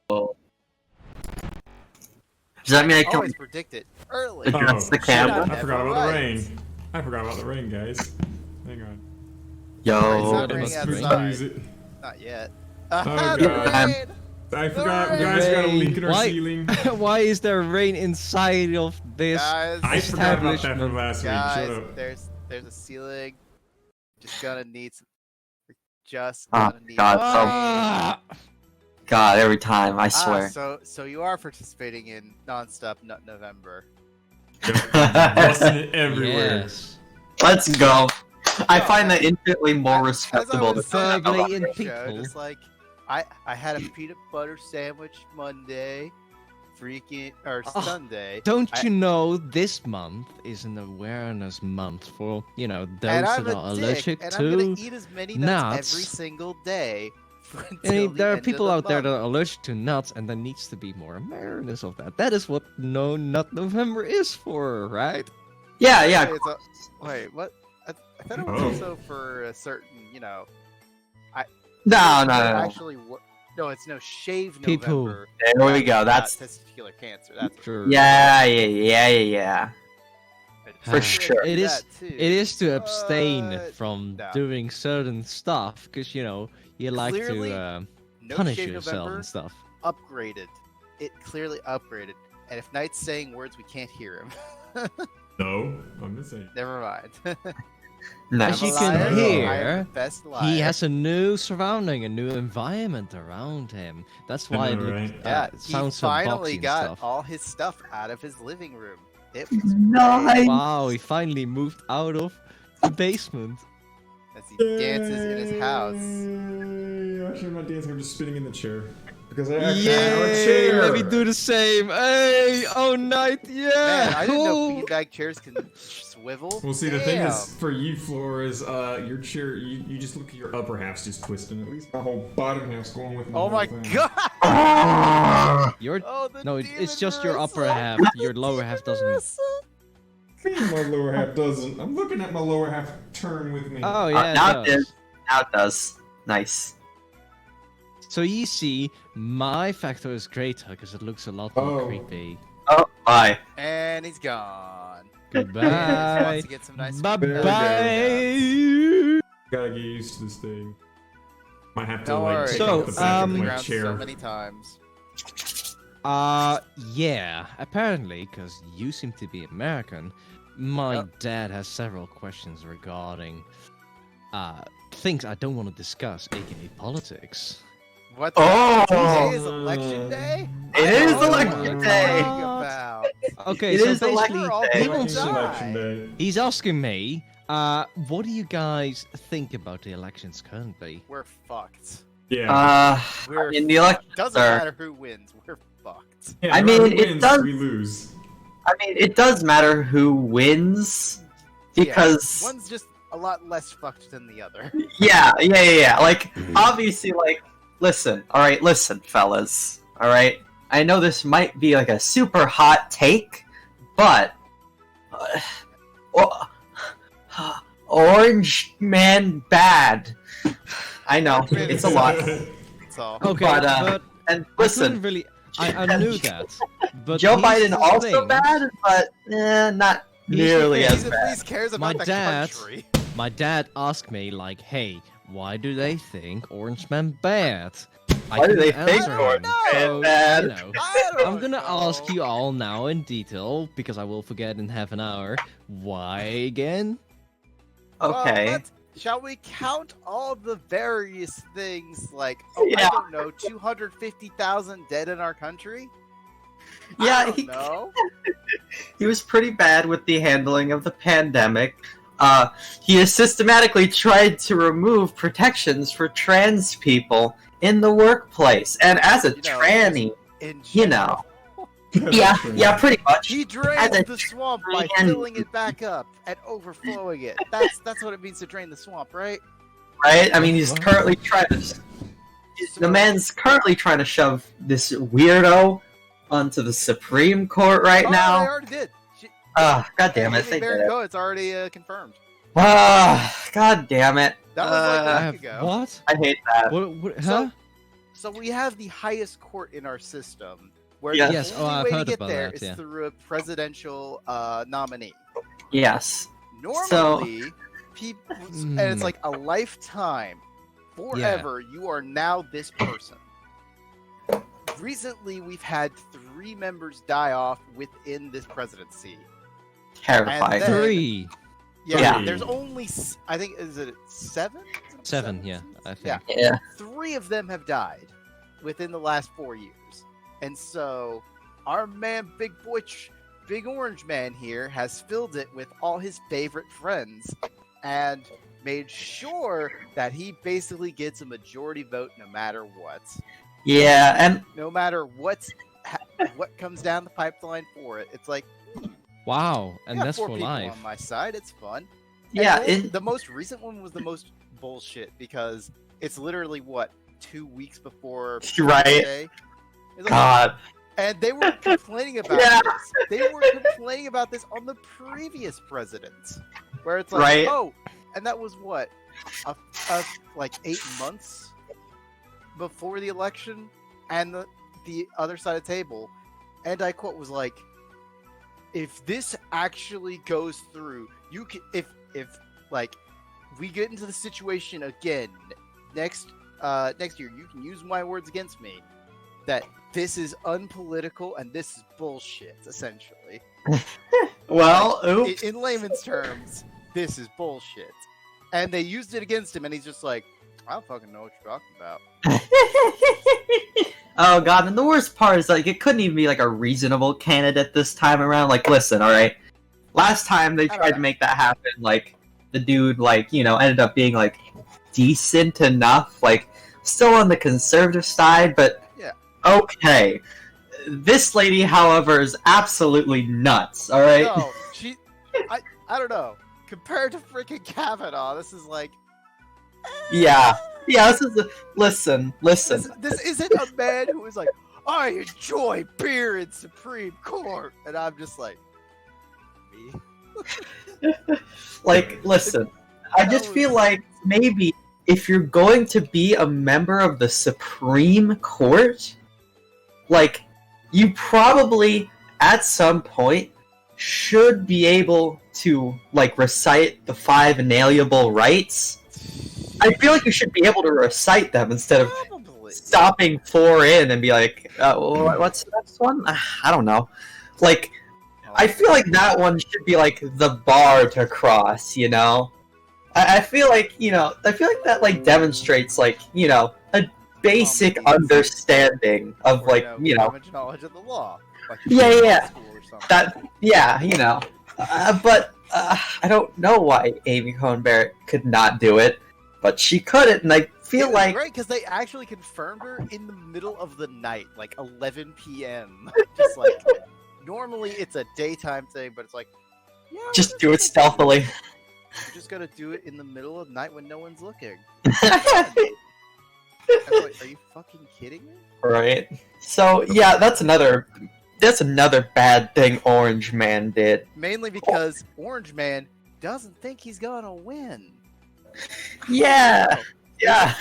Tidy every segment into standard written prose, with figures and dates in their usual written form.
Does that mean I can always predict it early? adjust the camera? I forgot about the rain. I forgot about the rain, guys. Hang on. Yo. It's Let's not use outside. it. Not yet. Oh, The God. rain! I forgot, The guys, we got a rain. leak in our Why- ceiling. Why is there rain inside of this? Guys, I forgot about that from establishment? last week. Shut guys, up. there's a ceiling. Just gonna need some. Just Oh, gonna need. God, Ah! God, every time, I swear. So you are participating in non-stop Nut November. Busting it everywhere. Yes. Let's go. I find that infinitely more As respectable I than was saying Thirdly, on in the show, people. just like I had a peanut butter sandwich Monday, freaking or Oh, Sunday. Don't I- you know this month is an awareness month for, you know, those And that I'm are a dick, allergic and to I'm gonna eat as many nuts nuts. every single day. I until mean, the there are end of people the out there that month. are allergic to nuts, and there needs to be more awareness of that. That is what No Nut November is for, right? Yeah, yeah. It's wait, what? I thought it was Oh. also for a certain, you know. No, no, There no, no. Actually, no, it's no shave People. November. There we go. That's testicular cancer. That's Sure. yeah. For Ah, sure. It is. It is to abstain But- from no. doing certain stuff, because you know you like Clearly, to no punish shave yourself November and stuff. upgraded. It clearly upgraded. And if Knight's saying words, we can't hear him. No, I'm just saying. Never mind. No. As you I'm a can liar. I am hear, the best liar. He has a new surrounding, a new environment around him. That's why I it, know, looked, right? Yeah, it sounds he so finally boxy and got stuff. all his stuff out of his living room. It was Nice. Wow, he finally moved out of the basement. as he dances in his house. Yay. Actually, I'm not dancing. I'm just spinning in the chair because I actually Yay! have a chair. Let me do the same. Hey, oh night, yeah. Man, I didn't know cool. beanbag chairs can swivel. Well, see, the thing Damn. is, for you, Floris, your chair, you just look at your upper half's just twisting. At least my whole bottom half's going with the Oh whole my thing. god! Ah! Your Oh, the no, demon it's just your upper Marissa. half. Your lower half doesn't. Marissa. My lower half doesn't. I'm looking at my lower half turn with me. Oh yeah, now it it does. is. Now it does. Nice. So you see, my factor is greater because it looks a lot more Oh. creepy. Oh, bye. And he's gone. Goodbye. Wants to get some nice Bye food. bye. Gotta get used to this thing. Might have to Don't like worry. take So, out the back of my Ground so chair. many times. Yeah, apparently, because you seem to be American, my Oh. dad has several questions regarding, things I don't want to discuss, aka politics. What? Oh! Today is election day. It is I don't know what election you're day. talking about. Okay, It so is basically, election day. he Election wants day. to, Election day. he's asking me, what do you guys think about the elections currently? We're fucked. Yeah. We're in the election, doesn't sir. matter who wins. We're fucked. Yeah, I no mean, matter who it wins, does- we lose. I mean, it does matter who wins because One's just a lot less fucked than the other. yeah. Like obviously, like listen, all right, listen, fellas, all right. I know this might be like a super hot take, but Orange Man bad. I know it's a lot, That's all. Okay, But, but and I couldn't listen, really, I knew that, but Joe here's Biden the also thing. bad, but not nearly He as at bad. least cares My about the dad- country. My dad asked me, like, hey, why do they think Orange Man bad? Why do they couldn't think answer Orange him, Man so, bad? you know, I don't I'm gonna know. ask you all now in detail, because I will forget in half an hour. Why again? Okay. Shall we count all the various things like, oh, Yeah. I don't know, 250,000 dead in our country? Yeah, I don't he- know. He was pretty bad with the handling of the pandemic. He has systematically tried to remove protections for trans people in the workplace. And as a You know, tranny, In you general. know, yeah, pretty much. He As drains a the swamp by trans- filling it back up and overflowing it. That's what it means to drain the swamp, right? Right? I mean, he's What? currently trying to... The man's currently trying to shove this weirdo onto the Supreme Court right Oh, they now. already did. God damn it, Amy they Barrett did it. Go, it's already confirmed. God damn it. That was like I a have, week ago. what? I hate that. What huh? So we have the highest court in our system, where Yes. the Yes, only I've way to heard get about there that, is yeah. through a presidential nominee. Yes. Normally, people, and it's Hmm. like a lifetime, forever. You are now this person. Recently, we've had 3 members die off within this presidency. Terrifying. And then- 3. Yeah. There's only, I think, is it 7? 7, yeah, I think. Yeah. Yeah. 3 of them have died within the last 4 years. And so our man, Big Orange Man here, has filled it with all his favorite friends and made sure that he basically gets a majority vote no matter what. Yeah, and No matter what comes down the pipeline for it. It's like, Wow, I and got that's 4 for people life. on my side. It's fun. yeah, And the most recent one was the most bullshit because it's literally what 2 weeks before Right. Day? It's like, God. and they were complaining about Yeah. this. They were complaining about this on the previous president, where it's like, Right. oh, and that was what, like 8 months before the election, and the other side of the table, and I quote was like, if this actually goes through, you can if like we get into the situation again next year, you can use my words against me that this is unpolitical and this is bullshit, essentially. Well, oops. In layman's terms, this is bullshit. And they used it against him, and he's just like, I don't fucking know what you're talking about. Oh god, and the worst part is like it couldn't even be like a reasonable candidate this time around. Like, listen, alright. Last time they I don't tried to know. make that happen, like the dude like, ended up being like decent enough, like still on the conservative side, but Yeah. okay. This lady, however, is absolutely nuts, alright? No, I don't know. Compared to freaking Kavanaugh, this is like, Yeah. Yeah, this is listen. this isn't a man who is like, I enjoy beer in Supreme Court, and I'm just like, me? Like, listen, I just feel like maybe if you're going to be a member of the Supreme Court, like, you probably, at some point, should be able to, like, recite the 5 inalienable rights. I feel like you should be able to recite them instead of Probably. stopping 4 in and be like, what's the next one? I don't know. Like, I feel like that one should be like the bar to cross, I feel like, that like demonstrates like, a basic understanding of like, common knowledge of the law. Like Yeah, you're in yeah. school or something. that, yeah, but I don't know why Amy Coney Barrett could not do it, but she couldn't, and I feel like, right, because they actually confirmed her in the middle of the night, like 11 p.m. Just like, normally it's a daytime thing, but it's like, yeah, we're just do it gonna stealthily. We're just gonna do it in the middle of the night when no one's looking. I was like, are you fucking kidding me? Right. So yeah, that's another bad thing Orange Man did. Mainly because Orange Man doesn't think he's gonna win. Yeah. Yeah.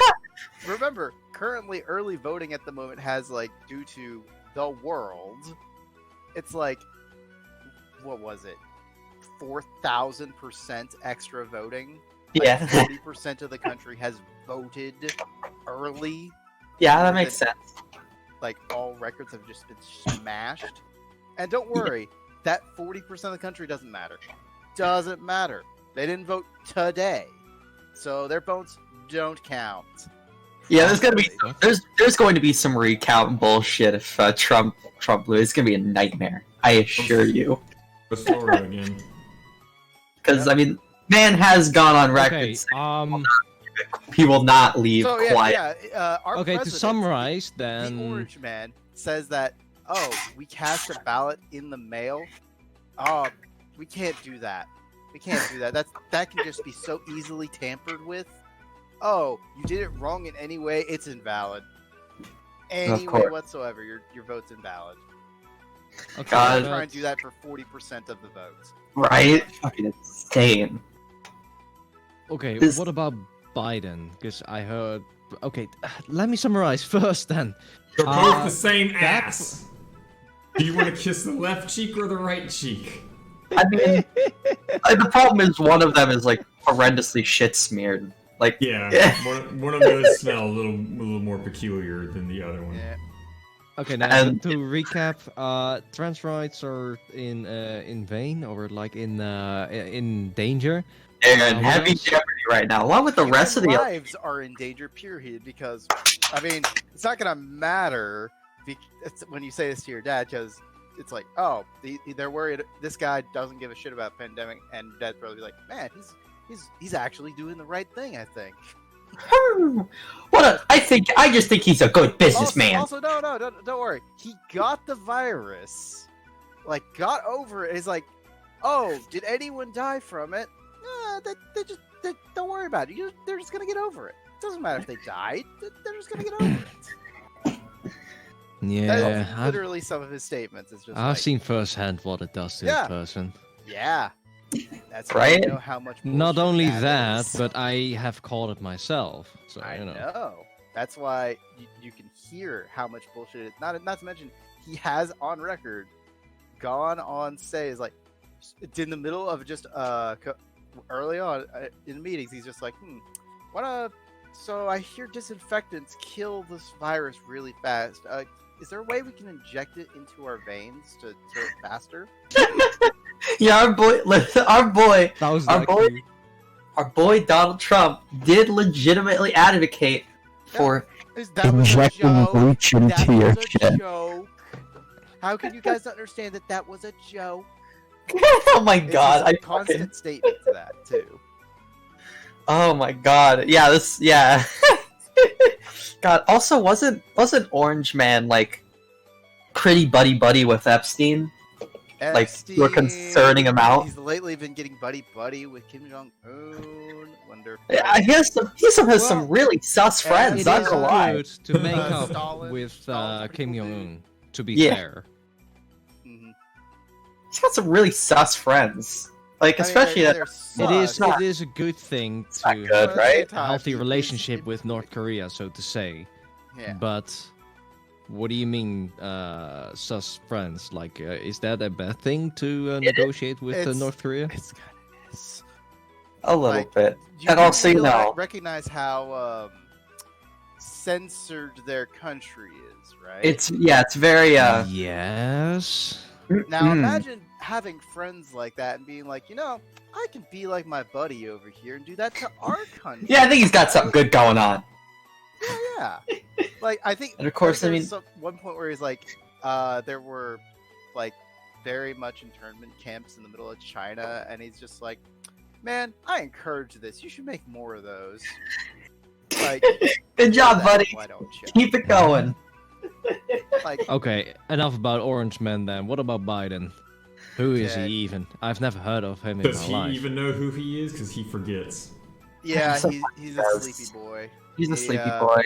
Remember, currently early voting at the moment has like, due to the world, it's like, what was it? 4,000% extra voting. Like, Yeah. 40% of the country has voted early. Yeah, that makes sense. Like all records have just been smashed. And don't worry, that 40% of the country doesn't matter. Doesn't matter. They didn't vote today, so their votes don't count. Yeah, there's going to be some recount bullshit if Trump loses. It's gonna be a nightmare. I assure you. Let's throw it again. Because I mean, man has gone on record Okay, saying he will not leave So quiet. our okay, to president, summarize, the then... Orange Man says that, oh, we cast a ballot in the mail. Oh, we can't do that. We can't do that. That can just be so easily tampered with. Oh, you did it wrong in any way, it's invalid. Any way course. whatsoever, your vote's invalid. Okay, God. Try and do that for 40% of the votes. Right? Fucking insane. Okay, This- what about Biden, because I heard. Okay, let me summarize first then. They're both the same that- ass. Do you want to kiss the left cheek or the right cheek? I mean, the problem is one of them is like horrendously shit smeared. Like, Yeah, one of those smell a little more peculiar than the other one. Yeah. Okay, now And- to recap, trans rights are in vain or like in danger. they're in what heavy else? jeopardy right now, along with the rest of the. lives are in danger, period. Because, I mean, it's not gonna matter when you say this to your dad, because it's like, oh, they're worried this guy doesn't give a shit about pandemic, and dad's probably like, man, he's actually doing the right thing, I think. I just think he's a good businessman. Also, no, don't worry. He got the virus, like, got over it. He's like, oh, did anyone die from it? They don't worry about it. They're just gonna get over it. Doesn't matter if they died. They're just gonna get over it. Yeah, That's literally some of his statements. It's just I've like, seen firsthand what it does to Yeah. a person. yeah, that's Right? Right. You know how much. Not bullshit only that, is. but I have called it myself. So I you know. That's why you can hear how much bullshit it is. Not to mention, he has on record gone on say is like, it's in the middle of just early on in meetings, he's just like, so I hear disinfectants kill this virus really fast. Is there a way we can inject it into our veins to kill it faster? Yeah, our boy, That was Our like boy- you. our boy Donald Trump did legitimately advocate for. That was a Injecting joke. bleach That into your was a shit. joke. How can you guys not understand that that was a joke? Oh my It's god! just a I constant fucking. statement to that too. Oh my god! Yeah, yeah. God. Also, wasn't Orange Man like pretty buddy with Epstein? Like, you were concerning him out? He's lately been getting buddy with Kim Jong Un. Wonderful. Yeah, he has some Well, really sus friends. It Not is gonna lie. good to make Uh, up Stalin- with Stalin's pretty Kim cool Jong dude. Un. To be Yeah. fair. Mhm. He's got some really sus friends. Like, I mean, especially they're that. sus. It is a good thing It's not to good, Well, right? it's a healthy it's- relationship it's- with North Korea, so to say. Yeah. But what do you mean, sus friends? Like, is that a bad thing to negotiate with It's- North Korea? It's kind of is. A little Like, bit. You And do also, you know- recognize how censored their country is, right? It's very Yes. Now mm. imagine having friends like that and being like, I can be like my buddy over here and do that to our country. Yeah, I think he's got something good going on. Yeah. Like I think. And of course, I there mean- was one point where he's like, there were like very much internment camps in the middle of China, and he's just like, man, I encourage this. You should make more of those. Like, Good job, why buddy. Why don't you? Keep it going. Like, Okay, enough about Orange Man then. What about Biden? Who is Yeah. he even? I've never heard of him in Does my he life. even know who he is? Because he forgets. yeah, So he's a does. sleepy boy. He's a He, sleepy boy.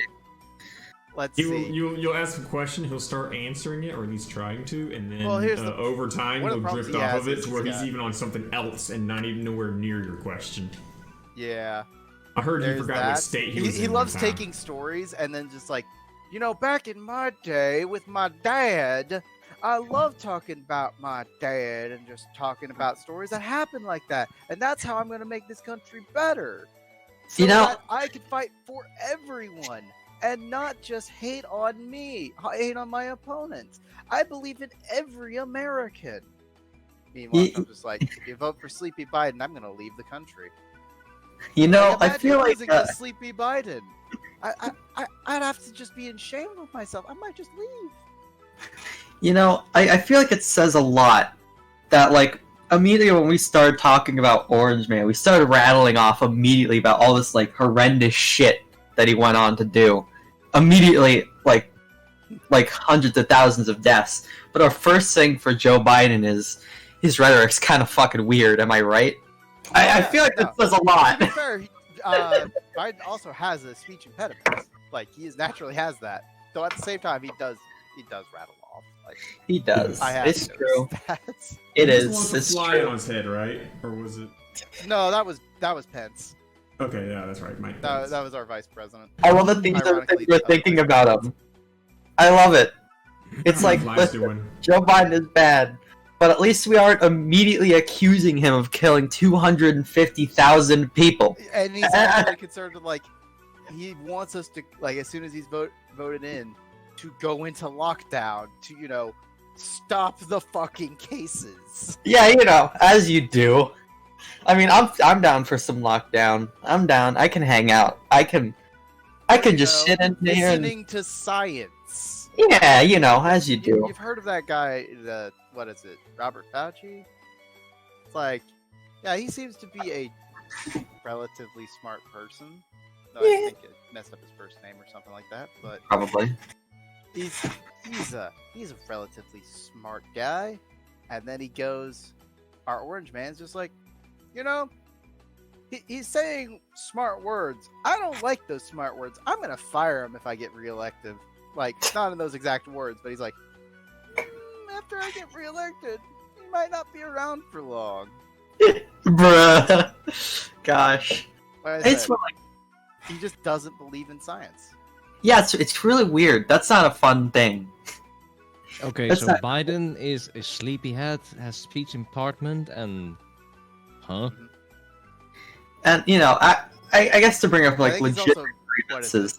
Let's You'll, see. you'll ask a question, he'll start answering it, or at least trying to, and then Well, here's the- over time one of he'll the problems drift he off has of it is to where he's he's got- even on something else and not even nowhere near your question. Yeah. I heard he There's forgot that. what state he was He in loves one time. taking stories and then just like, back in my day with my dad, I love talking about my dad and just talking about stories that happen like that. And that's how I'm going to make this country better. So You know- that I can fight for everyone and not just hate on me, hate on my opponents. I believe in every American. Meanwhile, Ye- I'm just like, if you vote for Sleepy Biden, I'm going to leave the country. You know, Like, I imagine feel like losing to Sleepy Biden. I'd have to just be ashamed of myself. I might just leave. I feel like it says a lot that like immediately when we started talking about Orange Man, we started rattling off immediately about all this like horrendous shit that he went on to do. Immediately, like hundreds of thousands of deaths. But our first thing for Joe Biden is his rhetoric's kind of fucking weird. Am I right? I Yeah, feel like that no. says a lot. To be fair, Biden also has a speech impediment. Like he naturally has that. Though at the same time, he does rattle off. Like He does. I have It's noticed true. that. It He just is. wants It's to fly true. on his head, right? Or was it? No, that was Pence. Okay, yeah, that's right, Mike. That was our vice president. I love the things that Ironically, we're thinking about him. I love it. It's like, Fly's listen, doing. Joe Biden is bad, but at least we aren't immediately accusing him of killing 250,000 people. And he's actually concerned with, like, he wants us to, like, as soon as he's voted in, to go into lockdown to, you know, stop the fucking cases. Yeah, you know, as you do. I mean, I'm down for some lockdown. I'm down. I can hang out. I can just sit in here and listening to science. yeah, you know, as you do. You've heard of that guy, what is it, Robert Fauci? It's like, yeah, he seems to be a relatively smart person. No, I think it messed up his first name or something like that, but Probably. he's a relatively smart guy. And then he goes, our orange man's just like, you know, he's saying smart words. I don't like those smart words. I'm gonna fire him if I get reelected. Like, not in those exact words, but he's like, after I get reelected, he might not be around for long. Bruh. Gosh. Like I It's said, like, he just doesn't believe in science. yeah, it's really weird. That's not a fun thing. Okay, That's so not- Biden is a sleepyhead, has speech impediment, and And you know, I guess to bring up I like think he's legit also, what is grievances.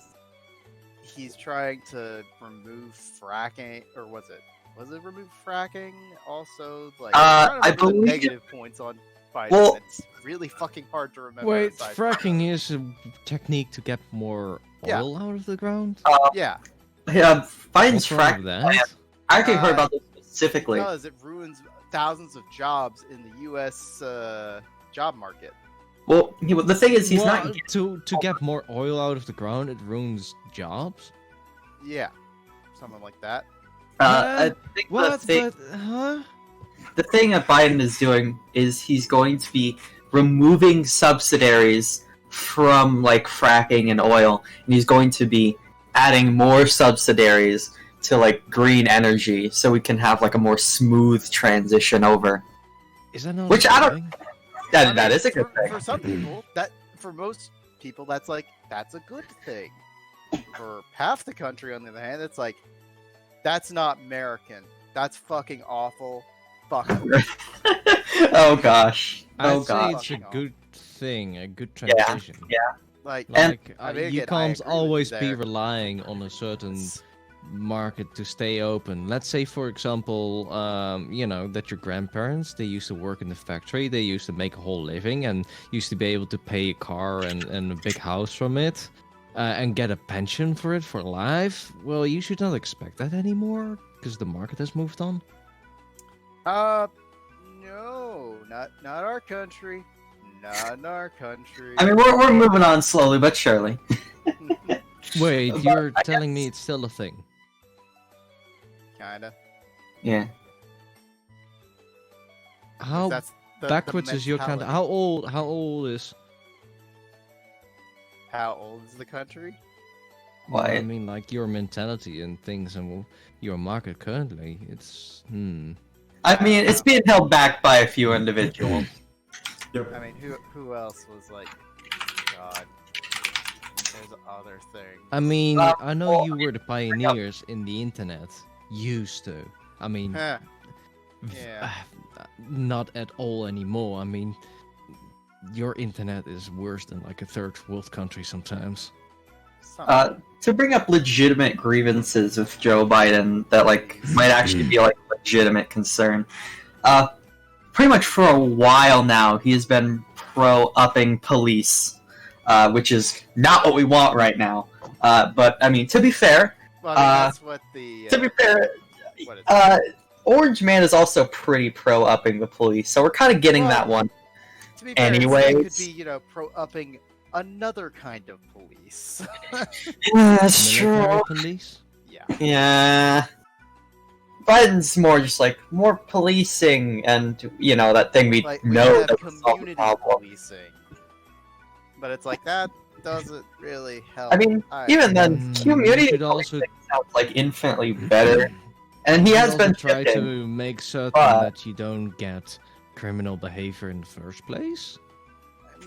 he's trying to remove fracking, or was it remove fracking? Also, like, I'm trying to I remember the believe- negative points on Biden. Well- It's really fucking hard to remember. wait, aside- fracking is a technique to get more Yeah. oil out of the ground. Yeah, Yeah, Biden's What's wrong with fracking that? plan. I actually heard about this specifically. because it ruins thousands of jobs in the U.S. Job market. Well, the thing is, he's Well, not. to get more oil out of the ground. It ruins jobs. Yeah, something like that. I think What? the thing, But, huh? the thing that Biden is doing is he's going to be removing subsidiaries from like fracking and oil, and he's going to be adding more subsidiaries to like green energy, so we can have like a more smooth transition over. Is that not Which a I don't- thing? I That mean, is a good thing. for some people. For most people, that's a good thing. For half the country, on the other hand, it's like, that's not American. That's fucking awful. Fuck 'em. Oh gosh. I'd Oh say gosh. it's a Fucking good thing, a good Yeah, transition. Like, Like, I mean, you again, I can't agree with you always be there. relying on a certain market to stay open. Let's say, for example, you know, that your grandparents, they used to work in the factory, they used to make a whole living and used to be able to pay a car and a big house from it and get a pension for it for life. Well, you should not expect that anymore because the market has moved on. No, not our country. Not in our country. I mean, we're moving on slowly but surely. Wait, But you're I telling me guess- it's still a thing? Kinda. Yeah. How That's the backwards is your country? mentality. How old is? How old is the country? Why? I mean, like your mentality and things, and your market currently. It's I mean, it's being held back by a few individuals. I mean, who else was like, God, there's other things. I mean, I know well, you were the pioneers in the internet. Used to. I mean, Huh. Yeah. not at all anymore. I mean, your internet is worse than like a third world country sometimes. To bring up legitimate grievances with Joe Biden that like might actually be like a legitimate concern. Pretty much for a while now, he has been pro-upping police, which is not what we want right now. But I mean, to be fair, Well, I mean, that's what the. to be fair, what is it? Orange Man is also pretty pro-upping the police, so we're kind of getting Well, that one. To be fair, it anyways. could be, you know, pro-upping another kind of police. Yeah, that's Military true. police. Yeah. Yeah. Biden's more just like more policing and you know that thing we Like, we know have that solve the community problem. policing. But it's like, that doesn't really help. I mean, even then, Mm, community you should policing also- sounds like infinitely better. And he You has also been try shifting. to make certain but- that you don't get criminal behavior in the first place.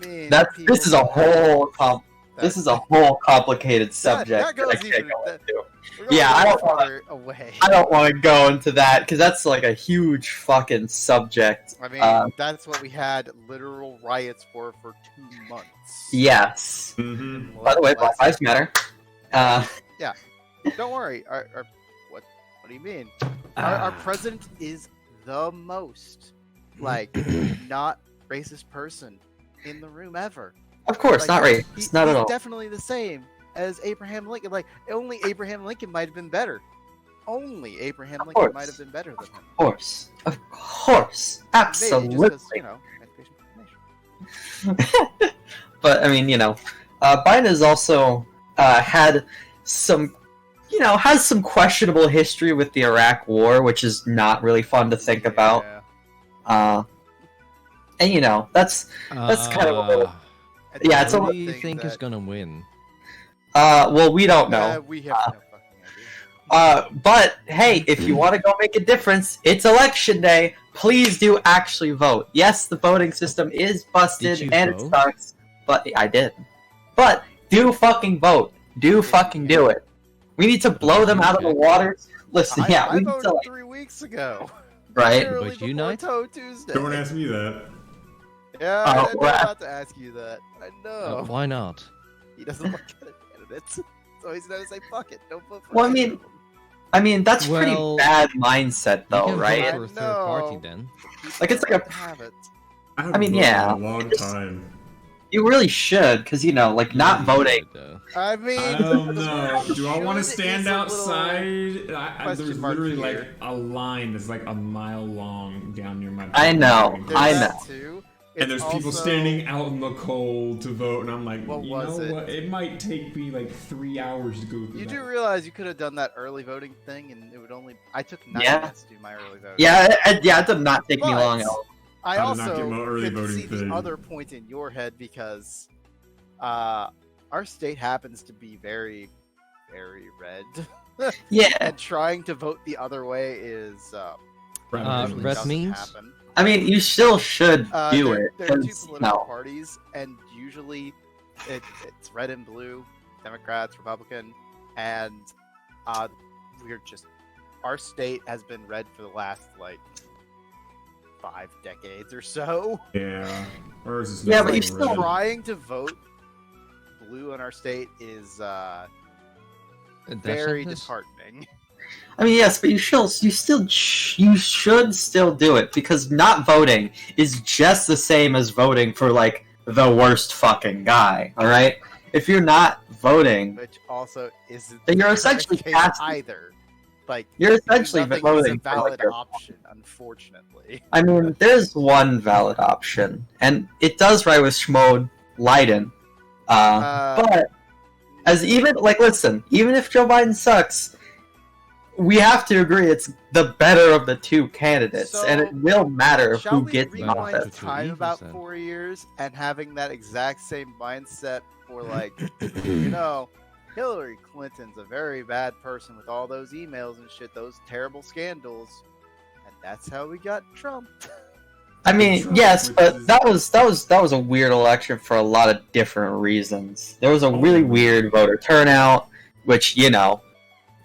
mean, This is a whole complicated subject. That goes I can't even. go into. We're going Yeah, I don't farther away. I don't want to go into that because that's like a huge fucking subject. I mean, that's what we had literal riots for 2 months. Yes. Mm-hmm. By the way, Black Lives Matter. Don't worry. What do you mean? Our president is the most not racist person in the room ever. Of course, not racist. Not at all. He's definitely the same as Abraham Lincoln. Only Abraham Lincoln might have been better. Only Abraham Lincoln might have been better than him. Of course. Absolutely. Maybe just 'cause, information. But I mean, Biden has also had some, has some questionable history with the Iraq War, which is not really fun to think about. And that's kind of a little. Yeah, it's a. Who do you think is gonna win? Well, we don't know. We have no fucking idea. But hey, if you want to go make a difference, it's election day. Please do actually vote. Yes, the voting system is busted and it sucks, but I did. But do fucking vote. Do fucking do it. We need to blow them out of the water. Listen, I we need voted to 3 weeks ago. right. Literally But unite? before Tuesday. Don't ask me that. Yeah, I'm about to ask you that. I know. Why not? He doesn't look at candidates, so he's gonna say fuck it. Don't vote for Well, any of them. I mean that's pretty Well, bad mindset, You though, can right? vote for a third party know. then. Like, it's like a- have it. I I mean, haven't voted yeah. in a long time. You really should, because not voting. Though. I mean, I don't know. Do I want to should stand is a little outside? There's question mark literally here. like a line that's like a mile long down near my. I know, building. There's I that know. too. And It's there's people also- standing out in the cold to vote, and I'm like, What you was know it? what? It might take me like 3 hours to go through You that. do realize you could have done that early voting thing, and it would only. I took 9 Yeah. minutes to do my early voting. Yeah, it did not take me But- long at all. I I did not also get my early could voting see thing. the other point in your head because our state happens to be very, very red, Yeah, and trying to vote the other way is usually red doesn't means? happen. I mean, you still should do it. There are 2 'cause, political parties, and usually it's red and blue, Democrats, Republican, and we're just our state has been red for the last 5 decades or so. Yeah. Ours is Yeah, not but you red. still- Trying to vote blue in our state is very disheartening. I mean, yes, but you should still do it because not voting is just the same as voting for the worst fucking guy. All right, if you're not voting, Which also isn't Then you're the essentially case casting- either. you're essentially nothing voting is a valid for option, unfortunately. I mean, there's one valid option, and it does ride with Schmode Leiden. But listen, even if Joe Biden sucks, we have to agree it's the better of the 2 candidates, So, and it will matter Shall who we gets in rewind office. time about Then. 4 years and having that exact same mindset for Hillary Clinton's a very bad person with all those emails and shit, those terrible scandals, and that's how we got Trump. I mean, Trump, yes, which but is- that was a weird election for a lot of different reasons. There was a really weird voter turnout, which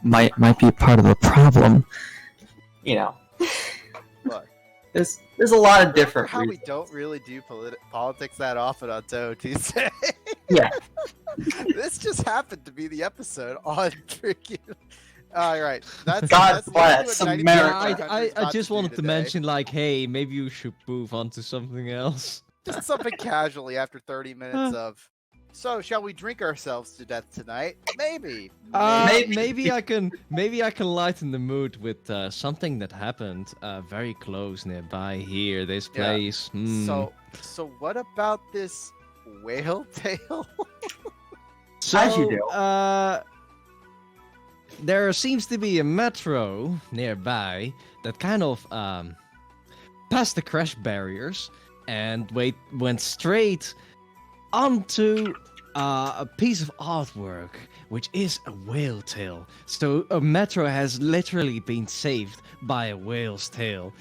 might be part of the problem. But There's a lot of different how we reasons. don't really do politics that often on Touhou Tuesday. Yeah. This just happened to be the episode on freaking. All right, that's God that's bless what 90% America. of I countries got just to do wanted to today. mention, hey, maybe you should move on to something else. Just something casually after 30 minutes of. So, shall we drink ourselves to death tonight? Maybe. Maybe. Maybe I can lighten the mood with something that happened very close nearby here. This Yeah. place. So what about this whale tail? As you do. There seems to be a metro nearby that kind of passed the crash barriers and went straight onto a piece of artwork, which is a whale tail. So a metro has literally been saved by a whale's tail.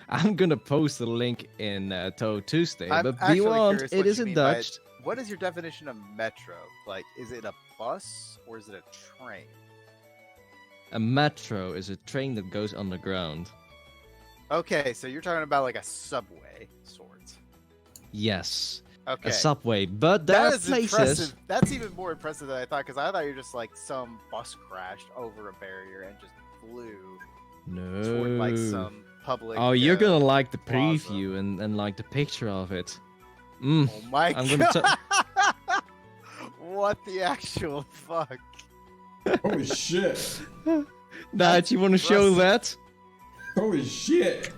I'm gonna post the link in Touhou Tuesday, I'm but actually beyond, curious it what is you in mean by Dutch. What is your definition of metro? Like, is it a bus or is it a train? A metro is a train that goes underground. Okay, so you're talking about like a subway sort. Yes, Okay. a subway, but there That are is places. impressive. That's even more impressive than I thought, because I thought you were just like some bus crashed over a barrier and just flew toward like No. some public. Oh, you're gonna like the plaza. preview and like the picture of it. Oh my I'm gonna god! What the actual fuck? Holy shit! Dad, you want to show impressive. that? Holy shit!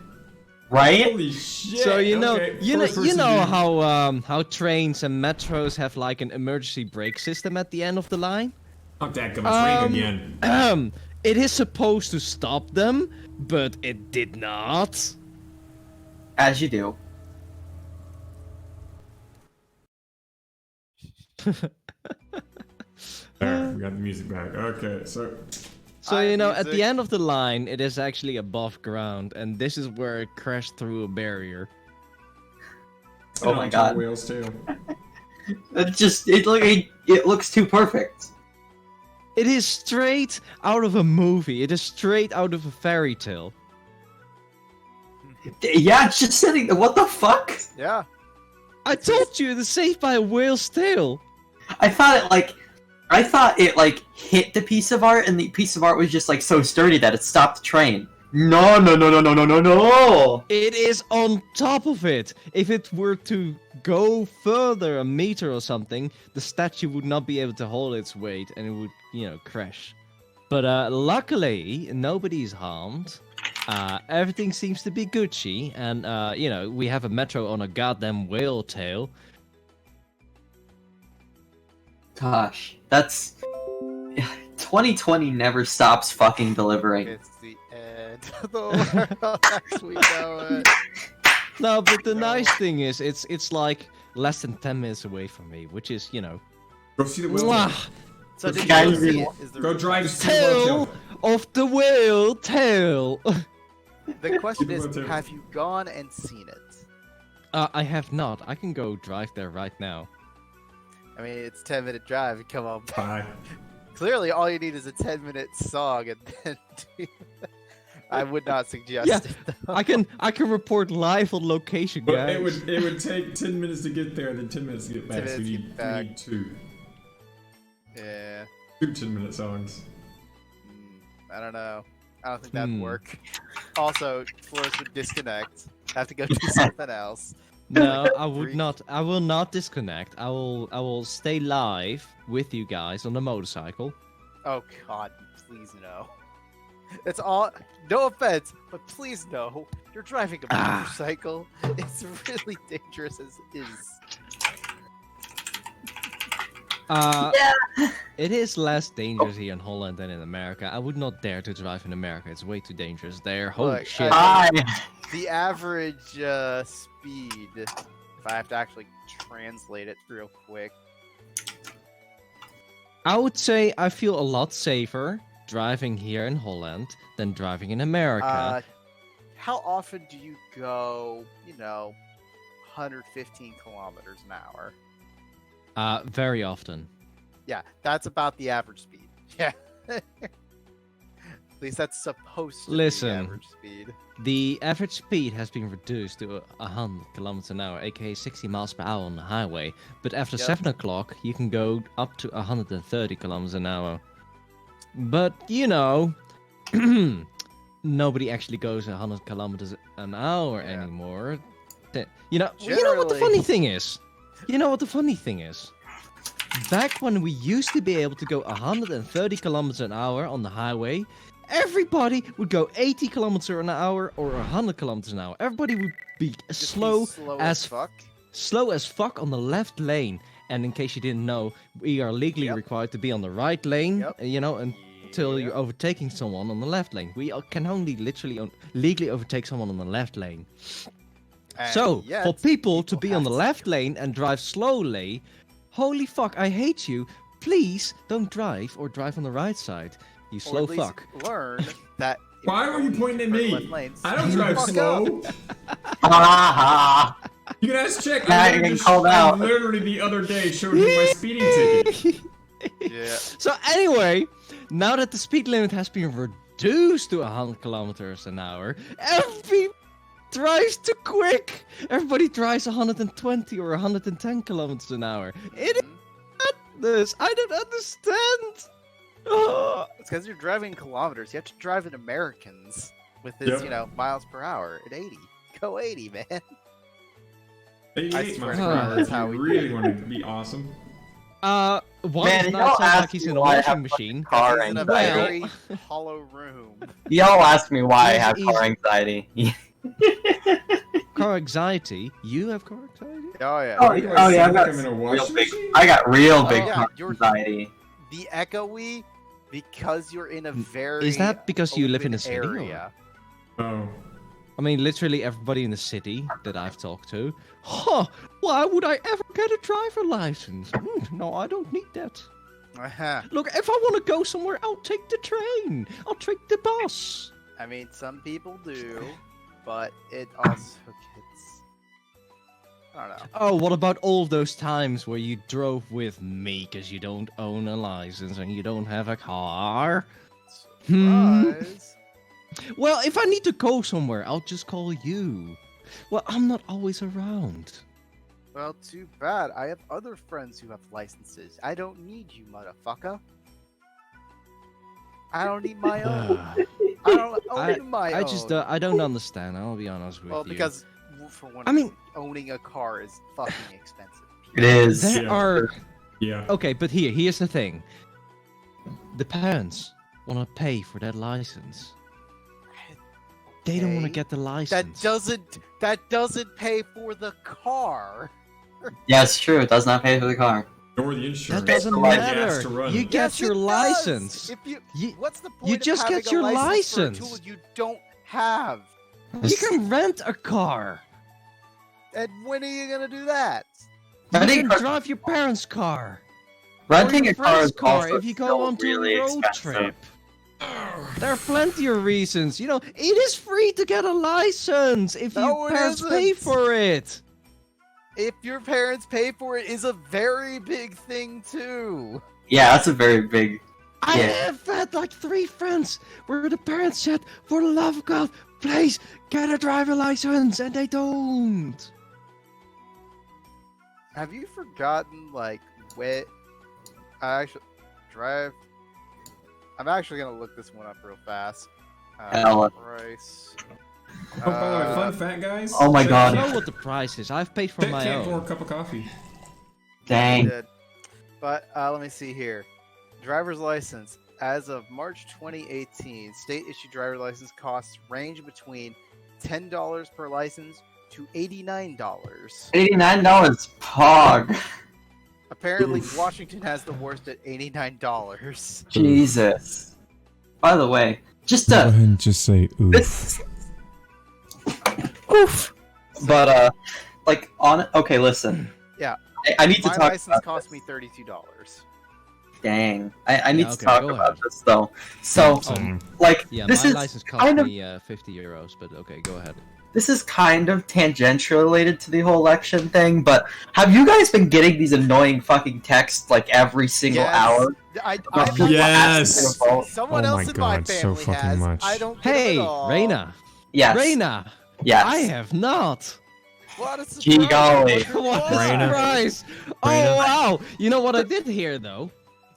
Right? Holy shit! So you know, Okay, you first know person to- how trains and metros have like an emergency brake system at the end of the line. Oh, that it's raining again. It is supposed to stop them, but it did not. As you do. Alright, we got the music back. Okay, so So you know, at music. the end of the line, it is actually above ground, and this is where it crashed through a barrier. Oh my god. Whale's tail. It looks too perfect. It is straight out of a movie. It is straight out of a fairy tale. Yeah, it's just sitting. What the fuck? Yeah. I told you it is saved by a whale's tail. I thought it like hit the piece of art, and the piece of art was just like so sturdy that it stopped the train. No, no, no, no, no, no, no, no! It is on top of it. If it were to go further, a meter or something, the statue would not be able to hold its weight, and it would, you know, crash. But luckily, nobody's harmed. Everything seems to be Gucci, and you know, we have a metro on a goddamn whale tail. Gosh, that's 2020 never stops fucking delivering. It's the end of the world as we know it. No, but the nice thing is, it's like less than 10 minutes away from me, which is, you know, Go see the whale. mwah, So did you Guys, go see it? Is the Go drive to see the tail whale. of the whale tail. The question Keep is, it on tail. have you gone and seen it? I have not. I can go drive there right now. I mean, it's 10-minute drive. Come on. Bye. Clearly, all you need is a 10-minute song, and then I would not suggest Yeah, it. Though. I can report live on location, But guys. it would take 10 minutes to get there, and then 10 minutes to get back. 10 So minutes you to get need, back. you need two. Yeah. Two 10-minute songs. I don't know. I don't think that'd Hmm. work. Also, Floris would disconnect. Have to go do something else. No, I would Freak. not. I will not disconnect. I will stay live with you guys on the motorcycle. Oh God, please no. It's all. No offense, but please no. You're driving a motorcycle. It's really dangerous as is. It is less dangerous here in Holland than in America. I would not dare to drive in America. It's way too dangerous there. Holy Look, shit. I The average speed, if I have to actually translate it real quick. I would say I feel a lot safer driving here in Holland than driving in America. How often do you go, 115 kilometers an hour? Very often. Yeah, that's about the average speed. Yeah. At least that's supposed to Listen. be the average speed. The average speed has been reduced to 100 kilometers an hour, aka 60 miles per hour on the highway. But after Yep. 7 o'clock, you can go up to 130 kilometers an hour. But, nobody actually goes 100 kilometers an hour Yeah. anymore. You know what the Generally- funny thing is? You know what the funny thing is? Back when we used to be able to go 130 kilometers an hour on the highway, everybody would go 80 kilometers an hour or 100 kilometers an hour. Everybody would be Just be slow as as fuck. slow as fuck on the left lane. And in case you didn't know, we are legally Yep. required to be on the right lane, Yep. until you're overtaking someone on the left lane. We can only legally overtake someone on the left lane. And So, yet, for people to people be on have the left lane and drive slowly, Holy fuck, I hate you. Please don't drive or drive on the right side. You Or slow at least fuck. learn that. if Why you're were you going pointing at for me? left lanes, I don't you drive fuck slow. up. Ha ha. You can ask Chick. Now I you're getting called out. literally the other day showed him my speeding ticket. Yeah. So anyway, now that the speed limit has been reduced to 100 kilometers an hour, everybody drives too quick. Everybody drives 120 or 110 kilometers an hour. It is madness. I don't understand. Oh. It's because you're driving kilometers. You have to drive in Americans with this, Yep. miles per hour at 80. Go 80, man. 88 swear miles to per God, hour that's if how you we really do. want to be awesome. One Man, is y'all not sounds like asked he's me in a why I washing have machine. car He's in a anxiety. very hollow room. Y'all ask me why I Yes, have easy. car anxiety. Car anxiety? You have car anxiety? Oh, yeah. Oh, Why do yeah, I sound I like got I'm in a real washing big. machine? I got real Oh, big yeah, car you're- anxiety. The echoey, because you're in a very Is that because you live in open a city, or- area. Oh. I mean, literally everybody in the city that I've talked to. Huh, why would I ever get a driver license? No, I don't need that. Uh-huh. Look, if I want to go somewhere, I'll take the train. I'll take the bus. I mean, some people do, but it also gets. I don't know. Oh, what about all those times where you drove with me because you don't own a license and you don't have a car? Surprise. Well, if I need to go somewhere, I'll just call you. Well, I'm not always around. Well, too bad. I have other friends who have licenses. I don't need you, motherfucker. I don't need my own. I don't own my I own. just I don't understand. I'll be honest with Well, you. because for one, I mean- owning a car is fucking expensive. It is. there Yeah. are Yeah. okay, but here's the thing. The parents want to pay for that license. They don't want to Okay. get the license. That doesn't pay for the car. Yeah, it's true. It does not pay for the car. Or the insurance. That doesn't or the gas matter. to run You it. get Yes, your it does. license. If you, You- what's the point? just of get having your a license for a license. tool you don't have? You can rent a car. And when are you gonna do that? You Renting can car- drive your parents' car. Renting or your a car is friend's car also if you still go on to really a road expensive. trip. There are plenty of reasons. You know, it is free to get a license if No, your it parents pay isn't. for it. If your parents pay for it, is a very big thing too. Yeah, that's a very big. I Yeah. have had like 3 friends where the parents said, for the love of God, please get a driver license, and they don't. Have you forgotten like where I actually drive? I'm actually gonna look this one up real fast. Hell. Price. Oh, by the way, fun fact, guys. Oh my Chick God. I can't- know what the price is. I've paid for Chick my can't pour a own. cup of coffee. Dang. Did. But let me see here. Driver's license. As of March 2018, state issued driver's license costs range between $10 per license to $89. $89 pog. Apparently, Oof. Washington has the worst at $89. Jesus. By the way, just Go to ahead and just say oof. this. Oof. But like on. Okay, listen. Yeah. I need to My talk license about cost this. me $32. Dang. I need Yeah, to okay, talk go about ahead. this though. So, Same. like, Yeah, this my is license cost kind of me 50 euros, but okay, go ahead. this is kind of tangential related to the whole election thing. But have you guys been getting these annoying fucking texts like every single Yes. hour? I Yes. Someone Oh else my in my God, so family fucking has. much. I don't get Hey, it at all. Reina. Yes. Reina, Yes. I have not. What a surprise! Gee golly. I wonder What why. a Reina. surprise! Oh Reina. wow! You know what I did here though?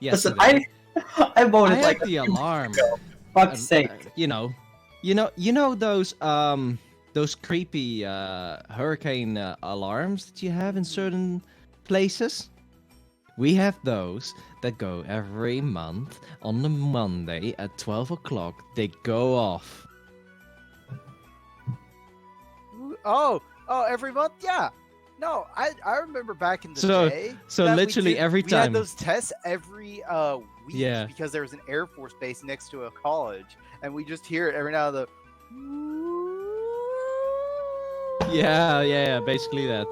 Listen, Yesterday, I I voted had like the alarm. fuck's sake. You know those creepy hurricane alarms that you have in certain places. We have those that go every month on the Monday at 12 o'clock. They go off. Oh, every month? Yeah. No, I remember back in the So- day. so that we literally every we time- had those tests every week Yeah. because there was an Air Force base next to a college, and we just hear it every now and then. Yeah, basically that.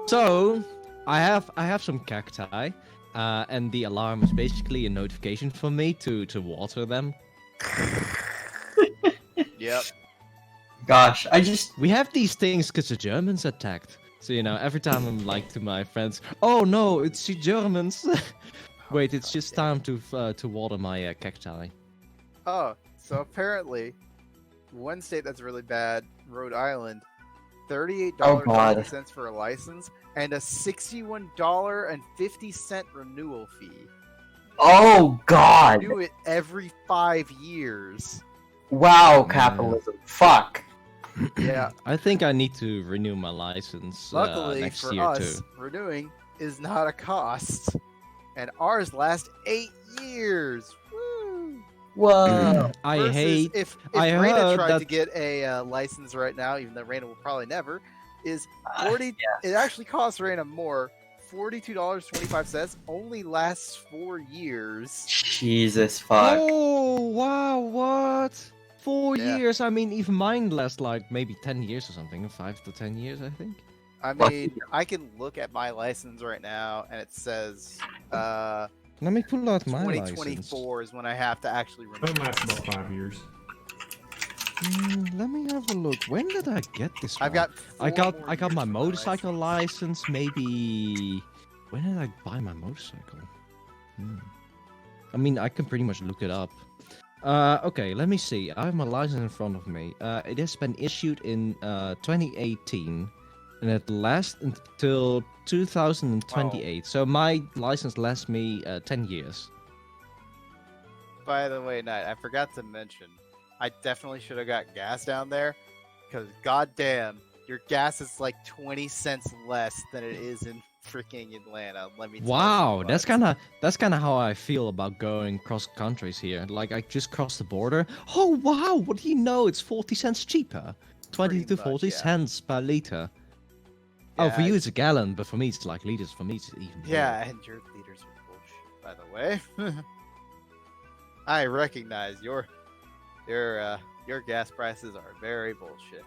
So, I have some cacti, and the alarm is basically a notification for me to water them. Yep. Gosh, We have these things because the Germans attacked. So every time I'm like to my friends, "Oh no, it's the Germans." Wait, it's just time to water my cacti. Oh, so apparently, one state that's really bad, Rhode Island, $38.50 for a license and a $61.50 renewal fee. Oh God! Do it every 5 years. Wow, capitalism. Fuck. Yeah. I think I need to renew my license Luckily next for year us, too. renewing is not a cost, and ours last 8 years. Woo! Whoa. I Versus hate. if I Raina heard tried to that- get a license right now, even though Raina will probably never, is 40. It actually costs Raina more. $42.25 only lasts 4 years. Jesus fuck. Oh wow! What? 4 Yeah. years? I mean, even mine lasts like maybe 10 years or something. 5 to 10 years, I think. I mean, I can look at my license right now, and it says Let me pull out my license. 2024 is when I have to actually renew. That lasts about 5 years. Let me have a look. When did I get this one? I've got. I 4 got more I got years my for motorcycle license maybe. When did I buy my motorcycle? I mean, I can pretty much look it up. Okay, let me see. I have my license in front of me. It has been issued in 2018, and it lasts until 2028. So my license lasts me 10 years. By the way, Knight, I forgot to mention, I definitely should have got gas down there, because goddamn, your gas is like 20 cents less than it is in freaking Atlanta. Let me. Wow, tell you that's what. kind of how I feel about going cross countries here. Like I just crossed the border. Oh wow, what do you know? It's 40 cents cheaper. 20 Pretty to much, 40 yeah. cents per liter. Oh, for Yeah, you it's a gallon, but for me it's like liters. For me it's even more. Yeah, and your leaders are bullshit, by the way. I recognize your gas prices are very bullshit.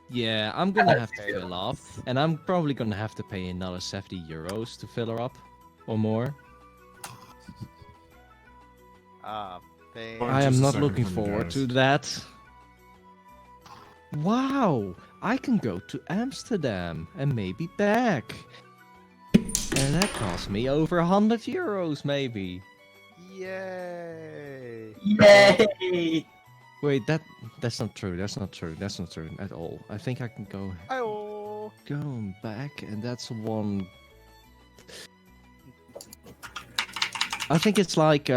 Yeah, I'm gonna have to fill up, and I'm probably gonna have to pay another 70 euros to fill her up, or more. Oh, I am just a not second looking for me, forward guys. to that. Wow, I can go to Amsterdam and maybe back. And that cost me over 100 euros, maybe. Yay! Yay! Wait, that's not true. That's not true. That's not true at all. I think I can go back, and that's one. I think it's like 30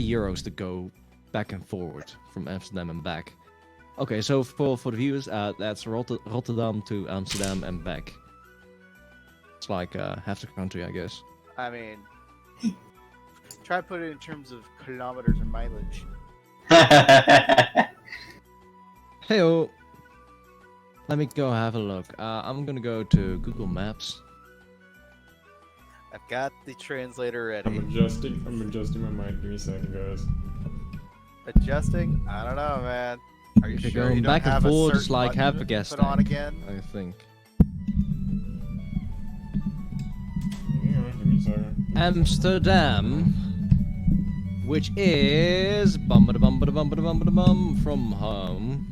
euros to go back and forward from Amsterdam and back. Okay, so for the viewers, that's Rotterdam to Amsterdam and back. It's like half the country, I guess. I mean, try to put it in terms of kilometers or mileage. Heyo. Let me go have a look. I'm gonna go to Google Maps. I've got the translator I'm ready. adjusting my mic. Give me a second, guys. Adjusting? I don't know, man. Are you If you're sure going you don't back and have a forth, it's certain like button half a to gas put on tank. again? I think. Yeah, give me a second. Amsterdam, which is bum from home.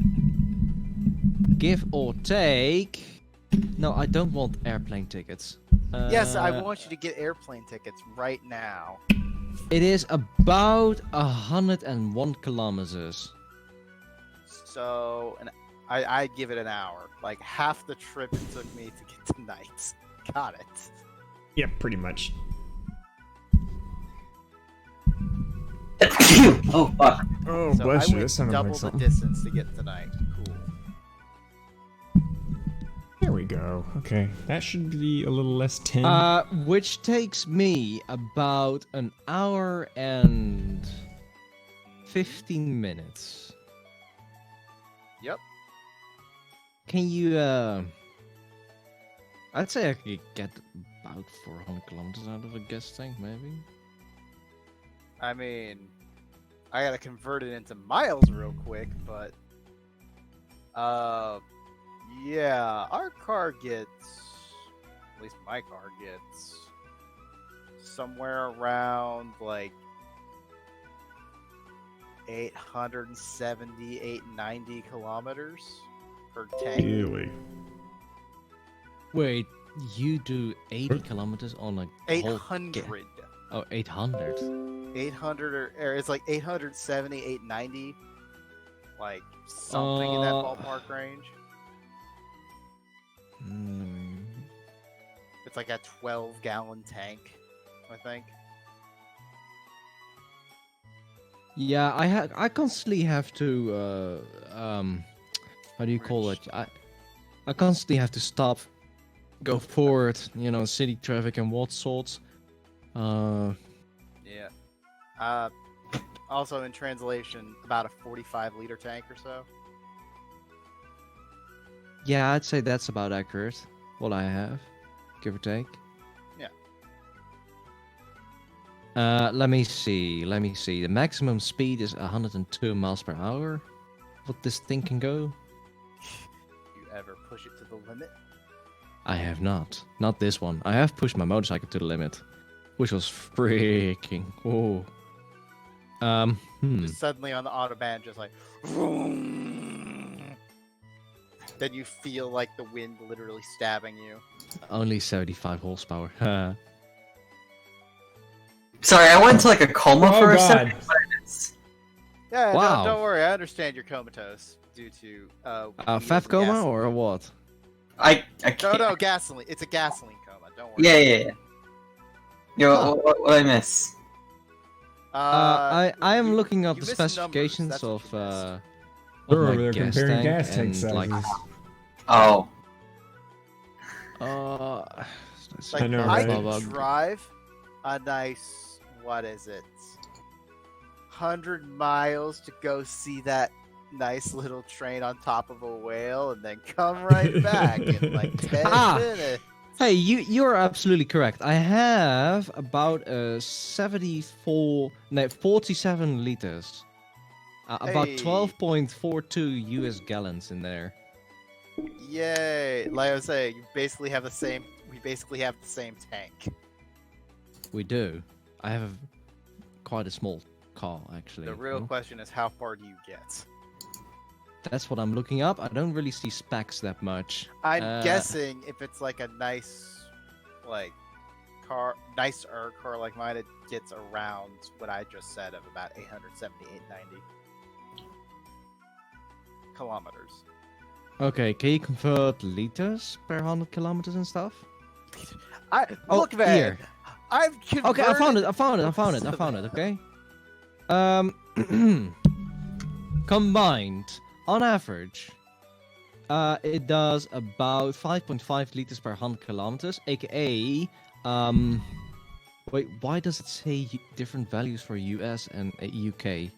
Give or take. No, I don't want airplane tickets. Yes, I want you to get airplane tickets right now. It is about 101 kilometers. So, I give it an hour. Like half the trip it took me to get to Knights. Got it. Yeah, pretty much. Oh fuck. Oh, So bless I you. went That sounded double like the something. distance to get to Knight. Cool. There we go. Okay, that should be a little less tense. Which takes me about an hour and 15 minutes. Yep. Can you, I'd say I could get about 400 kilometers out of a gas tank, maybe? I mean, I gotta convert it into miles real quick, but yeah, our car gets At least my car gets somewhere around like 870, 890 kilometers per tank. Really? Wait, you do 80 kilometers on a whole 800. Oh, 800. 800 or it's like 870, 890. Like something in that ballpark range. Hmm. It's like a 12-gallon tank, I think. Yeah, I constantly have to how do you call it? I constantly have to stop, go forward, you know, city traffic and what sorts. Yeah. Also in translation, about a 45-liter tank or so. Yeah, I'd say that's about accurate. What I have, give or take. Let me see. The maximum speed is 102 miles per hour. What this thing can go? You ever push it to the limit? I have not. Not this one. I have pushed my motorcycle to the limit, which was freaking. Oh. Just suddenly on the autobahn, just like. Vroom. Then you feel like the wind literally stabbing you. Only 75 horsepower. Sorry, I went to like a coma Oh, for a God. second. But it's... Yeah, Wow. don't worry. I understand you're comatose due to Fat coma gasoline. or what? I No, can't. no, gasoline. It's a gasoline coma. Don't worry. Yeah. Yo, Huh. what I miss? I am looking up you the missed numbers, specifications that's of what you missed. of They're my over there gas comparing tank gas tank and, sizes. like Oh, let's Like, I know, I right? can drive a nice, what is it, 100 miles to go see that nice little train on top of a whale and then come right back in like 10 minutes. Hey, you're absolutely correct. I have about 47 liters. About Hey. 12.42 US gallons in there. Yay! Like I was saying, you basically have the same. We basically have the same tank. We do. I have quite a small car, actually. The real question is, how far do you get? That's what I'm looking up. I don't really see specs that much. I'm guessing if it's like a nice, like, nicer car like mine, it gets around what I just said of about 870, 890 kilometers. Okay, can you convert liters per 100 kilometers and stuff? Look, man. Here. I've converted... Okay, I found it. Okay. Combined, on average, it does about 5.5 liters per 100 kilometers, aka, wait, why does it say different values for US and UK?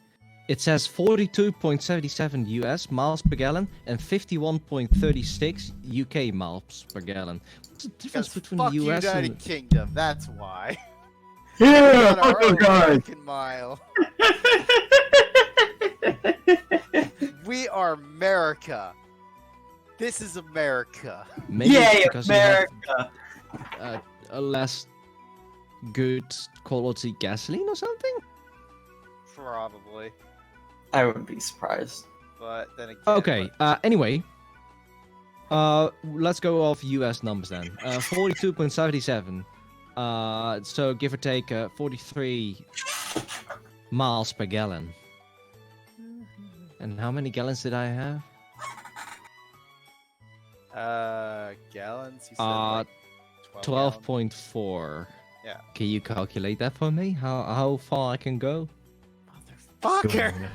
It says 42.77 US miles per gallon and 51.36 UK miles per gallon. What's the difference between fuck the US United and... Kingdom, that's why. yeah, Got our fucking own God. American mile. We are America. This is America. Maybe it's Yay, because you have, America! a less good quality gasoline or something? Probably. I wouldn't be surprised. But then again... Okay, anyway. Let's go off US numbers then. 42.77. So give or take 43 miles per gallon. And how many gallons did I have? Gallons? You said like 12 gallons? 12.4. Yeah. Can you calculate that for me? How far I can go? Motherfucker!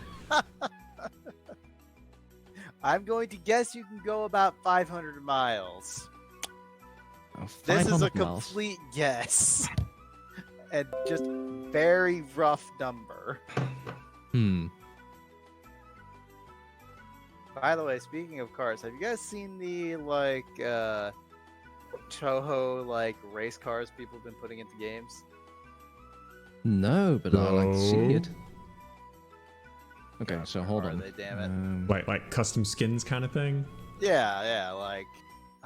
I'm going to guess you can go about 500 miles. This is a 500 miles. complete guess. And just very rough number. By the way, speaking of cars, have you guys seen the, like, Touhou, like, race cars people have been putting into games? No, but I like to see No. it. Okay, so hold Are on. they, damn it? Like custom skins kind of thing. Yeah, like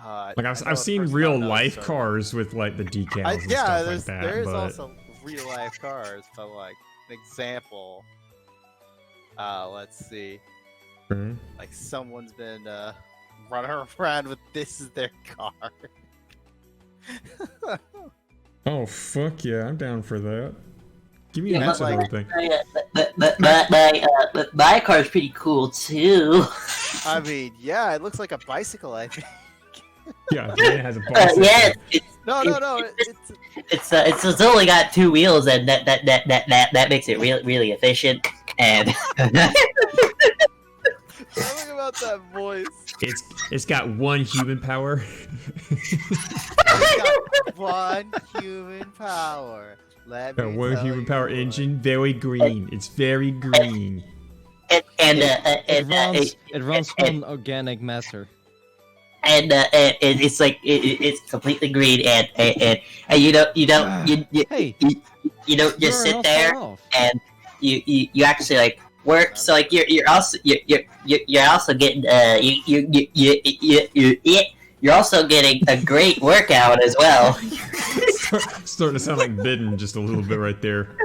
Like I've seen real life cars with like the decals and stuff like that. There is but... also real life cars, but like an example. Let's see. Mhm. Like someone's been running around with this as their car. Oh fuck yeah, I'm down for that. Give me Yeah, an answer like- everything. But my car's pretty cool too. I mean, yeah, it looks like a bicycle. I think. Yeah, it has a bicycle. Yeah, No. it's only got 2 wheels, and that makes it really efficient. And Something about that voice. It's got 1 human power. It's got 1 human power. Let Got me 1 tell human you power what. engine, very green. It's very green. It runs on organic matter. it's like it's completely green, and you don't Hey, just you're sit not there, far off. and you actually like work. So like you're also getting you're also getting a great workout as well. Starting to sound like Bidden just a little bit right there.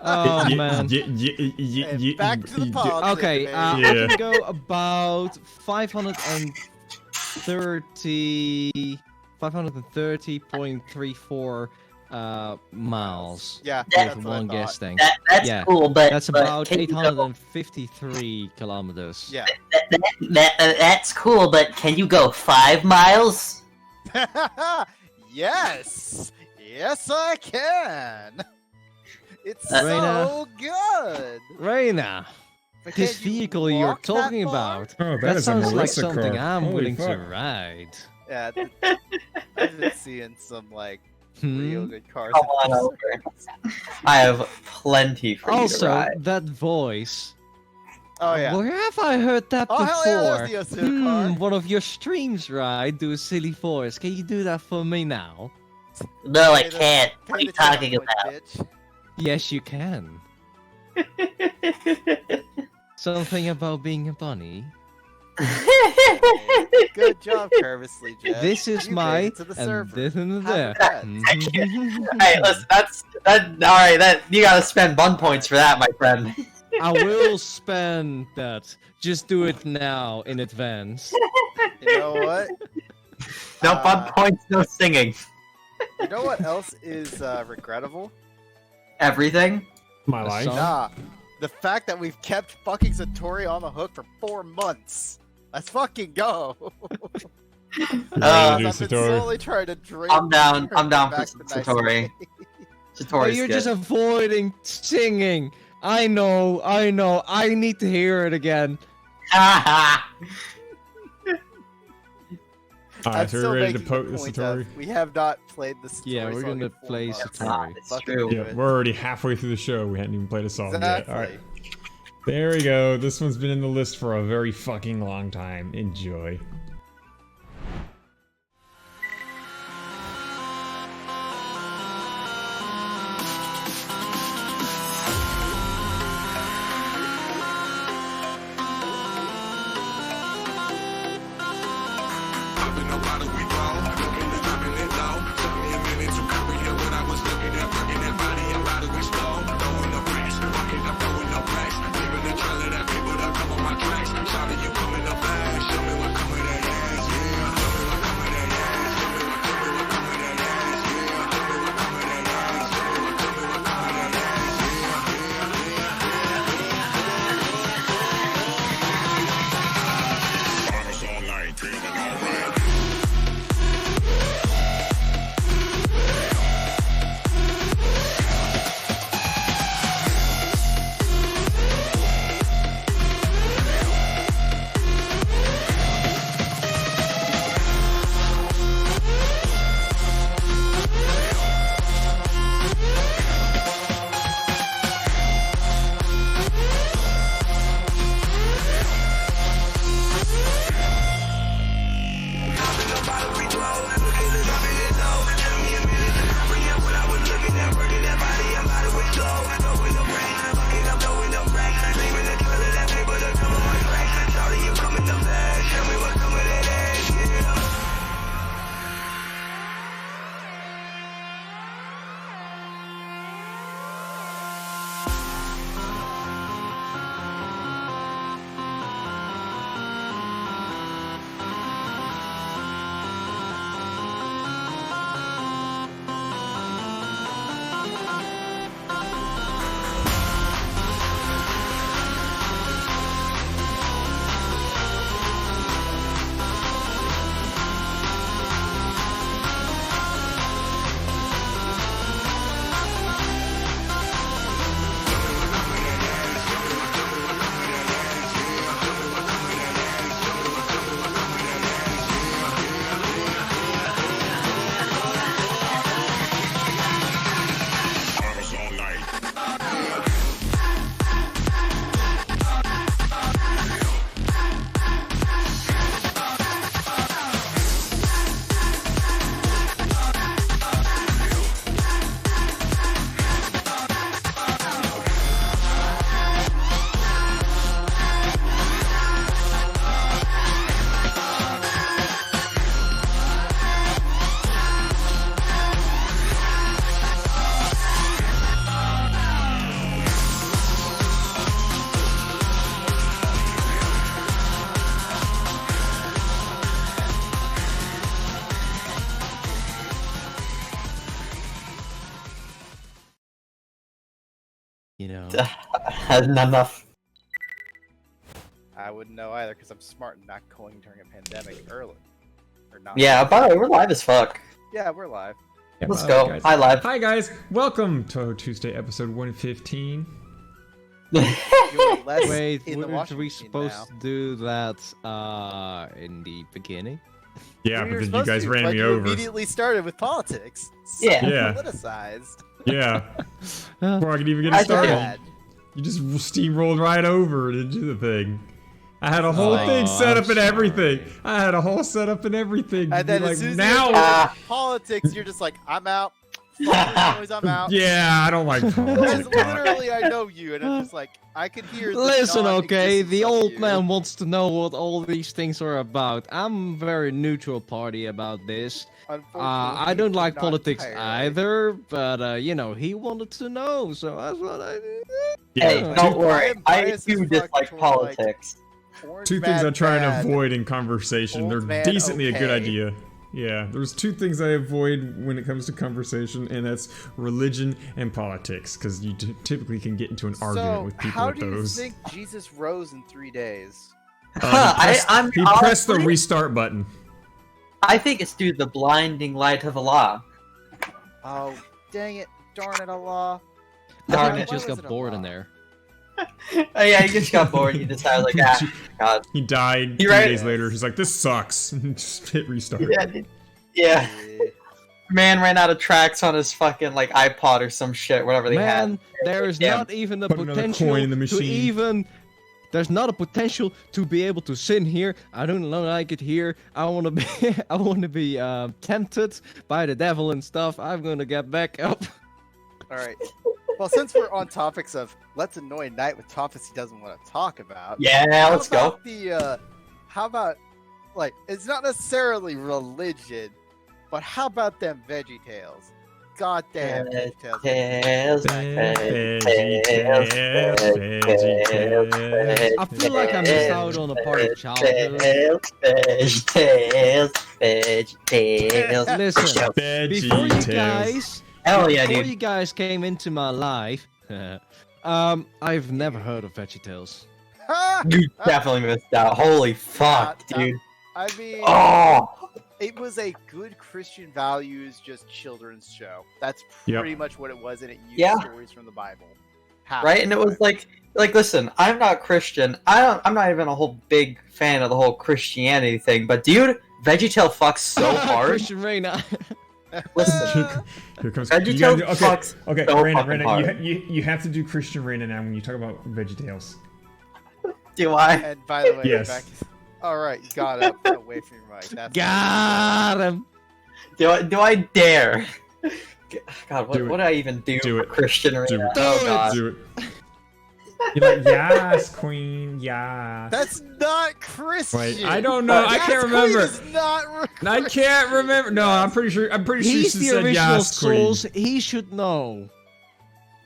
Oh man. And back to the politics, Okay, baby. I Yeah. can go about 530.34 miles. Yeah, That- that's With what I one thought. guessing. That's Yeah. cool, but That's but about can you go- 853 kilometers. Yeah. That's cool, but can you go 5 miles? Yes, I can. It's Reina. so good. Raina, But this can you vehicle you're walk that talking far? about, Oh, that is a sounds like Melissa something car. I'm Holy willing to fuck. ride. Yeah, I've been seeing some like real Hmm? good cars. Come on over. I have plenty for you to Also, ride. that voice. Oh yeah. Where have I heard that Oh hell yeah, before? that's the Yasuo car. One of your streams, right? Do a silly voice. Can you do that for me now? No, I Pay the- can't. pay What are you the channel talking point, about? bitch. Yes, you can. Something about being a bunny. Good job, Curvously Jet. This is You my made it to the and server. this and Have there. that. Hey, listen, alright, that you gotta spend bun points for that, my friend. I will spend that. Just do it now in advance. You know what? No bun points, no singing. You know what else is regrettable? Everything. My A life. song? Nah, the fact that we've kept fucking Satori on the hook for 4 months. Let's fucking go. Ready to do I've been Satori. slowly trying to drink. I'm down her for back to nice Satori. ways. Oh, Satori's you're good. just avoiding singing. I know. I need to hear it again. I'm Alright, so still we're ready to making poke the the point Satori. that we have not played the Satori Yeah, we're song gonna in 4 play months. Satori. It's Fucking true. do Yeah, it. we're already halfway through the show. We hadn't even played a song Exactly. yet. Alright. There we go. This one's been in the list for a very fucking long time. Enjoy. Show me what come with that You know. Enough. I wouldn't know either because I'm smart and not going during a pandemic early. Or not. Yeah, by the way, we're live as fuck. Yeah, we're live. Yeah, Let's hi, go. guys. Hi, live. Hi guys, welcome to Tuesday episode 115. You're less Wait, in the weren't washing we machine supposed now. to do that in the beginning? Yeah, We but were then you supposed guys to, ran but me you over. immediately started with politics. So Yeah. Yeah. politicized. Yeah, before I could even get I it started, Bad. you just steamrolled right over to do the thing. I had a whole thing set I'm up and everything. sorry. I had a whole setup and everything. And then like, as soon as now, you get into politics, you're just like, I'm out. Fuck this noise, I'm out. yeah, I don't like Because politics. literally, I know you, and I'm just like, I could hear. The Listen, okay, non-existence the of old you. man wants to know what all these things are about. I'm very neutral party about this. Unfortunately, I don't like not politics entirely. either, but you know, he wanted to know, so that's what I did. Hey, Yeah. don't I worry. am I biased do as fuck dislike toward, politics. Orange Two things man I try bad. and avoid in conversation. Old They're man decently a good okay. idea. Yeah, there's two things I avoid when it comes to conversation, and that's religion and politics, because you typically can get into an argument with people how with do you those. think Jesus rose in 3 days? He pressed the honestly, restart button. I think it's due to the blinding light of Allah. Oh, dang it! Darn it, Allah! I Darn think it. he just Why was got it bored in Allah? there. Oh yeah, he just got bored. He decided like, ah, God. He died You're 3 right. days later. He's like, this sucks. Just hit restart. Yeah, yeah. Eh, Man ran out of tracks on his fucking like iPod or some shit, whatever they had. Man, there is Damn. not even a Put another potential coin in the to machine. even. There's not a potential to be able to sin here. I don't like it here. I want to be. I want to be tempted by the devil and stuff. I'm gonna get back up. All right. Well, since we're on topics of let's annoy Knight with topics he doesn't want to talk about. Yeah, how let's go. about the how about like it's not necessarily religion, but how about them Veggie Tales? Goddamn Veggie Tales. I feel like I missed out on a part of childhood. Listen, before you guys, Hell yeah, before dude. you guys came into my life, I've never heard of VeggieTales. You definitely missed out. Holy fuck, dude. I mean, Oh, it was a good Christian values, just children's show. That's Yep. pretty much what it was, and it used Yeah. stories from the Bible. Half right. the And it was time. like, listen, I'm not Christian. I'm not even a whole big fan of the whole Christianity thing. But dude, VeggieTale fucks so hard. Christian Reina. Listen, Here comes VeggieTales you gotta do- okay, fucks okay, so Raina, fucking Raina, hard. you have to do Christian Raina now when you talk about VeggieTales. Do I? And by the way, Yes. back. All right, got up away from your mic. That's Got him. Do I dare? God, Do it. what did I even do? Do for it. Christian right Do now? it. Oh god. Do it. You're like, yes, queen, yes. That's not Christian. Wait, I don't know. I Yes, can't Queen remember. is not I can't remember. No, I'm pretty sure. I'm pretty sure He's she the said original yes, queen. Souls. He should know.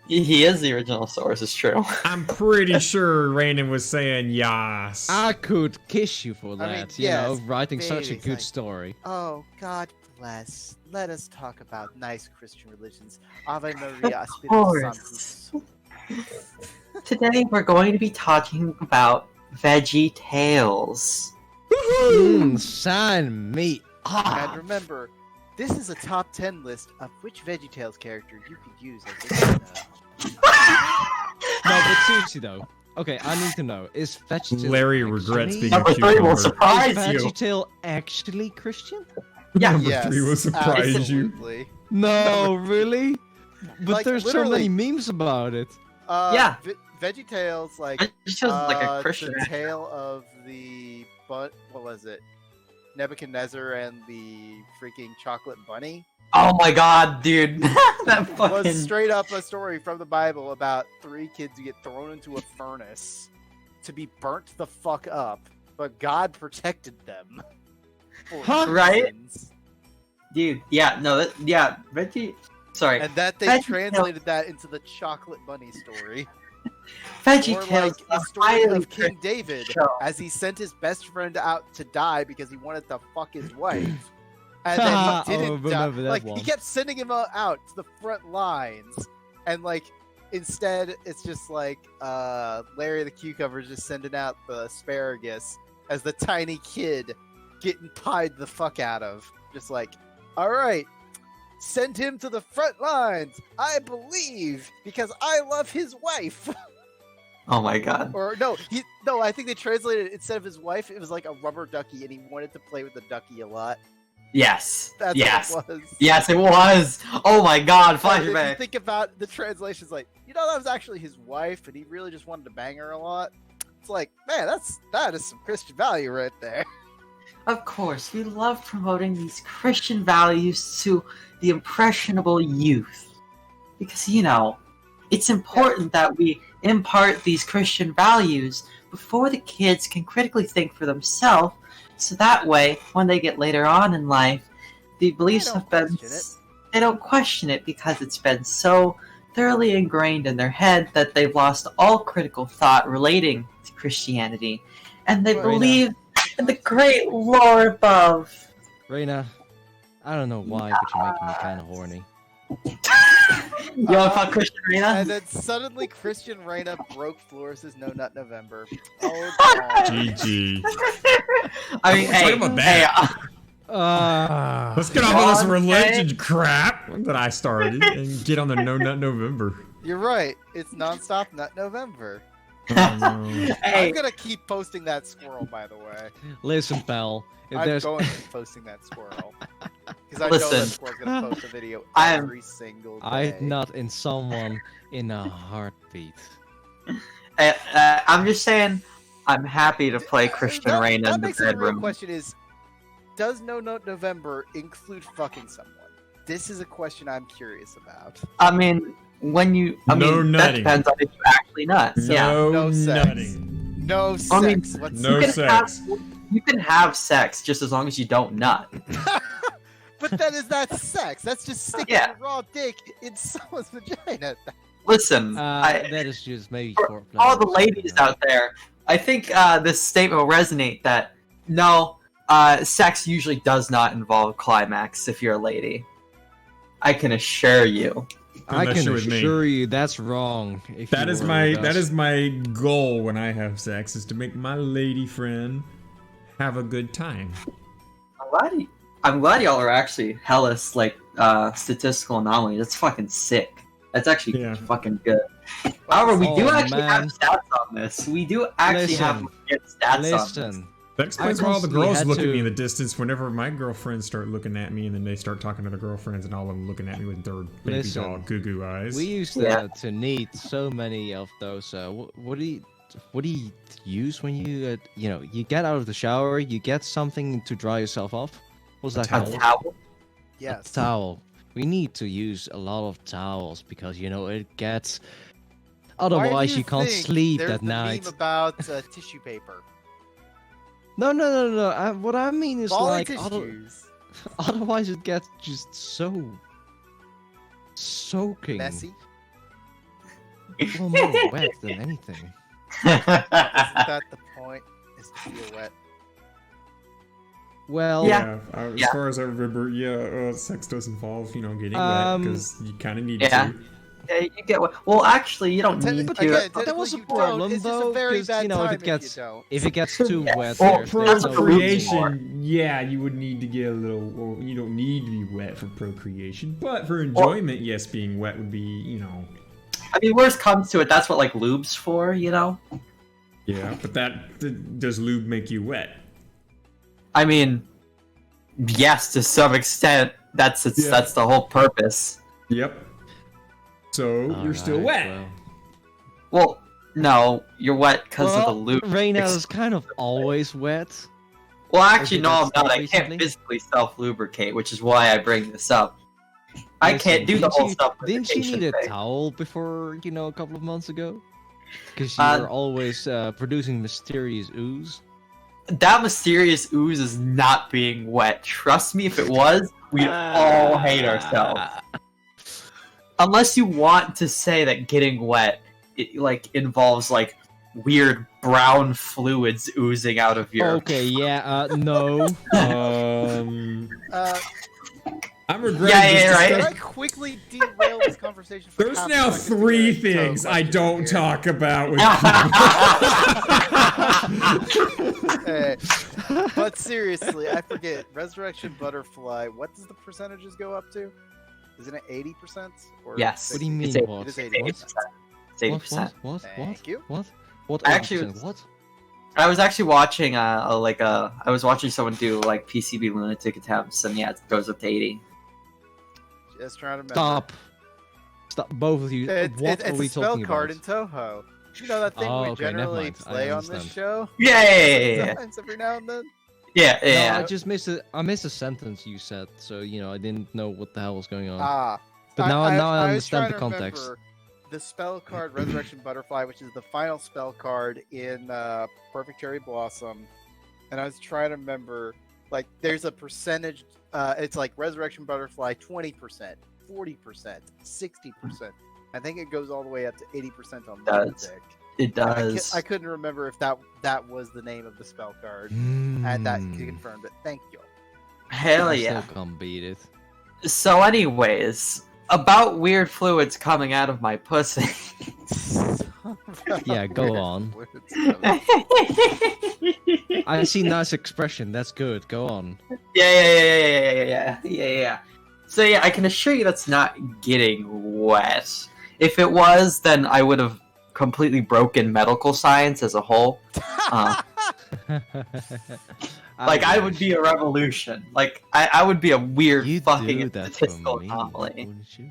He is the original source. It's true. I'm pretty sure Rainen was saying yes. I could kiss you for I that. mean, you yes, know, writing such a babies, good like- story. Oh, God bless. Let us talk about nice Christian religions. Ave Maria, Spiritus course. Sanctus. Today we're going to be talking about Veggie Tales. Sign me And up. remember, this is a top 10 list of which VeggieTales character you could use as a No, but seriously though. Okay, I need to know. Is VeggieTale Larry regrets being Number 3 will cucumber. surprise you. VeggieTale actually Christian? Yeah. Number Yes, 3 will surprise you. absolutely. No, really? But Like, there's so literally- many memes about it. Yeah. VeggieTales, like, Veggie Tales is like a Christian. the tale of the what was it? Nebuchadnezzar and the freaking chocolate bunny Oh my god, dude. That was fucking. straight up a story from the Bible about 3 kids who get thrown into a furnace to be burnt the fuck up, but God protected them. For Huh? Right? reasons. Dude, yeah, no, yeah, Veggie. Sorry. And that they VeggieTales- translated that into the chocolate bunny story. Veggie Or Tales like the is a story highly of King Christian David show. as he sent his best friend out to die because he wanted to fuck his wife. And then he Oh, didn't die. remember that Like one. he kept sending him out to the front lines. And like Instead, it's just like Larry the Cucumber just sending out the asparagus as the tiny kid getting pied the fuck out of. Just like, all right, send him to the front lines. I believe because I love his wife. Oh my god. Or no, I think they translated it instead of his wife. It was like a rubber ducky, and he wanted to play with the ducky a lot. Yes. That's yes. what it was. Yes, it was. Oh my god, And if you flashback. think about the translations, like, that was actually his wife, and he really just wanted to bang her a lot. It's like, man, that is some Christian value right there. Of course, we love promoting these Christian values to the impressionable youth. Because, it's important that we impart these Christian values before the kids can critically think for themselves, so that way, when they get later on in life, the beliefs have been... They don't question it because it's been so thoroughly ingrained in their head that they've lost all critical thought relating to Christianity, and they believe in the great lore above. Reina, I don't know why, but you're making me kind of horny. You want to fuck Christian Reina? And then suddenly Christian Reina broke Floris's No Nut November. Oh, God. GG. I mean, hey, about that. Let's get off of this religion crap that I started and get on the No Nut November. You're right. It's nonstop Nut November. Hey. I'm gonna keep posting that squirrel, by the way. Listen, pal. If I'm there's... going to keep posting that squirrel. Because I know that squirrel's gonna post a video every single day. I'd nut in someone in a heartbeat. I'm just saying, I'm happy to play Christian Reina in the That makes it a real bedroom. question is, does No Nut November include fucking someone? This is a question I'm curious about. I mean, that nutting. depends on if you actually nut. Yeah. No sex. nutting. No sex. I mean, No sex. You can have sex just as long as you don't nut. But then is that sex? That's just sticking a raw dick in someone's vagina. Listen, That is just maybe for all the ladies out there, I think this statement will resonate that no, sex usually does not involve climax if you're a lady. I can assure you. I can assure you that's wrong. That is my goal when I have sex, is to make my lady friend have a good time. I'm glad y'all are actually hellas statistical anomaly. That's fucking sick. That's actually fucking good. However, we do actually have stats on this. We do actually have good stats on this. That explains why all the girls look at me in the distance whenever my girlfriends start looking at me, and then they start talking to their girlfriends, and all of them looking at me with their baby doll goo-goo eyes. We used to need so many of those. What do you use when you you get out of the shower? You get something to dry yourself off. What's that called? A towel? Yes. A towel. We need to use a lot of towels because it gets. Otherwise, you can't sleep at night. Meme about tissue paper. No. What I mean is tissues. Otherwise, it gets just so soaking. Messy. Well, more wet than anything. Isn't that the point? Is to feel wet. Well, as far as I remember, sex does involve getting wet because you kind of need to. Yeah, you get what? Well, actually, you don't need to. Again, that was a problem, though, because if it gets too wet, for there's no procreation, you would need to get a little. Well, you don't need to be wet for procreation, but for enjoyment, yes, being wet would be, I mean, worst comes to it, that's what lube's for, Yeah, but does lube make you wet? I mean, yes, to some extent. That's the whole purpose. Yep. So you're still wet. Well, no, you're wet because of the lube. Reina is kind of always wet. Well, actually, no, I'm not. I can't physically self-lubricate, which is why I bring this up. I can't do the whole self-lubrication. Didn't you need a towel before, a couple of months ago? Because you're always producing mysterious ooze. That mysterious ooze is not being wet. Trust me, if it was, we'd all hate ourselves. Unless you want to say that getting wet, involves weird brown fluids oozing out of your. Okay, no. I I'm regretting Yeah, this right. Can I discussion. quickly derail this conversation? For There's half a now second 3 to get things so I much don't here? talk about with Hey, but seriously, I forget. Resurrection Butterfly, what does the percentages go up to? Isn't it 80%? Or Yes. What do you mean? It's What? It is 80%. It's 80%. What? Thank you. What? What? I actually 80%? What? I was actually watching I was watching someone do like PCB lunatic attempts, and yeah, it goes up to 80. Just trying to remember. Stop, both of you. It's What are we a spell talking card about? in Touhou. You know that thing Oh, we okay, never generally mind. I play on this understand. show? Yeah. Sometimes every now and then. Yeah, No, yeah. I just missed it. I missed a sentence you said, so I didn't know what the hell was going on. Ah. But now I was understand trying the to context. remember the spell card Resurrection Butterfly, which is the final spell card in Perfect Cherry Blossom, and I was trying to remember, like, there's a percentage. It's like Resurrection Butterfly 20%, 40%, 60%. I think it goes all the way up to 80% on Lunatic. It does. I couldn't remember if that was the name of the spell card, and that Hmm. confirmed it. Thank you. Hell I yeah. still can't beat it. So, anyways, about weird fluids coming out of my pussy. Yeah, go on. yeah, I see nice expression. That's good. Go on. yeah. So yeah, I can assure you that's not getting wet. If it was, then I would have completely broken medical science as a whole. Like, I would be a revolution. Like, I would be a weird You'd fucking do that statistical for me, anomaly. wouldn't you?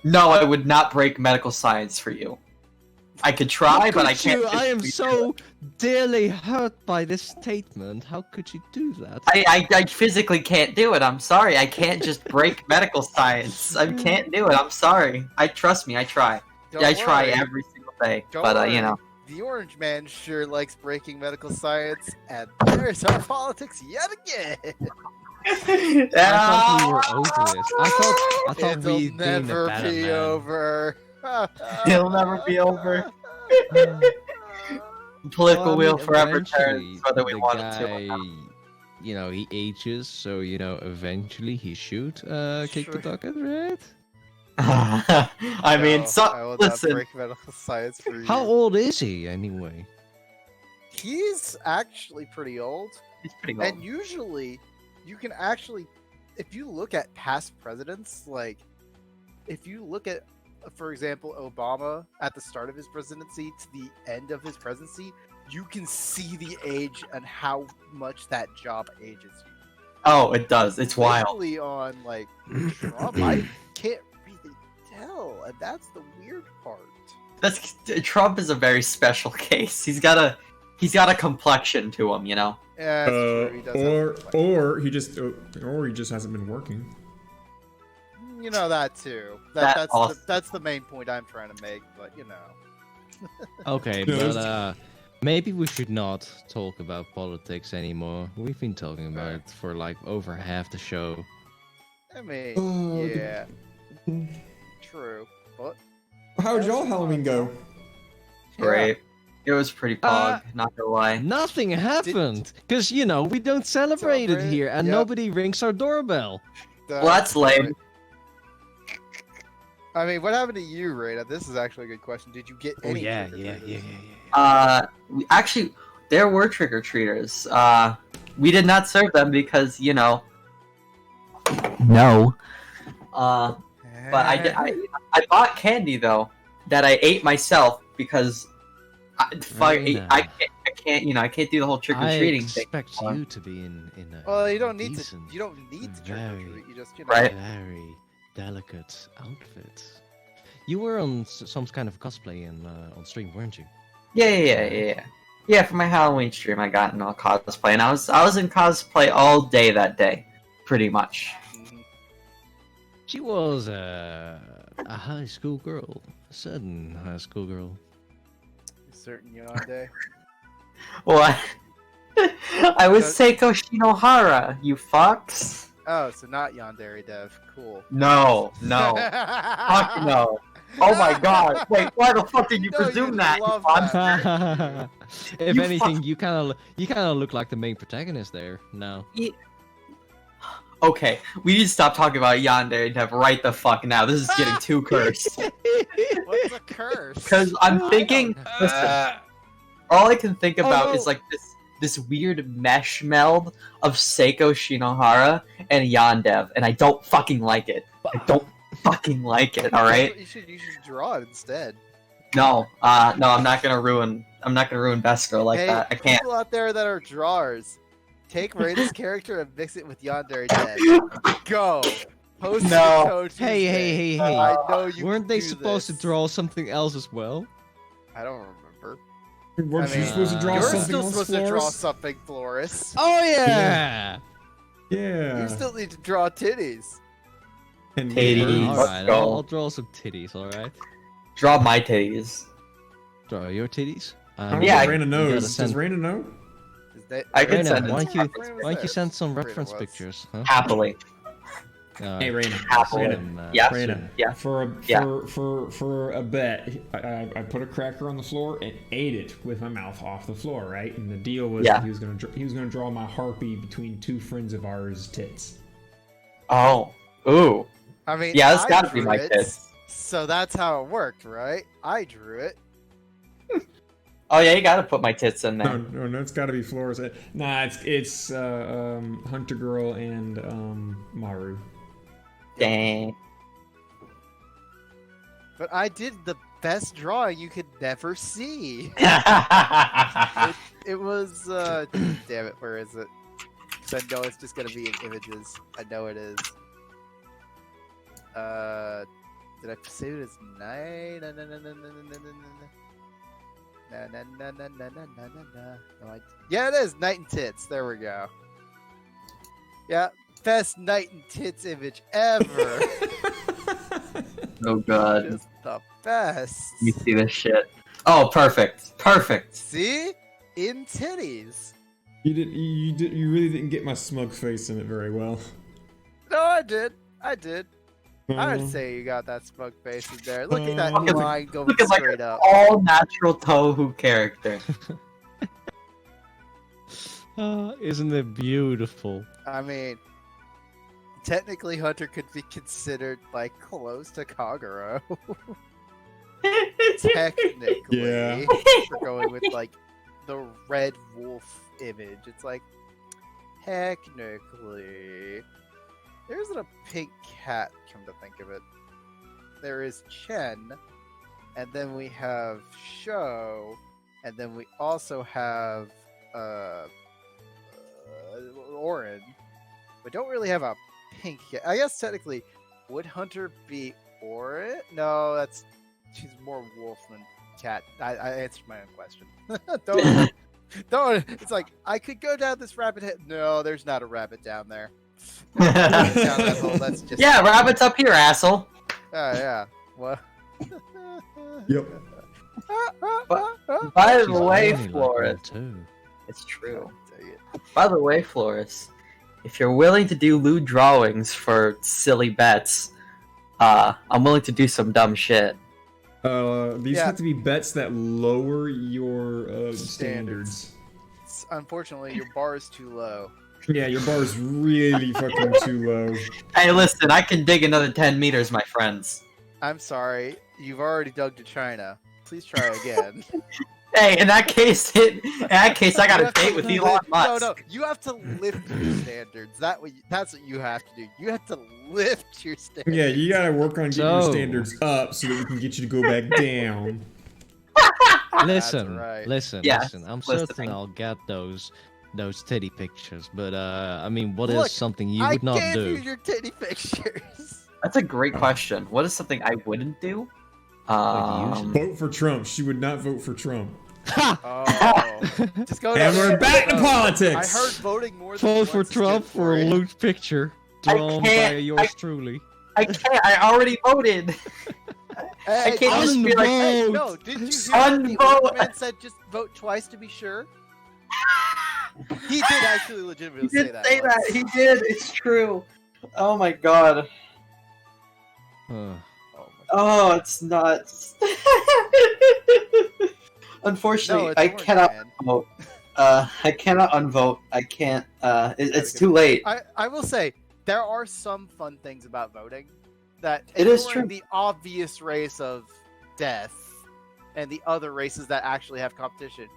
No, I would not break medical science for you. I could try, but I Could can't. you? I am physically do so it. dearly hurt by this statement. How could you do that? I physically can't do it. I'm sorry. I can't just break medical science. I can't do it. I'm sorry. Trust me. I try. Don't I try worry. every single day. Don't But worry. you know. The Orange Man sure likes breaking medical science, and there's our politics yet again. I thought we were over this. I thought It'll we gained a never better be man. over. It'll never be over. Political Well, I wheel mean, forever eventually, turns, whether we the want guy, it to or not. he ages, so eventually he should kick the Sure. bucket, right? I mean, No, so I will not listen. break medical science for you. How old is he anyway? He's actually pretty old. He's pretty old. And usually, you can actually, if you look at past presidents, like, if you look at, for example, Obama at the start of his presidency to the end of his presidency, you can see the age and how much that job ages you. Oh, it does. It's wild. Especially on, like, Trump, I can't really tell, and that's the weird part. Trump is a very special case. He's got a complexion to him, you know. Yeah, that's true. He does have or he just hasn't been working. you know that too. That That's also- that's the main point I'm trying to make, but you know. Okay, No, but maybe we should not talk about politics anymore. We've been talking about it for like over half the show. I mean, Oh, yeah, true. But How'd y'all Halloween go? Great. It was pretty pog, not gonna lie. Nothing happened because we don't celebrate it Celebrate? here, and Yep. nobody rings our doorbell. Well, that's lame. I mean, what happened to you, Rada? This is actually a good question. Did you get any? trick-or-treaters? Actually, there were trick-or-treaters. We did not serve them because, no. But I bought candy though that I ate myself because Very I can't do the whole trick-or-treating I thing. expect you to be in a Well, you don't need decent, to. You don't need to trick or very- treat. You just, Right. very delicate outfit. You were on some kind of cosplay on stream, weren't you? Yeah. Yeah, for my Halloween stream, I got in all cosplay, and I was in cosplay all day that day, pretty much. Mhm. She was a high school girl, a certain high school girl. Certain Yonde. What? I was So- Seiko Shinohara, you fucks. Oh, so not Yandere Dev. Cool. No. Fuck no. Oh my god. Wait, why the fuck did you No, presume you'd that? you love monster? If You anything, you kind of look like the main protagonist there now. Okay, we need to stop talking about Yandere Dev right the fuck now. This is getting too cursed. What's a curse? Because I'm thinking, listen, all I can think about no. is like this weird mesh meld of Seiko Shinohara and Yandev, and I don't fucking like it. I don't fucking like it. All right. You should draw it instead. No, no, I'm not gonna ruin Beskar like that. I can't. People out there that are drawers, take Raida's character and mix it with Yandere Dead. Go. Post No. the code Hey, Tuesday. hey, hey, hey. I know you Weren't can they do supposed this. to draw something else as well? I don't remember. Weren't I you mean, supposed to draw You're something still else, supposed to draw Floris? something, Floris. Oh yeah! Yeah. You still need to draw titties. And Titties. birds. Alright, Let's go. I'll draw some titties, alright? Draw my titties. Draw your titties? I don't Yeah, know what Raina you knows. gotta Does send- Raina know? Is that, I can Raina, send it. why don't you Where was why don't you that? send some Raina reference was. pictures? Huh? Happily. Hey, Raina. Happily. Raina. Yeah. Raina. Yeah. For a bet, I put a cracker on the floor and ate it with my mouth off the floor, right? And the deal was Yeah. he was gonna draw my harpy between two friends of ours' tits. Oh. Ooh. I mean, Yeah, that's I gotta be drew my it, tits. So that's how it worked, right? I drew it. Oh yeah, you gotta put my tits in there. No, it's got to be Floris. Nah, it's Hunter Girl and Maru. Dang. But I did the best drawing you could never see. It was, damn it, where is it? So I know it's just gonna be in images. I know it is. Did I say it as 9? No, yeah, it is Night and Tits. There we go. Yeah, best Night and Tits image ever. Oh god. Just the best. You see this shit. Oh, perfect. Perfect. See? In titties. You really didn't get my smug face in it very well. No, I did. I Uh-huh. would say you got that smug face in there. Look at that Look at- line going Look at like straight an up. all natural Touhou character. Isn't it beautiful? I mean, technically Hunter could be considered like close to Kagero. Technically. Yeah. For going with like the red wolf image. It's like technically there isn't a pink cat, come to think of it. There is Chen, and then we have Sho, and then we also have Orin. We don't really have a pink cat. I guess technically, would Hunter be Orin? No, she's more wolf than cat. I answered my own question. Don't. It's like I could go down this rabbit hole. No, there's not a rabbit down there. Down that hole, that's just Yeah, rabbit's up here, asshole. Oh yeah. What? Yep. By She's the way, only like Floris. that too. It's true. Dang it. By the way, Floris, if you're willing to do lewd drawings for silly bets, I'm willing to do some dumb shit. These Yeah. have to be bets that lower your standards. Unfortunately, your bar is too low. Yeah, your bar is really fucking too low. Hey, listen, I can dig another 10 meters, my friends. I'm sorry, you've already dug to China. Please try again. Hey, in that case, I got a date with Elon Musk. No, you have to lift your standards. That's what you have to do. You have to lift your standards. Yeah, you gotta work on getting your So- standards up so that we can get you to go back down. Listen, right. listen, Yes, listen. I'm listening. certain I'll get those titty pictures, but I mean, what Look, is something you I would not gave do? you your titty pictures. That's a great question. What is something I wouldn't do? Vote for Trump. She would not vote for Trump. Oh, just go. And we're back to I politics! heard voting more than Vote for once is Trump good for a you. loot picture I drawn by can't- yours truly. I can't. I already voted. Hey, I can't just be like, Hey, Unvote. no, did you hear the Unvote. old man said just vote twice to be sure? He did actually legitimately He did say say that. that. He did. It's true. Oh my god. Oh, it's nuts. Unfortunately, No, it's I Orange cannot Man. vote. I cannot unvote. I can't. It's too late. I will say, there are some fun things about voting. That It is ignoring true. the obvious race of death and the other races that actually have competition,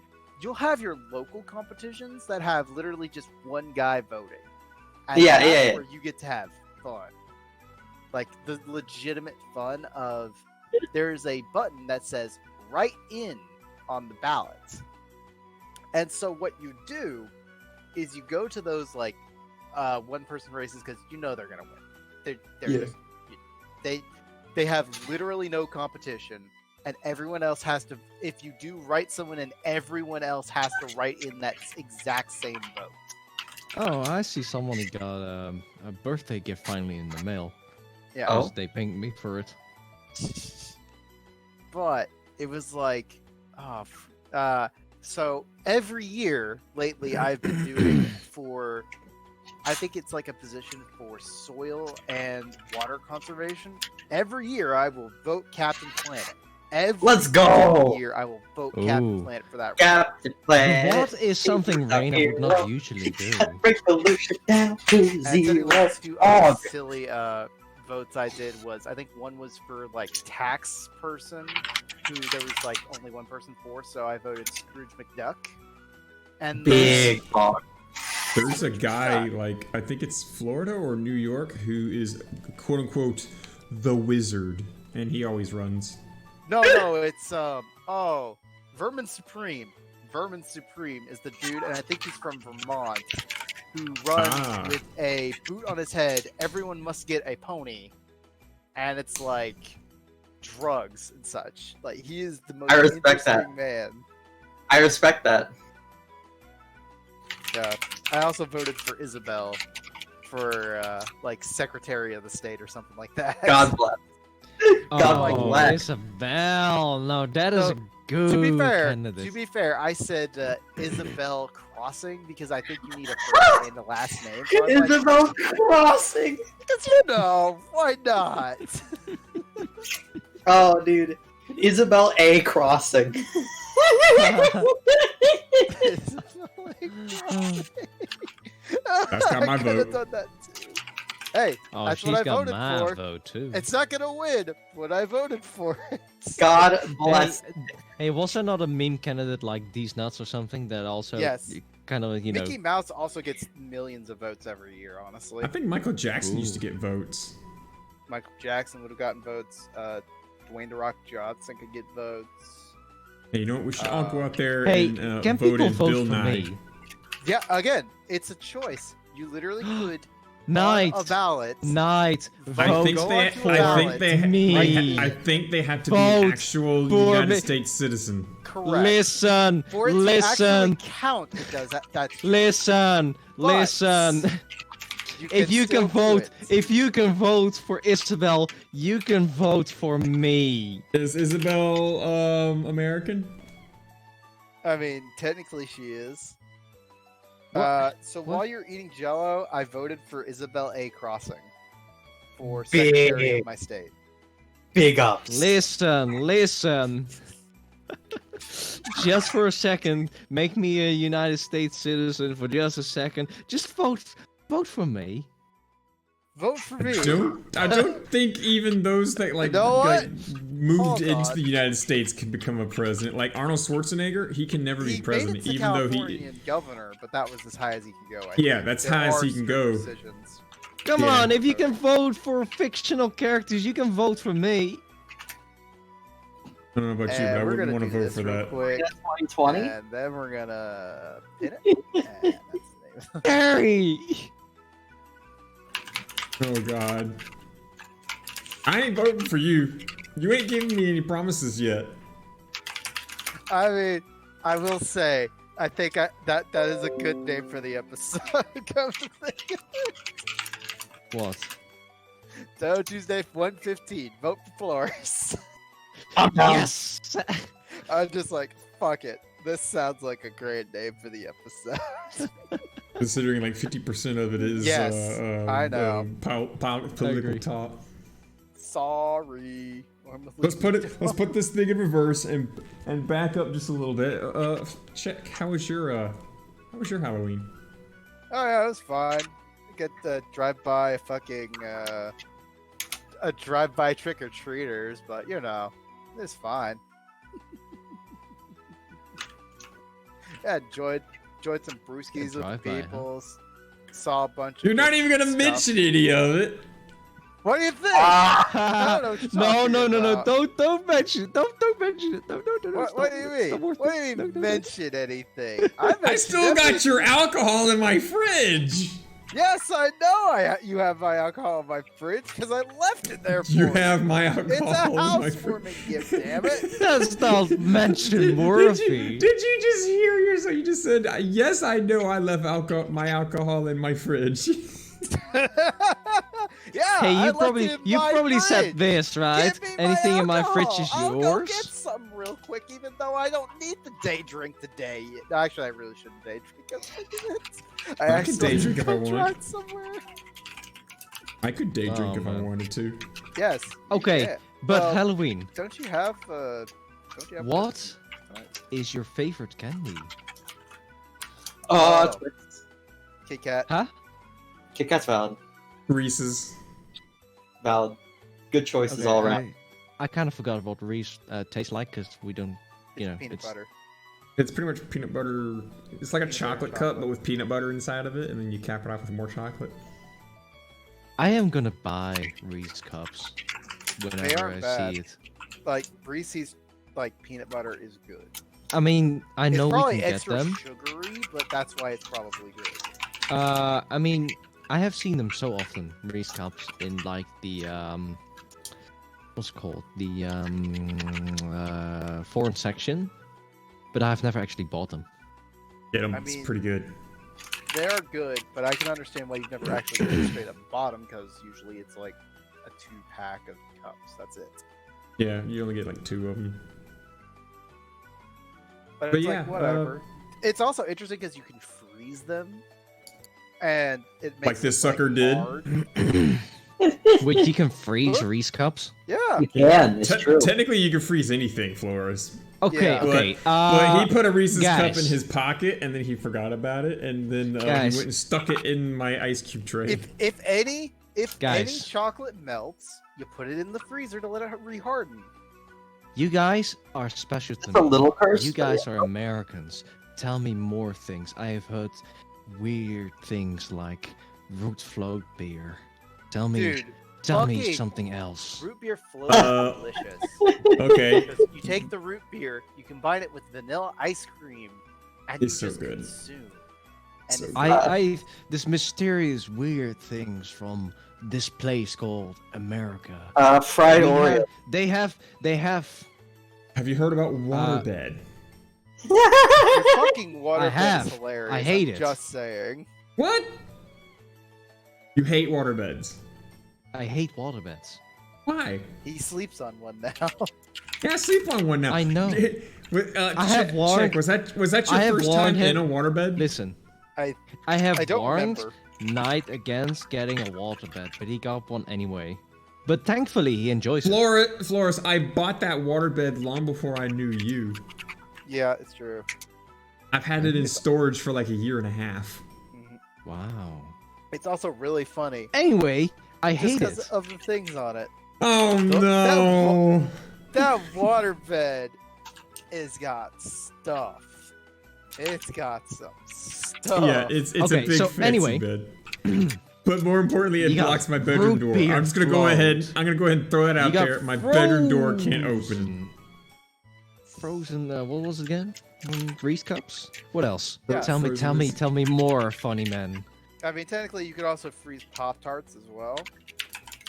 you'll have your local competitions that have literally just one guy voting. And Yeah, that's yeah. where you get to have fun. Like the legitimate fun of there's a button that says write in on the ballot. And so what you do is you go to those like one person races because you know they're gonna win. They're Yeah. just, they have literally no competition, and everyone else has to. If you do write someone in, everyone else has to write in that exact same vote. Oh, I see someone got a birthday gift finally in the mail. Yeah. Oh. They pinged me for it. But it was like, so every year lately I've been doing for, I think it's like a position for soil and water conservation. Every year I will vote Captain Planet. Let's go! Year I will vote Captain Ooh. Planet for that. Captain Planet. What is something Raina would not usually do? Break the pollution down to And I'll tell you zero. what, two Oh, other silly votes I did was, I think one was for like tax person, who there was like only one person for, so I voted Scrooge McDuck. And big fuck. There's a guy, like, I think it's Florida or New York, who is quote unquote the wizard, and he always runs. No, it's Vermin Supreme. Vermin Supreme is the dude, and I think he's from Vermont, who runs with a boot on his head. Everyone must get a pony, and it's like drugs and such. Like, he is the most I respect that. interesting man. I respect that. Yeah. I also voted for Isabel for like Secretary of the State or something like that. God bless. God Oh, bless. Isabel. No, that is So, a good candidate. To be fair, I said Isabel Crossing because I think you need a first and a last name. So I was like, Isabel Crossing. because you know, why not? Oh, dude. Isabel A. Crossing. That's got my I could've vote. done that too. Hey, Oh, that's she's what I got voted my for. vote too. It's not gonna win, but I voted for it. God bless. Hey, was there not a meme candidate like These Nuts or something that also Yes. kind of, you know... Mickey Mouse also gets millions of votes every year, honestly. I think Michael Jackson used to Ooh. get votes. Michael Jackson would have gotten votes. Dwayne The Rock Johnson could get votes. Hey, you know what? We should all go out there Hey, and can vote people in vote Bill for Nye. me? Yeah, again, it's a choice. You literally could Night. on a ballot. Night. I Vote think go they. onto a I think ballot. they. Me. I think they have to be Vote an actual for United me. States citizen. Correct. Listen. For it to Listen. actually count, it does that. That's Listen. But Listen. If you still can vote, quit. if you can vote for Isabel, you can vote for me. Is Isabel American? I mean, technically she is. What? So What? while you're eating Jello, I voted for Isabel A. Crossing for Big. Secretary of my state. Big ups. Listen. Just for a second, make me a United States citizen for just a second. Just vote for me. Vote for me. I don't think even those that You know what? moved Hold into on. the United States can become a president. Like Arnold Schwarzenegger, he can never He be president, made it to even though he. Californian governor, but that was as high as he could go. I Yeah, think. that's There high as are he can strict go. decisions. Come Yeah. on, if you can vote for fictional characters, you can vote for me. I don't know about you, but I we're wouldn't gonna want to do vote this for real that. quick, 2020? and then we're gonna hit it. And that's the name of it. Harry! Oh God. I ain't voting for you. You ain't giving me any promises yet. I mean, I will say, I think that is a good name for the episode. Come to think of it. What? So Tuesday 1:15. Vote for Floris. I'm down. Yes! I'm just like, fuck it. This sounds like a great name for the episode. Considering like 50% of it is Yes, I know. political agree. talk. Sorry. Let's put this thing in reverse and back up just a little bit. Check. How was your Halloween? Oh yeah, it was fine. get the drive-by fucking a drive-by trick-or-treaters, but you know, it's fine. Yeah, enjoyed some brewskis with people. Saw a bunch. You're of not even gonna stuff. mention any of it. What do you think? Ah! I don't know what you're No, talking about. don't mention it. Don't mention it. No. What do you mean? What do you mean mention anything? I still got your alcohol in my fridge. Yes, I know. You have my alcohol in my fridge because I left it there for You have my alcohol It's a in my housewarming fridge. gift, damn it. That's not mention Murphy. Did you just hear yourself? You just said, yes, I know I left my alcohol in my fridge. Yeah. Hey, I you left it in you my probably said fridge. this, right? Give me Anything in my alcohol. fridge is I'll go yours. get some real quick, even though I don't need the day drink today. Actually, I really shouldn't day drink. I can day drink if I want. tried somewhere. I could day drink if I man. wanted to. Yes. you Okay, can. but Well, Halloween. Don't you have? What is your favorite candy? Oh, Kit Kat. Huh? Kit Kat's valid. Reese's. Valid. Good choices all around. I kind of forgot what Reese tastes like because we don't, you know, Peanut butter. It's pretty much peanut butter. It's like a chocolate cup, but with peanut butter inside of it, and then you cap it off with more chocolate. I am gonna buy Reese cups whenever aren't I bad. see it. Like Reese's, like peanut butter is good. I mean, I know it's we probably can get extra them. sugary, but that's why it's probably good. I mean, I have seen them so often, Reese cups, in like the what's it called, the foreign section, but I've never actually bought them. Get them. I It's mean- pretty good. They're good, but I can understand why you've never actually just straight up bought them, because usually it's like a 2-pack of cups. That's it. Yeah, you only get like 2 of them. But But it's yeah, like whatever. It's also interesting because you can freeze them, and it makes Like this it, sucker did. hard. Wait, you can freeze Reese cups? Yeah. You can, it's true. Technically, you can freeze anything, Floris. Okay, Yeah. okay. But he put a Reese's cup guys. in his pocket, and then he forgot about it, and then he Guys. went and stuck it in my ice cube tray. If any Guys. chocolate melts, you put it in the freezer to let it reharden. You guys are special to It's a me. little curse. You guys are Americans. Tell me more things. I have heard weird things like root float beer. Tell me, Dude, tell me fucking something else. root beer float is delicious. Okay. Because you take the root beer, you combine it with vanilla ice cream, and It's you so just good. consume. And So it's good. I this mysterious weird things from this place called America. Fried We Oreo. have- they have. Have you heard about waterbed? Your fucking water I have. is hilarious. I hate I'm it. Just saying. What? You hate waterbeds? I hate waterbeds. Why? He sleeps on one now. Yeah, I sleep on one now. I know. I have warned- Was that your I have first time warned in a him- waterbed? Listen, I have don't warned remember. Knight against getting a waterbed, but he got one anyway. But thankfully, he enjoys it. Floris, I bought that waterbed long before I knew you. Yeah, it's true. I've had it in storage for like a year and a half. Wow. It's also really funny. Anyway, I Just hate because it. of the things on it. Oh That no! That waterbed has got stuff. It's got some stuff. Yeah, it's Okay, a big so fancy anyway. bed. But more importantly, it You got blocks my bedroom root door. beer I'm just gonna go ahead. float. I'm gonna go ahead and throw that out got there. My bedroom door can't open. Frozen. What was it again? Reese cups. What else? Yeah, tell frozen me more, funny man. I mean, technically, you could also freeze Pop Tarts as well.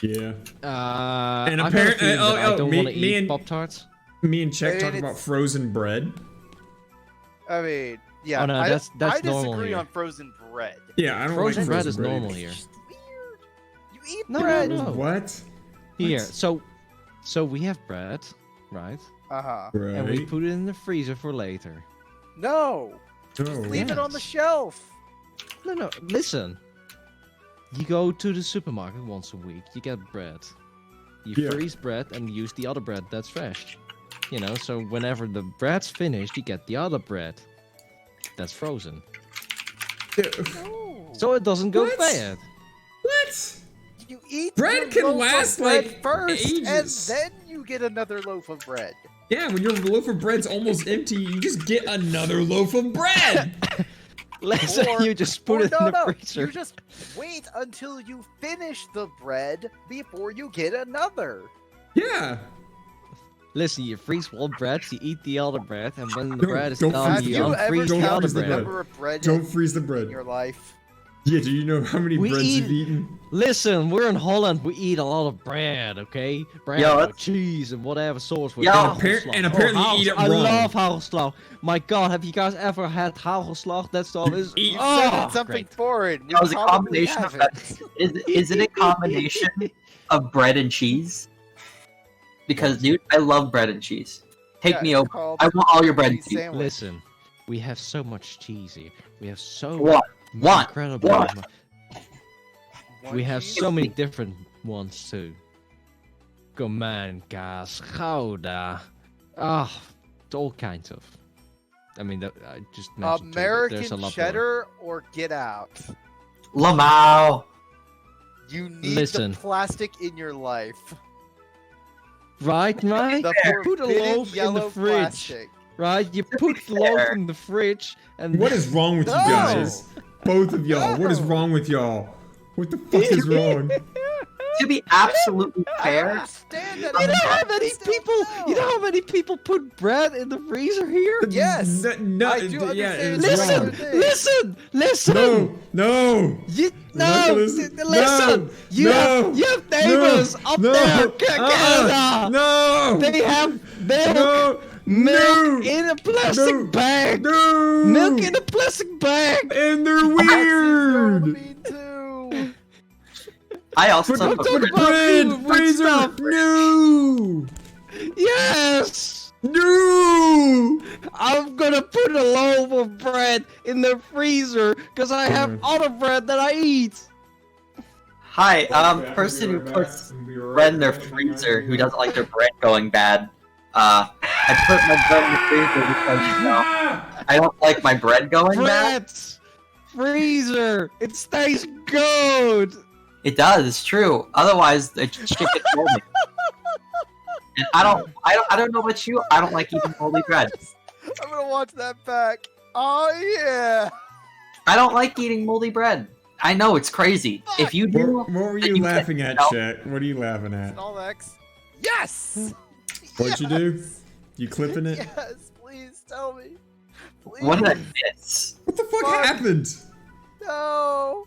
Yeah. And apparently- I don't me- want to me eat and- Pop Tarts. Me and Czech And talking about frozen bread. I mean, yeah. Oh, no, I that's I normal disagree here. on frozen bread. Yeah, I don't Frozen like bread frozen is normal either. here. It's just weird. You eat No, bread. no. What? Here, What? so we have bread, right? Uh huh. Right. And we put it in the freezer for later. No. Oh. Leave it on the Yes. shelf. No, listen. You go to the supermarket once a week, you get bread. You Yeah. freeze bread and use the other bread that's fresh. You know, so whenever the bread's finished, you get the other bread that's frozen. So it doesn't go What? bad. You eat Bread your can loaf last, of bread like, first, ages. and then you get another loaf of bread. Yeah, when your loaf of bread's almost empty, you just get another loaf of bread. Listen, Or- you just put it in the freezer. You just wait until you finish the bread before you get another. Yeah. Listen, you freeze one bread, you eat the other bread, and when the Don't- bread is don't done, Have freeze you you ever unfreeze the Don't other counted freeze the the bread. bread. number of bread Don't freeze the bread. in your life? Yeah, do you know how many We breads eat- you've eaten? Listen, we're in Holland. We eat a lot of bread, okay? Bread Yo, with that's- cheese and whatever sauce. With Yo. hagelslag. And apparently you eat it I wrong. love hagelslag. My God, have you guys ever had hagelslag? That stuff is Eat- You oh, said it's something great. foreign. We That was a probably combination of haven't. Is it a combination of bread and cheese? Because, dude, I love bread and cheese. Take Yeah, me it's over. called I want all your bread and cheese cheese. sandwich. Listen, we have so much cheese here. We have so What? What? incredible. What? One We have cheese? so many different ones too. Come on, guys, Gouda. Ah, all kinds of. I mean, I just mentioned two, but there's a American lot more. cheddar or get out. Lamau. You need Listen. the plastic in your life. Right? The You put a forbidden loaf in the yellow fridge. plastic. Right? You put the loaf in the fridge, and What is wrong with you No. guys? Both of y'all. What is No. wrong with y'all? What the fuck is wrong? To be absolutely I fair, understand that. You know how I many still people? You know how many people put bread in the freezer here? Yes. No, I do yeah, understand it's it's wrong. wrong. Listen! No. You, We're not no! gonna Listen! You No. have neighbors up there, Canada! No. They have milk! No. Milk No. in a plastic No. bag! No. Milk in a plastic bag! And they're Nazis are weird. mean too. I also Put, have I'm talking a about bread, food, freezer. stuff. No. Yes! No. I'm gonna put a loaf of bread in the freezer because I have other bread that I eat. Hi, person who puts bread in their freezer who doesn't like their bread going bad. I put my bread in the freezer because, you know, I don't like my bread going bad. Bread! Freezer! It stays good! It does, it's true. Otherwise, the chicken told me. And I don't know about you. I don't like eating moldy bread. I'm gonna watch that back. Oh yeah. I don't like eating moldy bread. I know it's crazy. If you do, What were then you can't laughing at, tell. Chet? What are you laughing at? And all X. Yes. What'd you do? Yes! You clipping it? Yes, please tell me. Please. What did I miss? What the fuck Fuck. happened? No.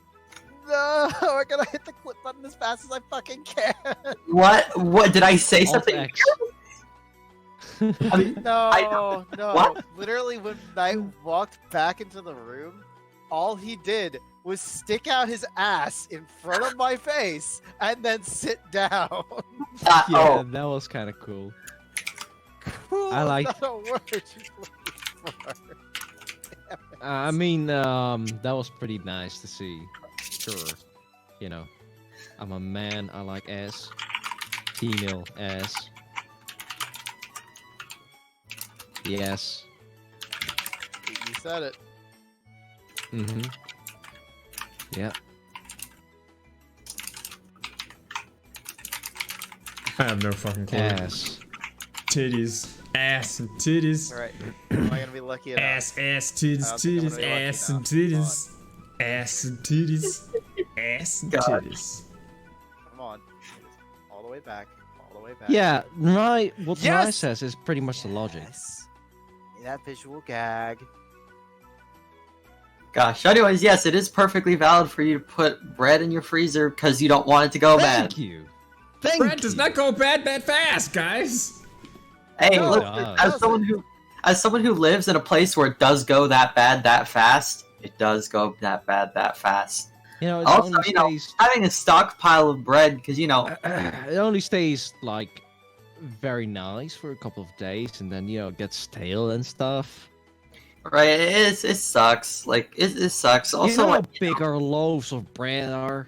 No, I gotta hit the clip button as fast as I fucking can. What did I say Alt something? X. I mean, No, no. What? Literally, when Knight walked back into the room, all he did was stick out his ass in front of my face and then sit down. Yeah, oh, that was kind of cool. Cool, I like- that's not a word you look for. I mean, that was pretty nice to see. Sure. You know, I'm a man, I like ass. Female ass. Yes. You said it. Mm-hmm. Yeah. I have no fucking clue. Ass. Titties. Ass and titties. Alright. Am I gonna be lucky enough? Ass, titties, I don't think I'm titties, gonna be lucky ass and enough. titties. Ass and titties. Ass and God. titties. Come on. All the way back. All the way back. Yeah, what Yes! Rye says is pretty much the logic. Yes. That visual gag. gosh. Anyways, yes, it is perfectly valid for you to put bread in your freezer because you don't want it to go bad. Thank you. Thank Bread you. does not go bad that fast, guys. Hey, No, look, it does. as someone who lives in a place where it does go that bad that fast, it does go that bad that fast. You know, it Also, only you know, stays. having a stockpile of bread because you know It only stays like very nice for a couple of days, and then it gets stale and stuff. right? It sucks. Like it sucks. Also, you know how like, big our loaves of bread are.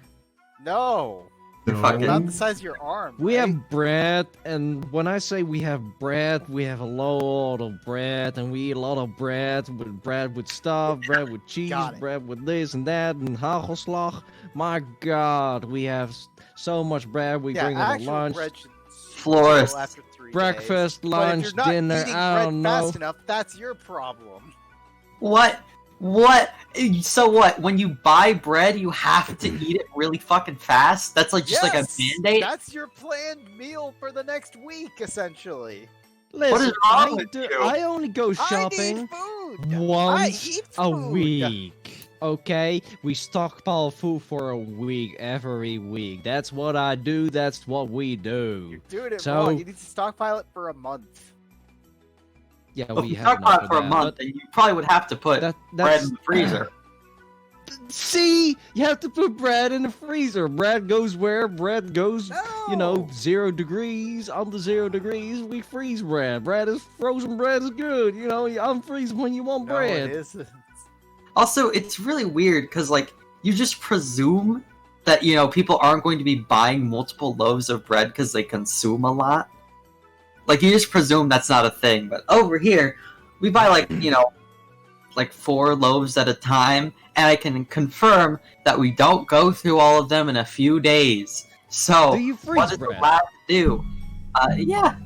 No. You're No. fucking. About the size of your arm. We right? have bread, and when I say we have bread, we have a lot of bread, and we eat a lot of bread with stuff, bread with cheese, Got it. bread with this and that, and hagelslag. My God, we have so much bread. We bring it to actual lunch, bread should Floris. spoil after 3 breakfast, days. lunch, but if you're not dinner. eating I bread don't know. fast enough, that's your problem. What? What? So what? When you buy bread, you have to eat it really fucking fast? That's like just like a Yes, mandate? That's your planned meal for the next week, essentially. Listen, wrong with you? I only go I shopping need food. once eat a food. week. Okay, we stockpile food for a week every week. That's what I do. That's what we do. You're doing it So- wrong. You need to stockpile it for a month. Yeah, Well, if we you have talk enough about it for a that, month, then you probably would have to put but bread that's in the freezer. See, you have to put bread in the freezer. Bread goes where? Bread goes, you know, No. 0 degrees. Under 0 degrees, we freeze bread. Bread is frozen. Bread is good. You know, you unfreeze when you want No, bread. it isn't. Also, it's really weird because, like, you just presume that, you know, people aren't going to be buying multiple loaves of bread because they consume a lot. Like, you just presume that's not a thing. But over here, we buy, like, you know, like 4 loaves at a time, and I can confirm that we don't go through all of them in a few days. So, Do you freeze what is bread? allowed to do? Yeah,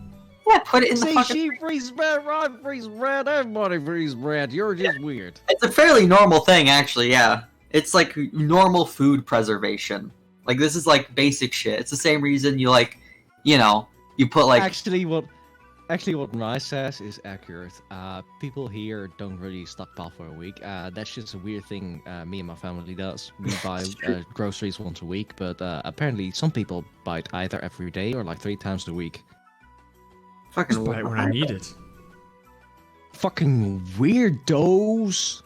put it in the See, fucking... she freezes bread, Rod freezes bread, everybody freezes bread. You're just weird. It's a fairly normal thing, actually, yeah. It's like normal food preservation. Like, this is like basic shit. It's the same reason you, like, you know, you put like... Actually, what Rye says is accurate. People here don't really stockpile for a week. That's just a weird thing me and my family does. We buy groceries once a week, but apparently some people buy it either every day or like 3 times a week. fucking Just buy it when I need it. Fucking weirdos.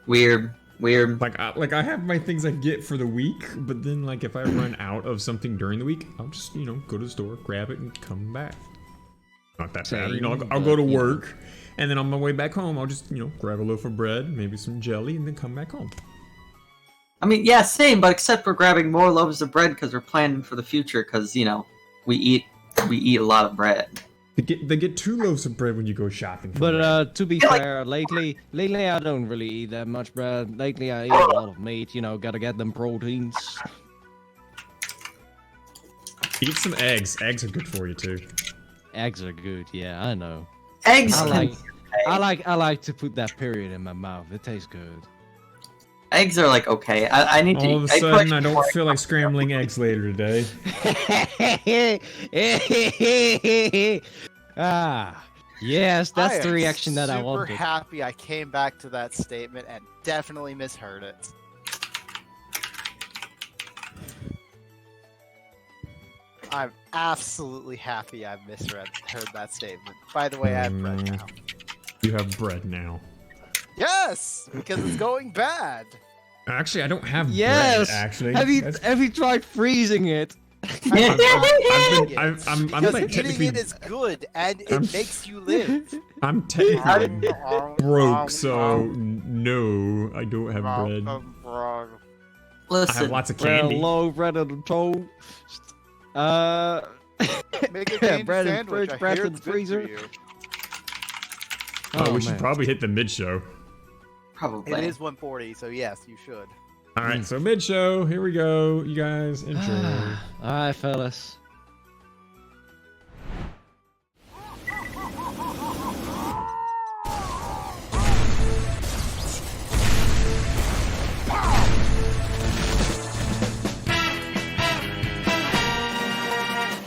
Weird. Like I have my things I get for the week, but then like if I run out of something during the week, I'll just go to the store, grab it, and come back. Not that bad. I'll go to work, and then on my way back home, I'll just grab a loaf of bread, maybe some jelly, and then come back home. I mean, yeah, same, but except for grabbing more loaves of bread because we're planning for the future because, we eat a lot of bread. They get 2 loaves of bread when you go shopping. But to be fair, lately I don't really eat that much bread. Lately I eat a lot of meat. Gotta get them proteins. Eat some eggs. Eggs are good for you too. Eggs are good. Yeah, I know. Eggs. I like to put that period in my mouth. It tastes good. Eggs are like okay. I need to. All of a sudden, I don't feel like scrambling eggs later today. Yes, that's the reaction that I wanted. I'm super happy I came back to that statement and definitely misheard it. I'm absolutely happy I misheard that statement. By the way, I have bread now. You have bread now. Yes, because it's going bad. Actually, I don't have Yes. bread. Actually, Have you tried freezing it? I'm Because like eating technically it is good and it makes you live. I'm technically broke, so no, I don't have bread. I Listen, have lots of Bread candy. low, bread on the toast. Make a candy Bread in the sandwich. fridge, I bread hear in it's the good for freezer. you. Oh, we should man. probably hit the mid show. probably. It is 140, so yes, you should. All right, so mid show. Here we go. You guys enjoy. Alright, fellas.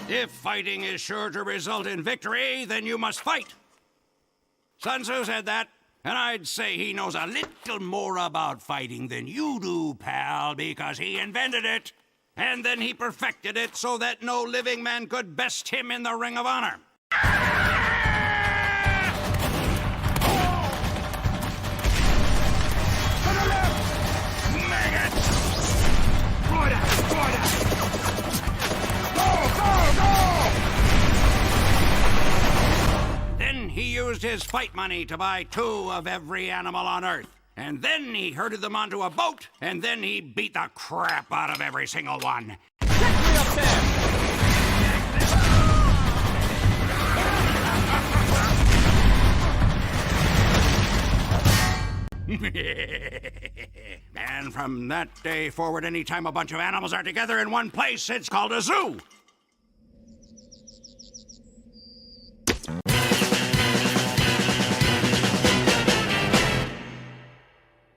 If fighting is sure to result in victory, then you must fight. Sun Tzu said that, and I'd say he knows a little more about fighting than you do, pal, because he invented it. And then he perfected it so that no living man could best him in the Ring of Honor. Then he used his fight money to buy 2 of every animal on Earth. And then he herded them onto a boat, and then he beat the crap out of every single one. Pick me up And from that day forward, anytime a bunch of animals are together in one place, it's called a zoo.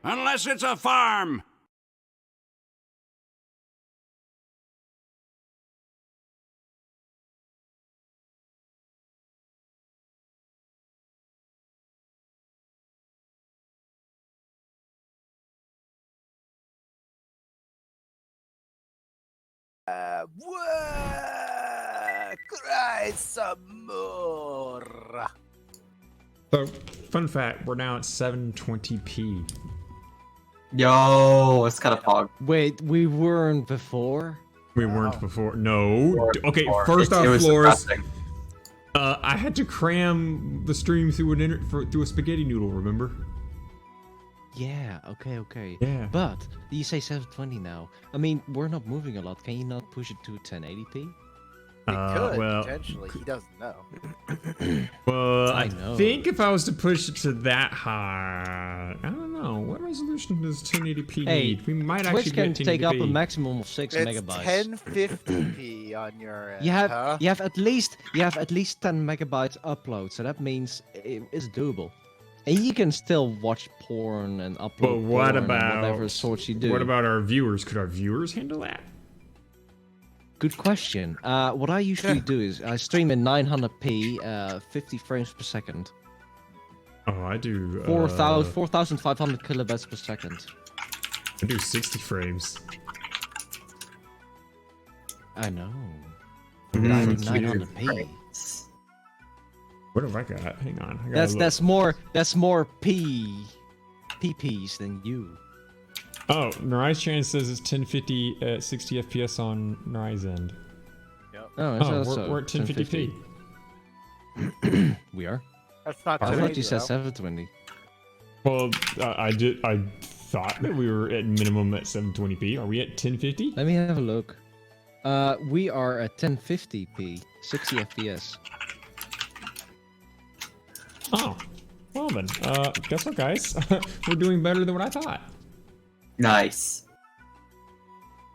Unless it's a farm. Cry some more. So, fun fact, we're now at 720p. Yo, it's kind of fog. Wait, we weren't before? We weren't before. No. Okay, Before. first off, It was Floris, depressing. I had to cram the stream through through a spaghetti noodle, remember? Yeah, okay. Yeah. But, you say 720 now. I mean, we're not moving a lot. Can you not push it to 1080p? He could, well, potentially. He doesn't know. Well, I I know. think if I was to push it to that high, I don't know. What resolution does 1080p Hey, need? We might actually Twitch get can take up a 1080p. maximum of 6 It's megabytes. 1050p on your end. You have huh? you have at least 10 megabytes upload, so that means it's doable. And you can still watch porn and upload But what porn and about whatever sorts you do. What about our viewers? Could our viewers handle that? Good question. What I usually do is I stream in 900p, 50 frames per second, Oh, I do. 4,500 kilobytes per second. I do 60 frames. I know. Mm, I do cute. 900p. What have I got? Hang on. I gotta look. That's more PPs than you. Oh, Narai's channel says it's 1050 at 60 FPS on Narai's end. Oh, it's Oh, also we're at 1050p. 1050. We are. That's not I thought you said though. 720. Well, I thought that we were at minimum at 720p. Are we at 1050? Let me have a look. We are at 1050p, 60 FPS. Oh, well then. Guess what, guys? We're doing better than what I thought. Nice.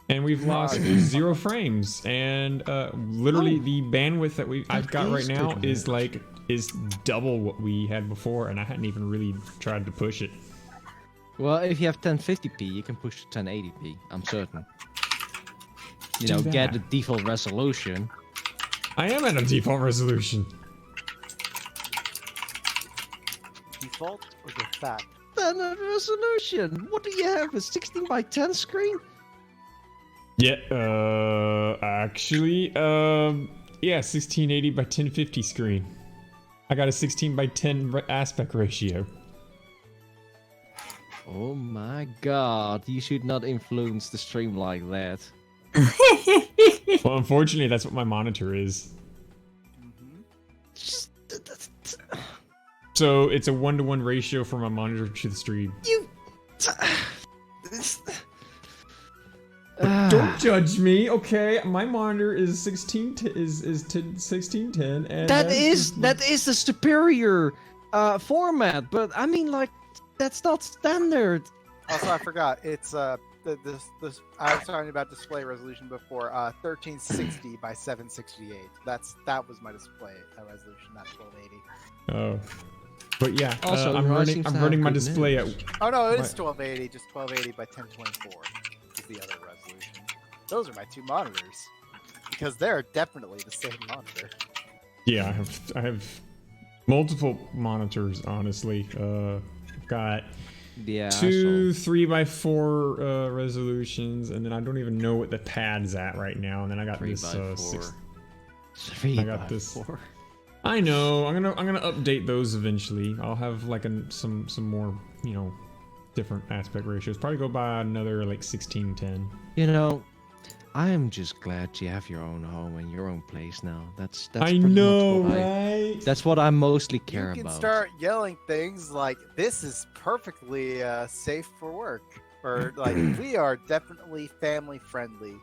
And we've lost 0 frames. And literally the bandwidth that I've got right now is double what we had before, and I hadn't even really tried to push it. Well, if you have 1050p, you can push to 1080p. I'm certain. You Do know, that. get the default resolution. I am at a default resolution. Default or the fact? Standard resolution. What do you have? A 16 by 10 screen? Yeah, actually, yeah, 1680 by 1050 screen. I got a 16 by 10 aspect ratio. Oh my god! You should not influence the stream like that. Well, unfortunately, that's what my monitor is. So it's a 1-to-1 ratio from my monitor to the stream. You. Don't judge me, okay? My monitor is 1610, and That is the superior format, but I mean, like, that's not standard. Also, I forgot. It's this. I was talking about display resolution before. 1360 by 768. That was my display resolution, not 1280. Oh, but yeah. Also, I'm Roy seems to running have my good display news. at. Oh no, it is What? 1280. Just 1280 by 1024 is the other resolution. Those are my two monitors because they're definitely the same monitor. Yeah, I have multiple monitors. Honestly, I've got Yeah. two 3x4 resolutions, and then I don't even know what the pad's at right now. And then I got this 3x4. I got this. I know. I'm gonna update those eventually. I'll have like some more, you know, different aspect ratios. Probably go by another like 1610. You know, I am just glad you have your own home and your own place now. That's I pretty much know, what right? That's what I mostly care You can about. start yelling things like, "This is perfectly safe for work," or like, "We are definitely family friendly."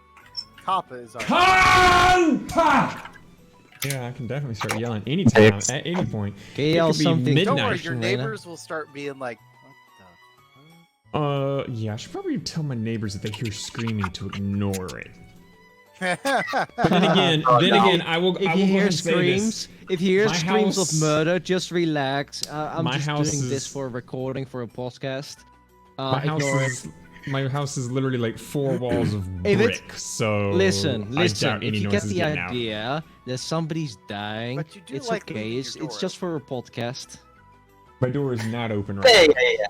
Kappa is our. Kanpa! Yeah, I can definitely start yelling anytime, at any point. Can you It yell could be something? midnight. Don't worry, your Reina. neighbors will start being like, "What Yeah, I should probably tell my neighbors if they hear screaming to ignore it. the?" But then again, I will. If I you will go hear ahead and say screams, this. if you hear My screams house- of murder, just relax. I'm My just house doing this is- for a recording for a podcast. My Ignore house is literally like 4 walls of If brick. it's- So Listen. I doubt If any you noise get is the getting out. idea that somebody's dying, But you do it's like okay. leaving It's your door just for a podcast. My door is not open right Yeah, now. yeah, yeah.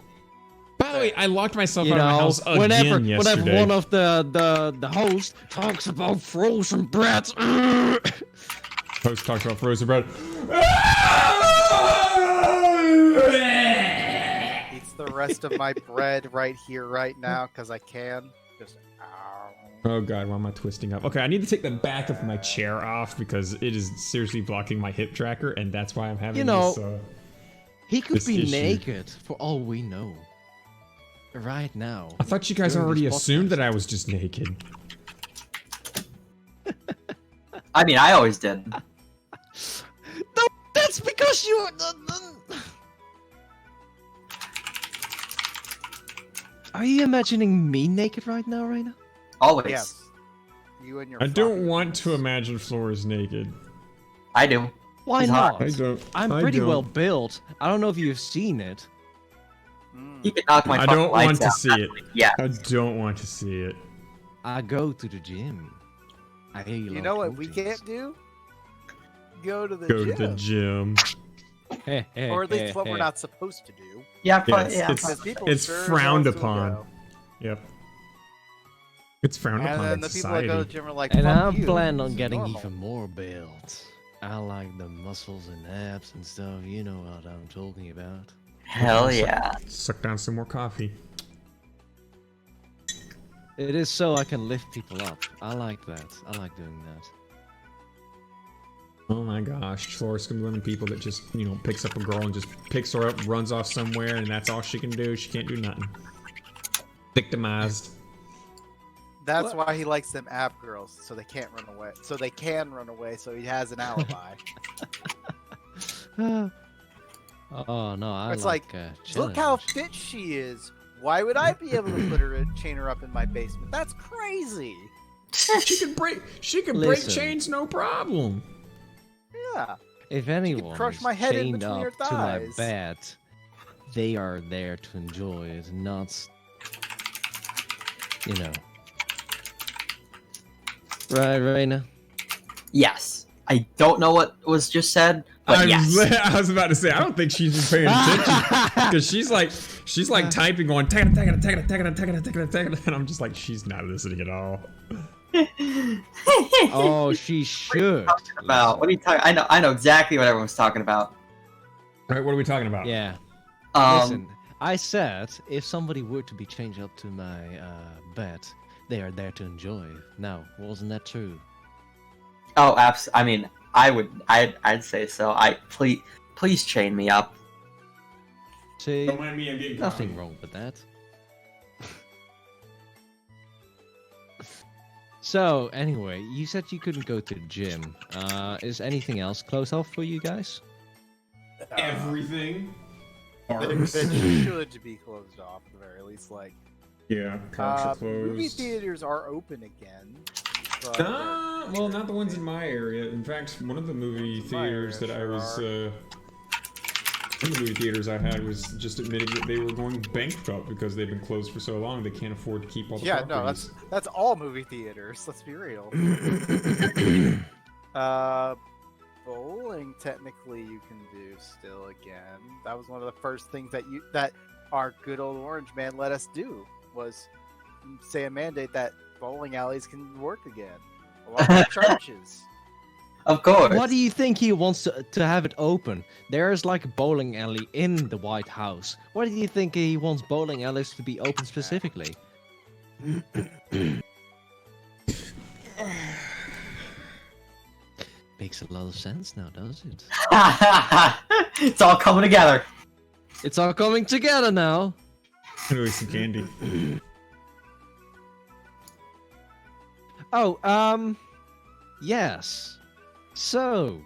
By the way, I locked myself You out of my know, house again whenever yesterday. one of the hosts talks about frozen bread. Host talks about frozen bread. Eats the rest of my bread right here, right now, because I can. Just. Oh god, why am I twisting up? Okay, I need to take the back of my chair off because it is seriously blocking my hip tracker, and that's why I'm having You know, this. He could This be issue. naked for all we know. Right now. I thought you guys During already this assumed podcast. that I was just naked. I mean, I always did. No, that's because you. Are you imagining me naked right now, Reina? Always. Yes. You and your. I don't fucking want to friends. imagine Floris naked. I do. Why He's not? hot. don't. I'm pretty well built. I don't know if you've seen it. Mm. You can knock my I fucking don't lights want to out. see it. Yeah. I don't want to see it. I go to the gym. I hear you. You know what we can't do? Go to the Go gym. to the gym. Or at least what we're not supposed to do. Yeah, Yes, yeah. it's- Because people it's sure as frowned hell still upon. go. Yep. It's frowned And upon then in the people society. that go to the gym are like, And "Fuck I you, plan this on is getting normal." even more built. I like the muscles and abs and stuff. You know what I'm talking about. Hell yeah. Suck down some more coffee. It is so I can lift people up. I like that. I like doing that. Oh my gosh, Floris can be one of the people that just, you know, picks up a girl and just picks her up, runs off somewhere, and that's all she can do. She can't do nothing. Victimized. That's why he likes them ab girls, so they can't run away. So they can run away, so he has an alibi. Oh no, I It's like, Look how fit she is. Why would I be able to put her chain her up in my basement? That's crazy. She can break Listen. chains, no problem. Yeah. If anyone crush is my head in chained between up your to my thighs. bed, they are there to enjoy it, not, you know. Right, Reina? Yes. I don't know what was just said, but yes. I was about to say, I don't think she's been paying attention because she's like typing on and I'm just like, she's not listening at all. Oh, she should. About what are you talking? I know exactly what everyone's talking about. Right, what are we talking about? Yeah. Um, Listen, I said if somebody were to be changed up to my bed, they are there to enjoy it. Now, wasn't that true? Oh, I mean, I'd say so. Please chain me up. See, Don't mind me, I'm getting nothing coffee. wrong with that. So, anyway, you said you couldn't go to the gym. Is anything else closed off for you guys? Everything. It should be closed off at the very least. Like, Yeah, parks are movie closed. theaters are open again. But Well, not the ones in my area. In fact, one of the movie In my theaters that area, I was, sure one of the movie theaters I had was just admitting that they were going bankrupt because they've been closed for so long they can't afford to keep all the yeah, no, properties. that's all movie theaters. Let's be real. Bowling technically you can do still again. That was one of the first things that our good old orange man let us do was say a mandate that bowling alleys can work again, along with churches. Of course. What do you think he wants to have it open? There's like a bowling alley in the White House. What do you think he wants bowling alleys to be open specifically? Makes a lot of sense now, does it? It's all coming together. It's all coming together now. Really some candy. Yes. So,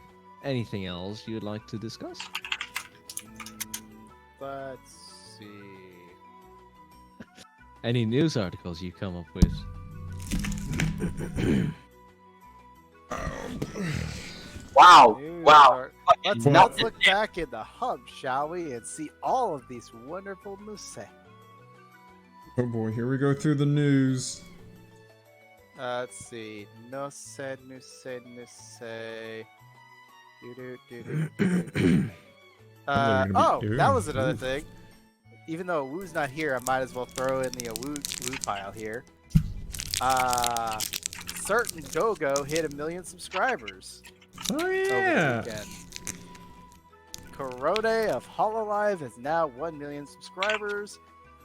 anything else you'd like to discuss? Let's see. Any news articles you come up with? Wow. News Wow. art- Let's Nuts. look back in the hub, shall we, and see all of these wonderful news. Oh boy, here we go through the news. Let's see. No say, no say, no say. Do-do-do-do-do-do. gonna be doing. That was another Ooh. thing. Even though Woo's not here, I might as well throw in the Woo pile here. Certain Dogo hit 1 million subscribers Oh over yeah. the weekend. Korode of Hololive is now 1 million subscribers,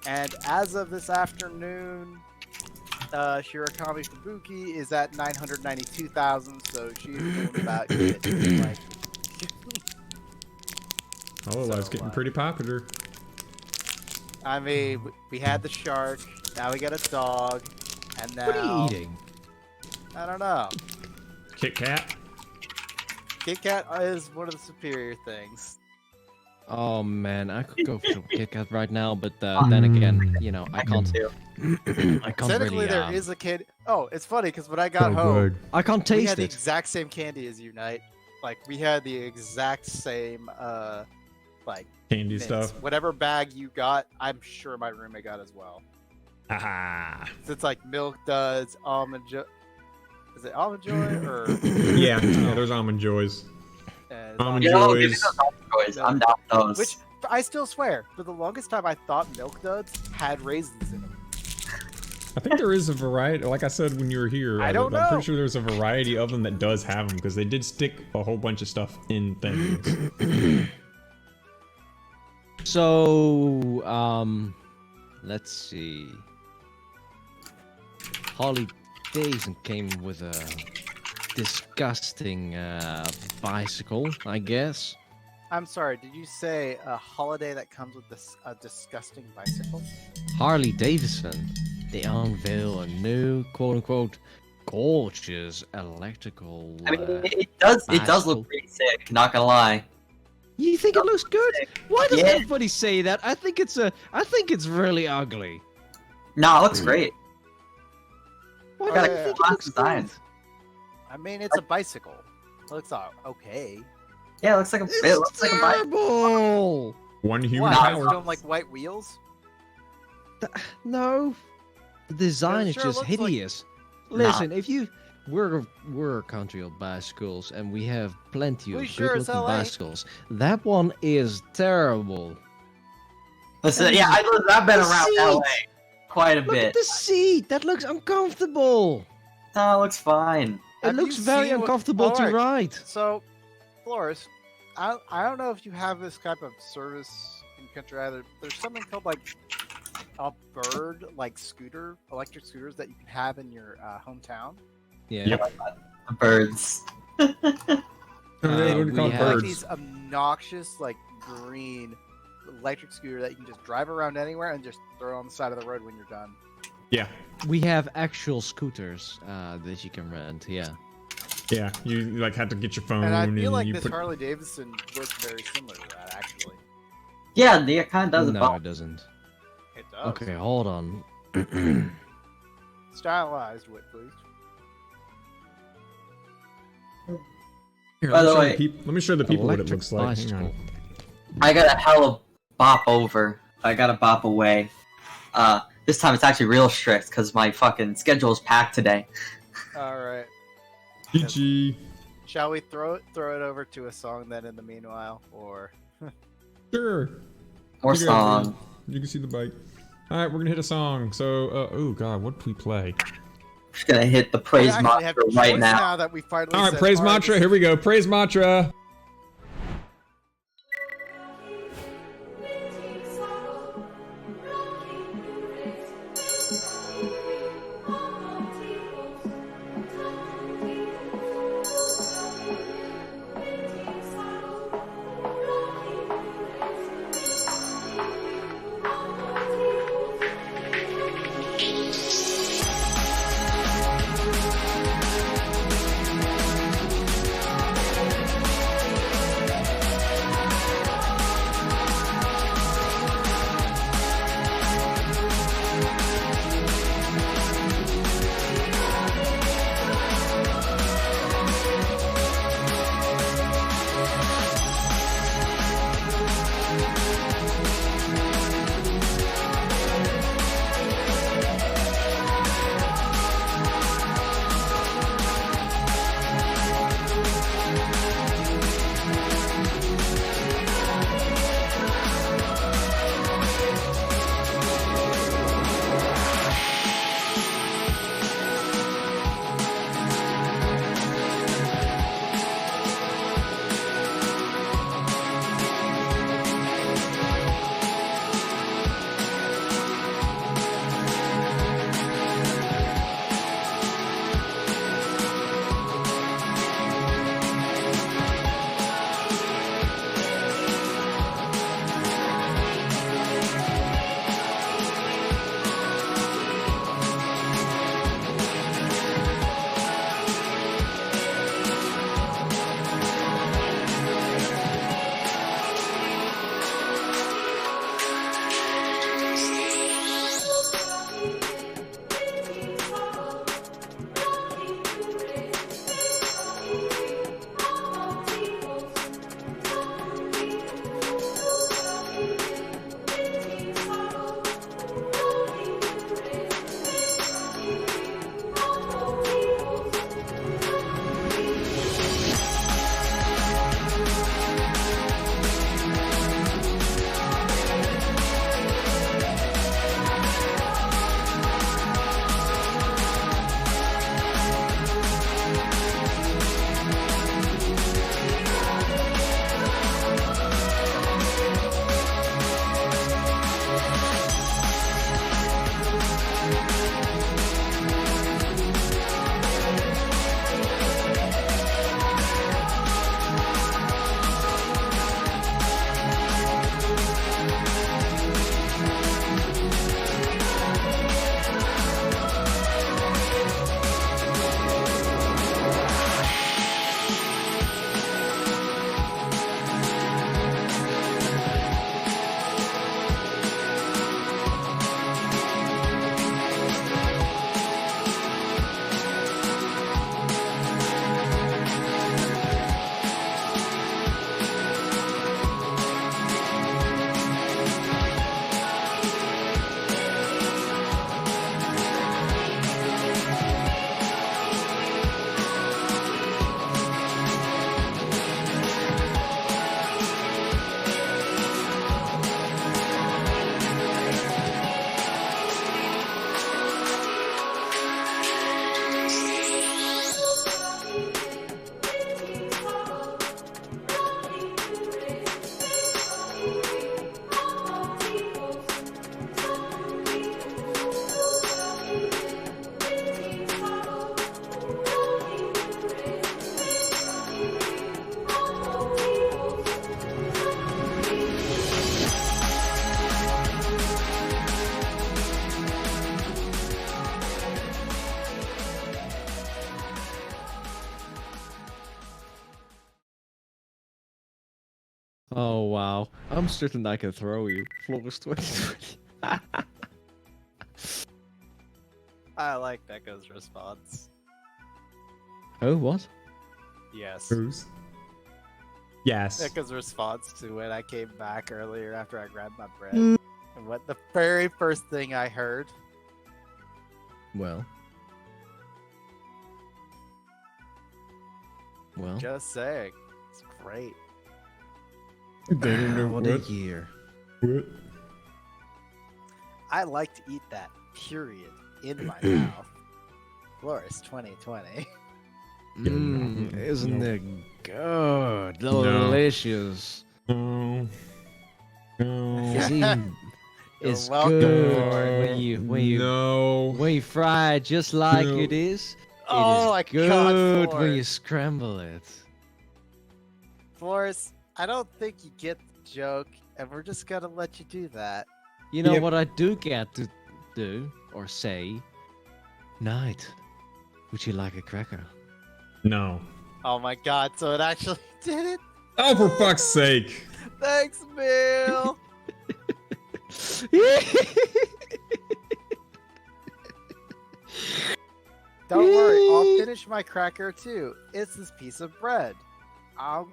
and as of this afternoon, Shirakami Fubuki is at 992,000, so she's doing about shit. Like, Hololiv's So, getting pretty popular. I mean, we had the shark, now we got a dog, and now What are you eating? I don't know. Kit Kat. Kit Kat is one of the superior things. Oh man, I could go for some Kit Kat right now, but then again, you know, I can't. I can't Technically, really. there is a kid. Oh, it's funny because when I got So home, good. I can't we taste had the it. exact same candy as Unite. Like we had the exact same like Candy mints. stuff. Whatever bag you got, I'm sure my roommate got as well. Haha. So it's like Milk Duds, Almond Joy. Is it Almond Joy or Yeah, those almond joys. Almond You know, give me joys. those almond joys. I'm down with those. Which I still swear, for the longest time, I thought Milk Duds had raisins in them. I think there is a variety. Like I said when you were here, I don't I'm know. pretty sure there's a variety of them that does have them because they did stick a whole bunch of stuff in things. So, let's see. Holly Davidson came with a disgusting bicycle, I guess. I'm sorry, did you say a holiday that comes with a disgusting bicycle? Harley Davidson, they unveil a new quote-unquote gorgeous electrical. I mean, it does bicycle. look pretty sick. Not gonna lie. You think it looks good? Why does Yeah. everybody say that? I think it's really ugly. No, it looks great. Why Got do a you think it class looks design. good? I mean, it's a bicycle. It looks okay. Yeah, it looks like a. It's It looks like a bike. terrible. One human Why? power. You don't like white wheels? No, the design It is sure just looks like- hideous. Listen, if you we're a country of bicycles, and we have plenty of We sure as good-looking hell ain't. bicycles. That one is terrible. Listen, yeah, I've been The around seat. LA quite a Look at bit. the seat. That looks uncomfortable. No, it looks fine. It Have looks you very seen what- uncomfortable to Alright. ride. So, Floris, I don't know if you have this type of service in the country either. There's something called like a bird like scooter, electric scooters that you can have in your hometown. Yeah. Yep. The birds. Oh, yeah, what do we you call have- Like birds? these obnoxious like green electric scooter that you can just drive around anywhere and just throw on the side of the road when you're done. Yeah, We have actual scooters that you can rent. Yeah. yeah. You like had to get your phone And I feel like you this put. Harley Davidson looks very similar to that actually. Yeah, it kind of does. No, it doesn't. It does. Okay, hold on. Stylized with please. Here, By let me the show way- let me show the people what it Electric looks like. Hang on. bicycle. I got a hell of bop over. I got to bop away. This time it's actually real strict because my fucking schedule is packed today. All right. GG. Shall we throw it over to a song then in the meanwhile, or Sure. More You guys- song. You can see the bike. All right, we're gonna hit a song. So, oh god, what did we play? Just gonna hit the praise we actually have mantra right choice now. that we finally All right, said, praise all right, mantra. this Here we go. Praise mantra. Oh wow, I'm certain I can throw you. Floris 2020. I like Becca's response. Oh what? Yes. Who's? Yes. Becca's response to when I came back earlier after I grabbed my bread. And what the very first thing I heard. Well. Well. Just saying. It's great. They don't know What a year. What? I like to eat that, period, in my mouth. Floris 2020. Isn't No. it good? Delicious. No. No. It's even, You're it's welcome, good Lord. No. when you fry it just like No. it is. Oh it my is good God, when you Floris. scramble it. Floris, I don't think you get the joke, and we're just gonna let you do that. You know Yep. what I do get to do or say? Knight, would you like a cracker? No. Oh my God, so it actually did it? Oh, for fuck's sake. Thanks, Bill! Don't worry, I'll finish my cracker too. It's this piece of bread. Well,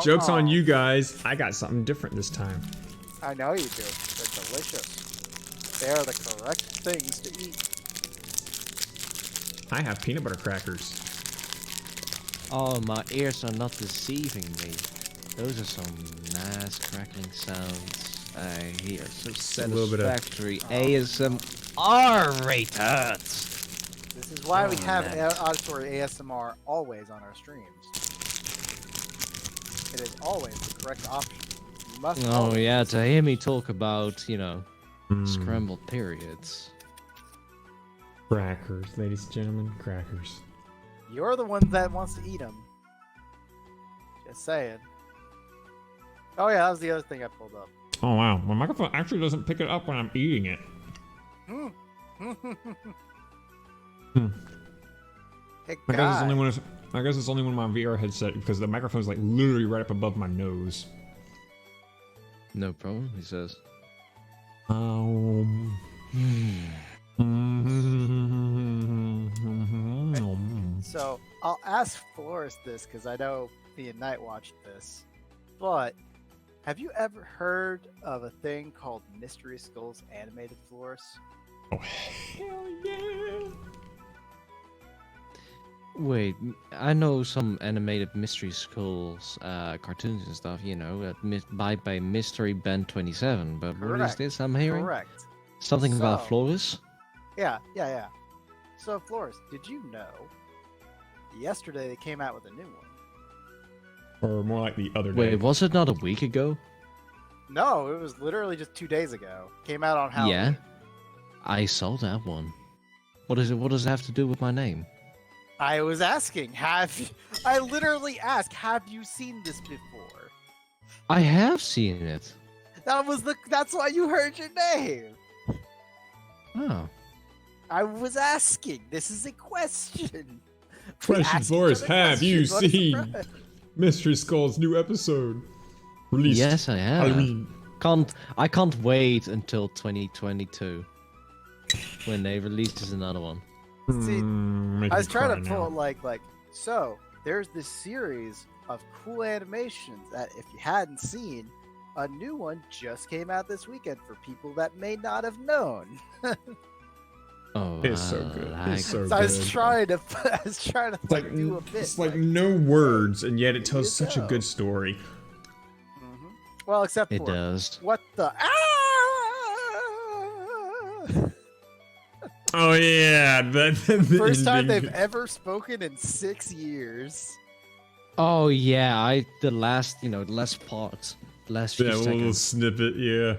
joke's on you guys. I got something different this time. I know you do. They're delicious. They are the correct things to eat. I have peanut butter crackers. Oh, my ears are not deceiving me. Those are some nice crackling sounds I hear. So A little bit of- satisfactory. ASMR rated. This is why we have nice. auditory ASMR always on our streams. It is always the correct option. You must Oh always yeah, listen. to hear me talk about, you know, Mm, scrambled periods. Crackers, ladies and gentlemen, crackers. You're the one that wants to eat them. Just saying. Oh yeah, that was the other thing I pulled up. Oh wow, my microphone actually doesn't pick it up when I'm eating it. Hmm. Hmm. Hey I guess it's only guy. when I guess it's only when my VR headset because the microphone's like literally right up above my nose. No problem, he says. So I'll ask Floris this because I know me and Knight watched this. But have you ever heard of a thing called Mystery Skulls Animated, Floris? Oh hell yeah! Wait, I know some animated Mystery Skulls cartoons and stuff, you know, by Mystery Band 27, but what is Correct. this I'm hearing? Correct. Something about So- Floris? Yeah. So Floris, did you know? Yesterday they came out with a new one. Or more like the other day. Wait, was it not a week ago? No, it was literally just 2 days ago. Came out on Halloween. Yeah, I saw that one. What is it? What does it have to do with my name? I was asking, I literally asked, have you seen this before? I have seen it. That's why you heard your name. Oh. I was asking. This is a question. We Question, ask each Floris, other have you questions. What is the seen prize? Mystery Skull's new episode released? Yes, I have. Halloween. I can't wait until 2022 when they release another one. See, Make I me was trying cry to pull now. like so there's this series of cool animations that if you hadn't seen, a new one just came out this weekend for people that may not have known. Oh, It's so good. It's so So I was good. trying to It's like do a bit. it's like no words, and yet it There tells you such a go. good story. Mhm. Well, except it for does. what the Oh yeah, the first time ending. they've ever spoken in 6 years. Oh yeah, the last part, the last few Yeah, a little seconds. snippet. Yeah.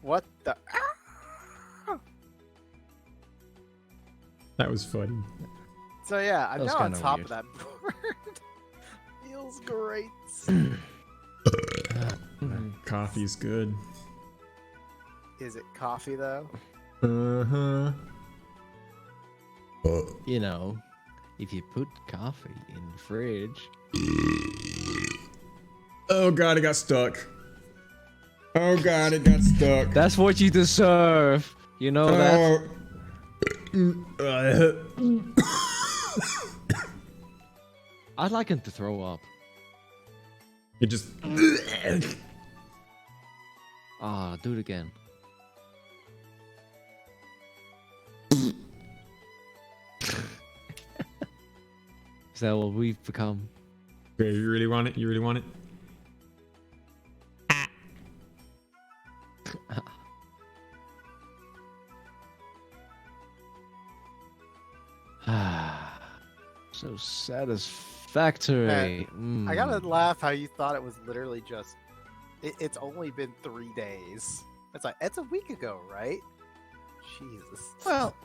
What the? That was funny. So yeah, I'm That was now on kinda top weird. of that board. Feels great. Coffee's good. Is it coffee though? Uh-huh. You know, if you put coffee in the fridge, Oh god, it got stuck. Oh god, it got stuck. That's what you deserve. You know that. I'd like him to throw up. It just. Ah, do it again. Is that what we've become? Okay, you really want it? You really want it? So satisfactory. I gotta laugh how you thought it was literally just. It's only been 3 days. It's like it's a week ago, right? Jesus. Well,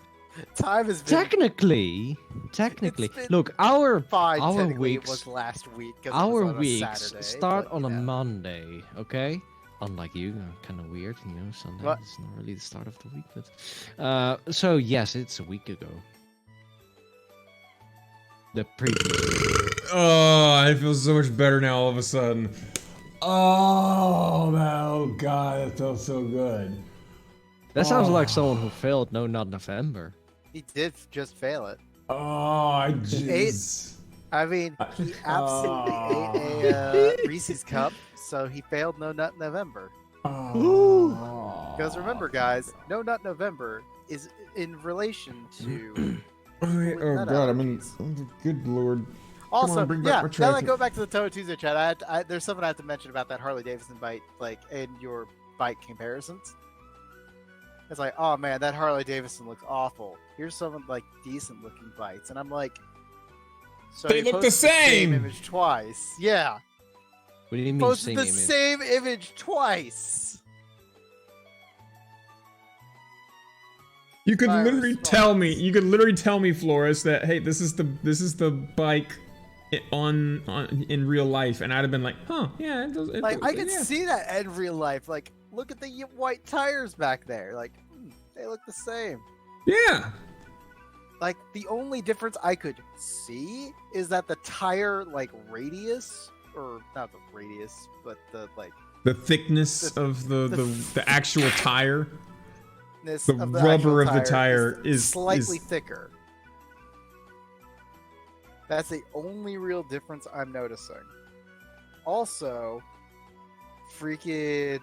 time has been technically, been look, our fine. our Technically, it weeks, was last week. 'Cause it our was on a weeks Saturday, start but, on a yeah. Monday, okay? Unlike you, kind of weird, you know. Sunday What? is not really the start of the week, but so yes, it's a week ago. The previous. Oh, I feel so much better now all of a sudden. Oh god, that felt so good. That sounds like someone who failed No Not November. He did just fail it. Oh, I just. I mean, he absolutely ate a Reese's cup, so he failed No Nut November. Oh. Because remember, guys, No Nut November is in relation to. Oh god, I'm in. Good lord. Also, on, bring back yeah, my now track. that I go back to the Touhou Tuesday chat, there's something I have to mention about that Harley Davidson bike, like in your bike comparisons. It's like, oh man, that Harley Davidson looks awful. Here's some like decent looking bikes, and I'm like, so They you look the posted same! image twice. Yeah, What do you mean posted the same image? same image twice. You could My literally response. tell me. You could literally tell me, Floris, that hey, this is the bike on in real life, and I'd have been like, huh, yeah, it does. Like I could yeah. see that in real life. Like, look at the white tires back there. Like, they look the same. Yeah. Like the only difference I could see is that the tire like radius, or not the radius, but the like The thickness of the actual tire. this The of the rubber actual of the tire is slightly is- thicker. That's the only real difference I'm noticing. Also, freaking,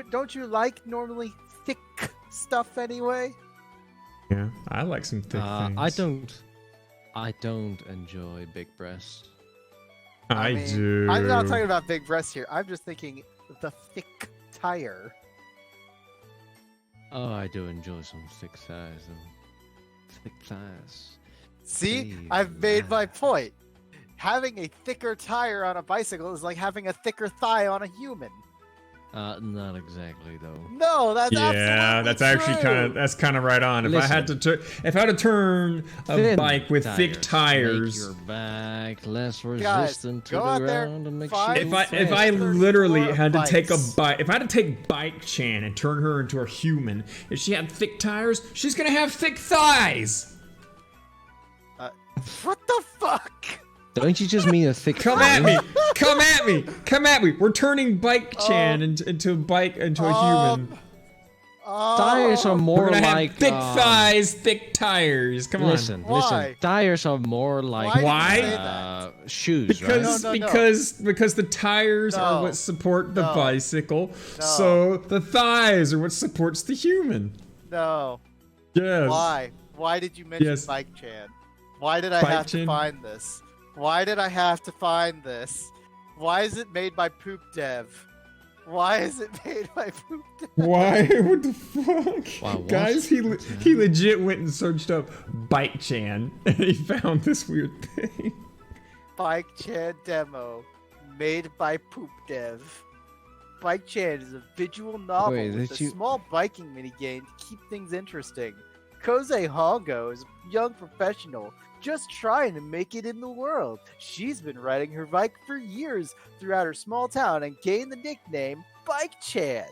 don't you like normally thick stuff anyway? Yeah, I like some thick things. I don't enjoy big breasts. I mean, do. I'm not talking about big breasts here. I'm just thinking the thick tire. Oh, I do enjoy some thick thighs. Though. Thick thighs. See, Hey, I've made my man. point. Having a thicker tire on a bicycle is like having a thicker thigh on a human. Not exactly though. No, that's Yeah, absolutely that's actually true. kind of right on. If I had to turn a Thin bike with thick Make tires, your back less Guys, resistant to go the out there, ground and make find you if I There's literally more had to take a bikes. bike, if I had to take Bike Chan and turn her into a human, if she had thick tires, she's gonna have thick thighs. What the fuck? Don't you just mean a thick Come thigh? at me! Come at me! Come at me! We're turning Bike Chan into a human. Tires are We're more gonna have like thick thighs, thick tires. Come Listen, on. Why? listen. Tires are more like Why did you say shoes, Because No, no, no. because the tires are No. what support the No. bicycle, No. so the thighs are what supports the human. No. Yes. Why? Why did you mention Yes. Bike Chan? Why did I Bike have to Chan? find this? Why did I have to find this? Why is it made by Poop Dev? Why is it made by Poop Dev? Why? What the fuck? Wow, what? Guys, he legit went and searched up Bike Chan and he found this weird thing. Bike Chan demo made by Poop Dev. Bike Chan is a visual novel Wait, with did a you- small biking minigame to keep things interesting. Koze Hongo is a young professional just trying to make it in the world. She's been riding her bike for years throughout her small town and gained the nickname Bike Chan.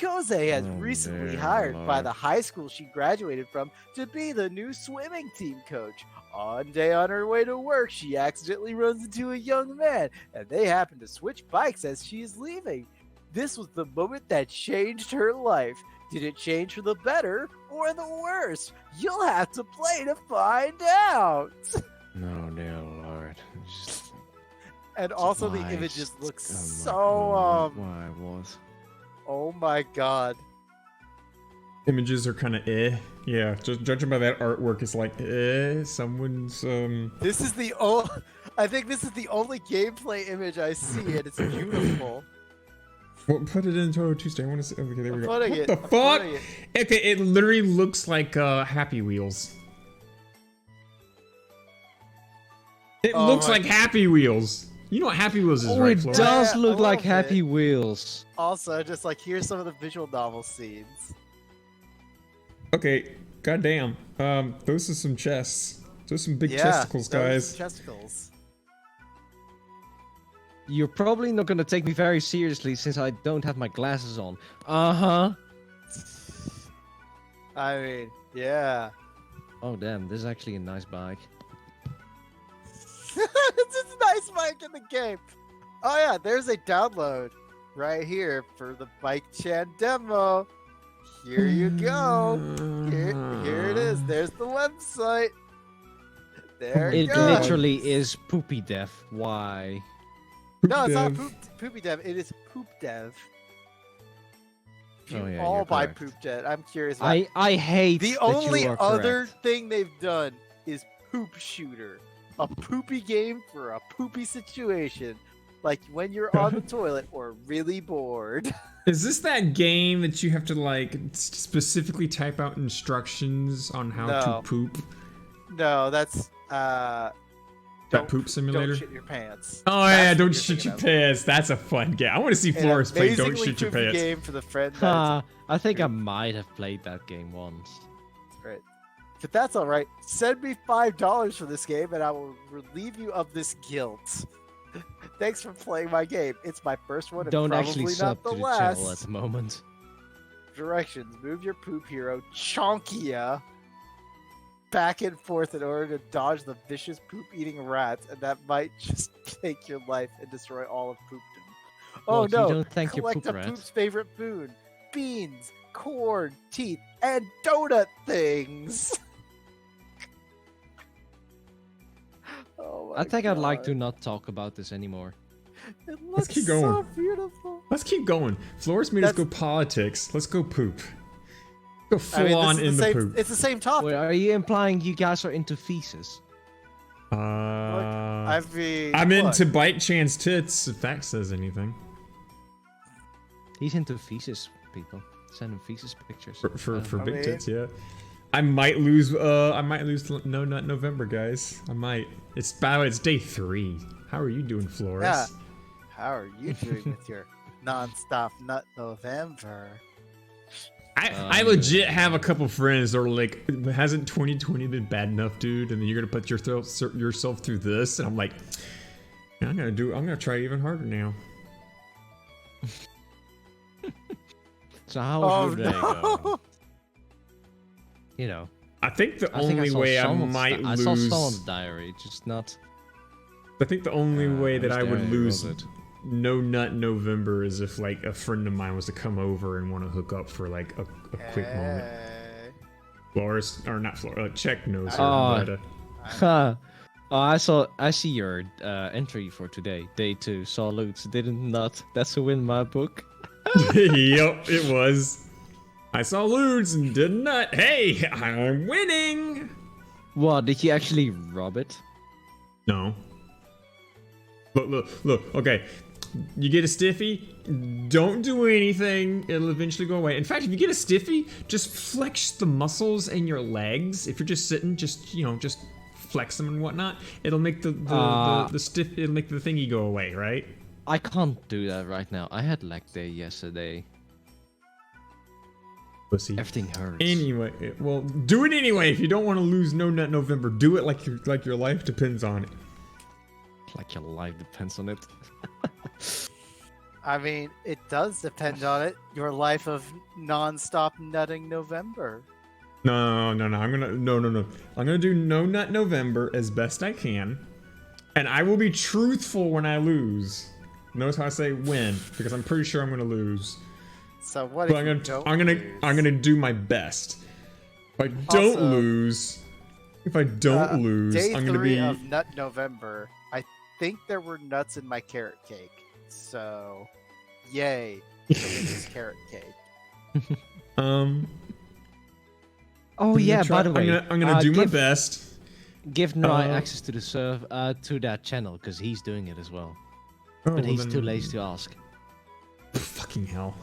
Koze has Oh, recently dear hired by Lord. the high school she graduated from to be the new swimming team coach. One day on her way to work, she accidentally runs into a young man, and they happen to switch bikes as she's leaving. This was the moment that changed her life. Did it change for the better or the worse? You'll have to play to find out. No, dear Lord. Just, And also the why? images look Oh my so God, why what? oh my god. Images are kind of Yeah, just judging by that artwork, it's like someone's This is the I think this is the only gameplay image I see, and it's beautiful. Well, put it in Touhou Tuesday. I want to see. Okay, there we go. Putting What it, the I'm fuck? putting it. Okay, it literally looks like Happy Wheels. It Oh looks my- like Happy Wheels. You know what Happy Wheels is, Oh, right, it Floris? does Yeah, look a like little Happy bit. Wheels. Also, just like here's some of the visual novel scenes. Okay, goddamn. Those are some chests. Those are some big Yeah, chesticles, those are guys. Chesticles. You're probably not gonna take me very seriously since I don't have my glasses on. Uh-huh. I mean, yeah. Oh damn, this is actually a nice bike. It's a nice bike in the game. Oh yeah, there's a download right here for the Bike Chan demo. Here you go. Here it is. There's the website. There It it goes. literally is poopy deaf. Why? No, it's not Dev. Poopy Dev. It is Poop Dev. Oh, yeah, all you're buy correct. Poop Dev. I'm curious. About I hate the that only you are other correct. thing they've done is Poop Shooter, a poopy game for a poopy situation, like when you're on the toilet or really bored. Is this that game that you have to like specifically type out instructions on how No. to poop? No, that's Poop Simulator? Don't shit your pants. Oh That's yeah, what don't you're shit thinking your of. pants. That's a fun game. I want to see An Floris play Don't amazingly Shit Your poopy Pants. game for the friend. I think I might have played that game once. Right. But that's all right. Send me $5 for this game, and I will relieve you of this guilt. Thanks for playing my game. It's my first one, and Don't probably actually not sub the to the last. channel at the moment. Directions: move your poop hero Chonkia back and forth in order to dodge the vicious poop-eating rats, and that might just take your life and destroy all of poopdom. Oh Well, you no! don't thank your Collect poop a rat. poop's favorite food: beans, corn, teeth, and donut things. Oh my I think I'd like God. to not talk about this anymore. It looks keep so going. beautiful. Let's keep going. Floris made us go That's- politics. Let's go poop. Go I full mean, on this in is the the same, poop. It's the same topic. Wait, are you implying you guys are into feces? I mean, I'm what? into Bite Chan's tits, if that says anything. He's into feces, people. Send him feces pictures. For I big mean- tits, yeah. I might lose No Nut November, guys. I might. It's by the way, it's day 3. How are you doing, Floris? Yeah. How are you doing with your non-stop nut November? I legit have a couple friends that are like, hasn't 2020 been bad enough, dude? And then you're gonna put yourself through this, and I'm like, I'm gonna try even harder now. So how was your day no. going? You know, I think the I think only way I someone's might I saw lose. someone's diary, just not. I think the only way that whose I would diary lose was it? No Nut November is if like a friend of mine was to come over and want to hook up for like a quick moment. Hey. Floris, or not Floris, Check knows her, Oh. but, Huh. Oh, I see your entry for today. Day 2. Saw Lutz. Didn't not. That's a win in my book. Yep, it was. I saw Ludes and did not. Hey, I'm winning. What? Did you actually rob it? No. Look. Okay, you get a stiffy. Don't do anything. It'll eventually go away. In fact, if you get a stiffy, just flex the muscles in your legs. If you're just sitting, just flex them and whatnot. It'll make the stiff. It'll make the thingy go away, right? I can't do that right now. I had leg day yesterday. Pussy. Everything hurts. Anyway, well, do it anyway. If you don't want to lose No Nut November, do it like your life depends on it. Like your life depends on it. I mean, it does depend on it. Your life of non-stop nutting November. No. I'm gonna do No Nut November as best I can, and I will be truthful when I lose. Notice how I say win, because I'm pretty sure I'm gonna lose. So what? But If I'm you gonna don't I'm gonna lose? I'm gonna do my best. If I don't Also, lose, if I don't lose, Day I'm gonna 3 be. of Nut November. I think there were nuts in my carrot cake. So, yay! for this carrot cake. Oh yeah, by the way, I'm gonna do my best. Give Noah access to the to that channel because he's doing it as well. Oh, But he's then- too lazy to ask. Fucking hell.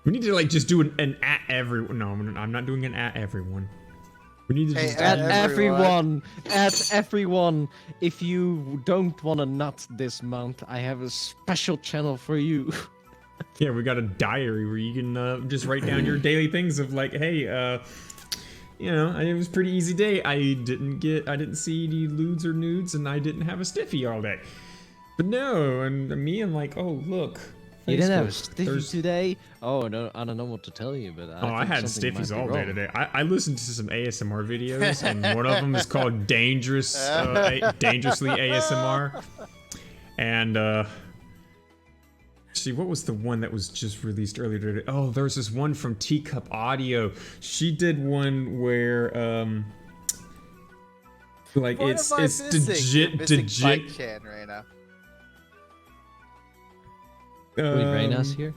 We need to like just do an at everyone. No, I'm not doing an at everyone. We need to Hey, just at At everyone. everyone, if you don't want a nut this month, I have a special channel for you. Yeah, we got a diary where you can just write down your daily things of like, hey, you know, it was a pretty easy day. I didn't see any lewds or nudes, and I didn't have a stiffy all day. But no, and me, I'm like, oh look. You didn't have a Facebook, stiffy there's- today? Oh no, I don't know what to tell you, but I think had something stiffies might be all day wrong. today. I listened to some ASMR videos, and one of them is called Dangerously ASMR. And see, what was the one that was just released earlier today? Oh, there's this one from Teacup Audio. She did one where like What it's am I missing? You're missing digit. Bike Chan right now. Wait, Reyna's here?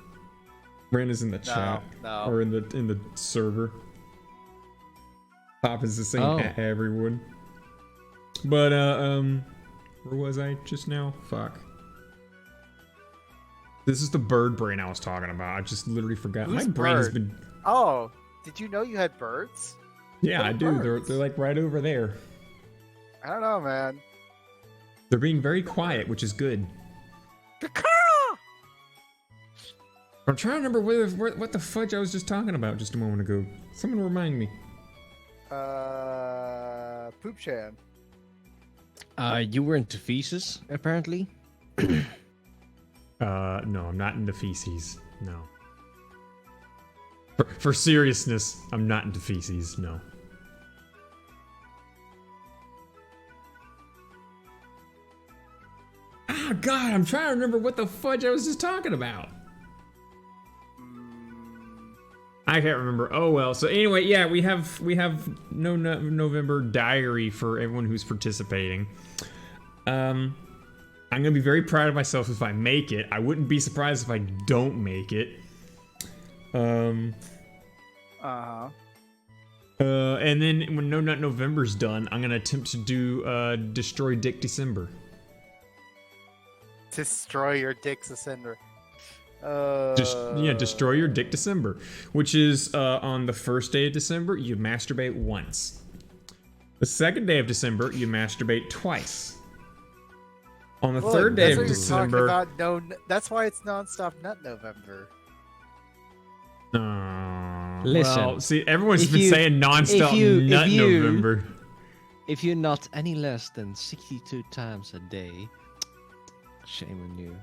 Raina's in the chat no. or in the server. Pop is the same Oh. at everyone. But where was I just now? Fuck. This is the bird brain I was talking about. I just literally forgot. Who's My brain has bird? been. Oh, did you know you had birds? Yeah, What I are do. birds? They're like right over there. I don't know, man. They're being very quiet, which is good. I'm trying to remember what the fudge I was just talking about just a moment ago. Someone remind me. Poop Chan. You were into feces, apparently. No, I'm not into feces. No. For seriousness, I'm not into feces. No. Ah, God, I'm trying to remember what the fudge I was just talking about. I can't remember. Oh well. So anyway, yeah, we have no November diary for everyone who's participating. I'm gonna be very proud of myself if I make it. I wouldn't be surprised if I don't make it. And then when No Nut November's done, I'm gonna attempt to do Destroy Dick December. Destroy your dick's ascender. Destroy your Dick December, which is on the first day of December, you masturbate once. The second day of December, you masturbate twice. On the third day that's of what you're December, talking about. No, that's why it's nonstop Nut November. Listen, well, see, everyone's if been you- saying nonstop Nut if you- November. if you're not any less than 62 times a day, shame on you.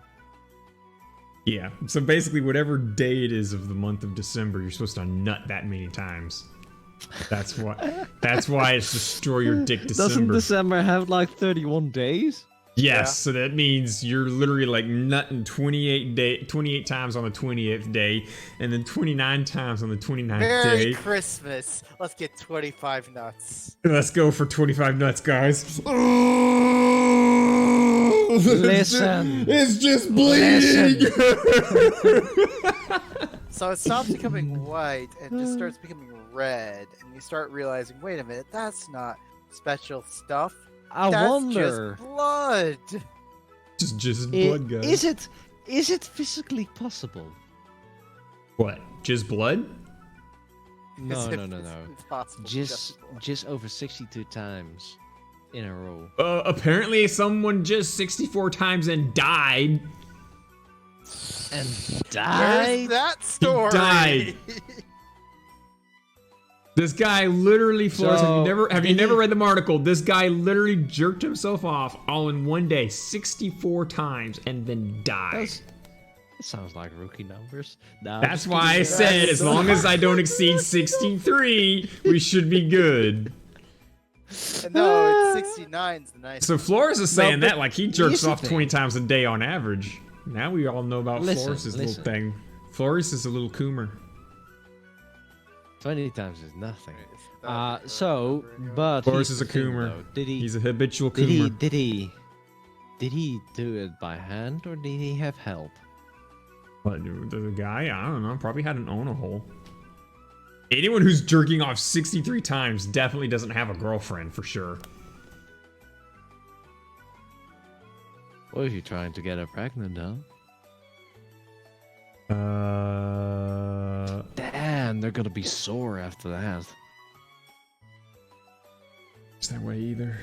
Yeah, so basically, whatever day it is of the month of December, you're supposed to nut that many times. That's why. That's why it's Destroy Your Dick December. Doesn't December have like 31 days? Yes, Yeah. so that means you're literally like nutting 28 times on the 28th day, and then 29 times on the 29th Merry day. Christmas. Let's get 25 nuts. Let's go for 25 nuts, guys. Listen. It's just bleeding. So it stops becoming white and just starts becoming red, and you start realizing, wait a minute, that's not special stuff. I That's wonder. just blood. just I- blood, guys. Is it physically possible? What? Just blood? No, As if no, no, it's no. impossible, Just blood. over 62 times in a row. Apparently someone just 64 times and died. And Where's died? that story? died. This guy literally, Floris, So, have you never read the article? This guy literally jerked himself off all in one day, 64 times, and then died. It sounds like rookie numbers. No, That's why I said as long as I don't exceed 63, we should be good. No, it's 69's the nice. So Floris is saying but that like he jerks here's the off 20 thing. times a day on average. Now we all know about Listen, Floris's little listen. thing. Floris is a little coomer. 20 times is nothing. But But Floris here's is a the thing, coomer. though. Did he? He's a habitual Did he? coomer. Did he do it by hand or did he have help? What, the guy? I don't know. Probably had an owner hole. Anyone who's jerking off 63 times definitely doesn't have a girlfriend for sure. What if you're trying to get her pregnant, huh? Damn, they're gonna be sore after that. It's that way either.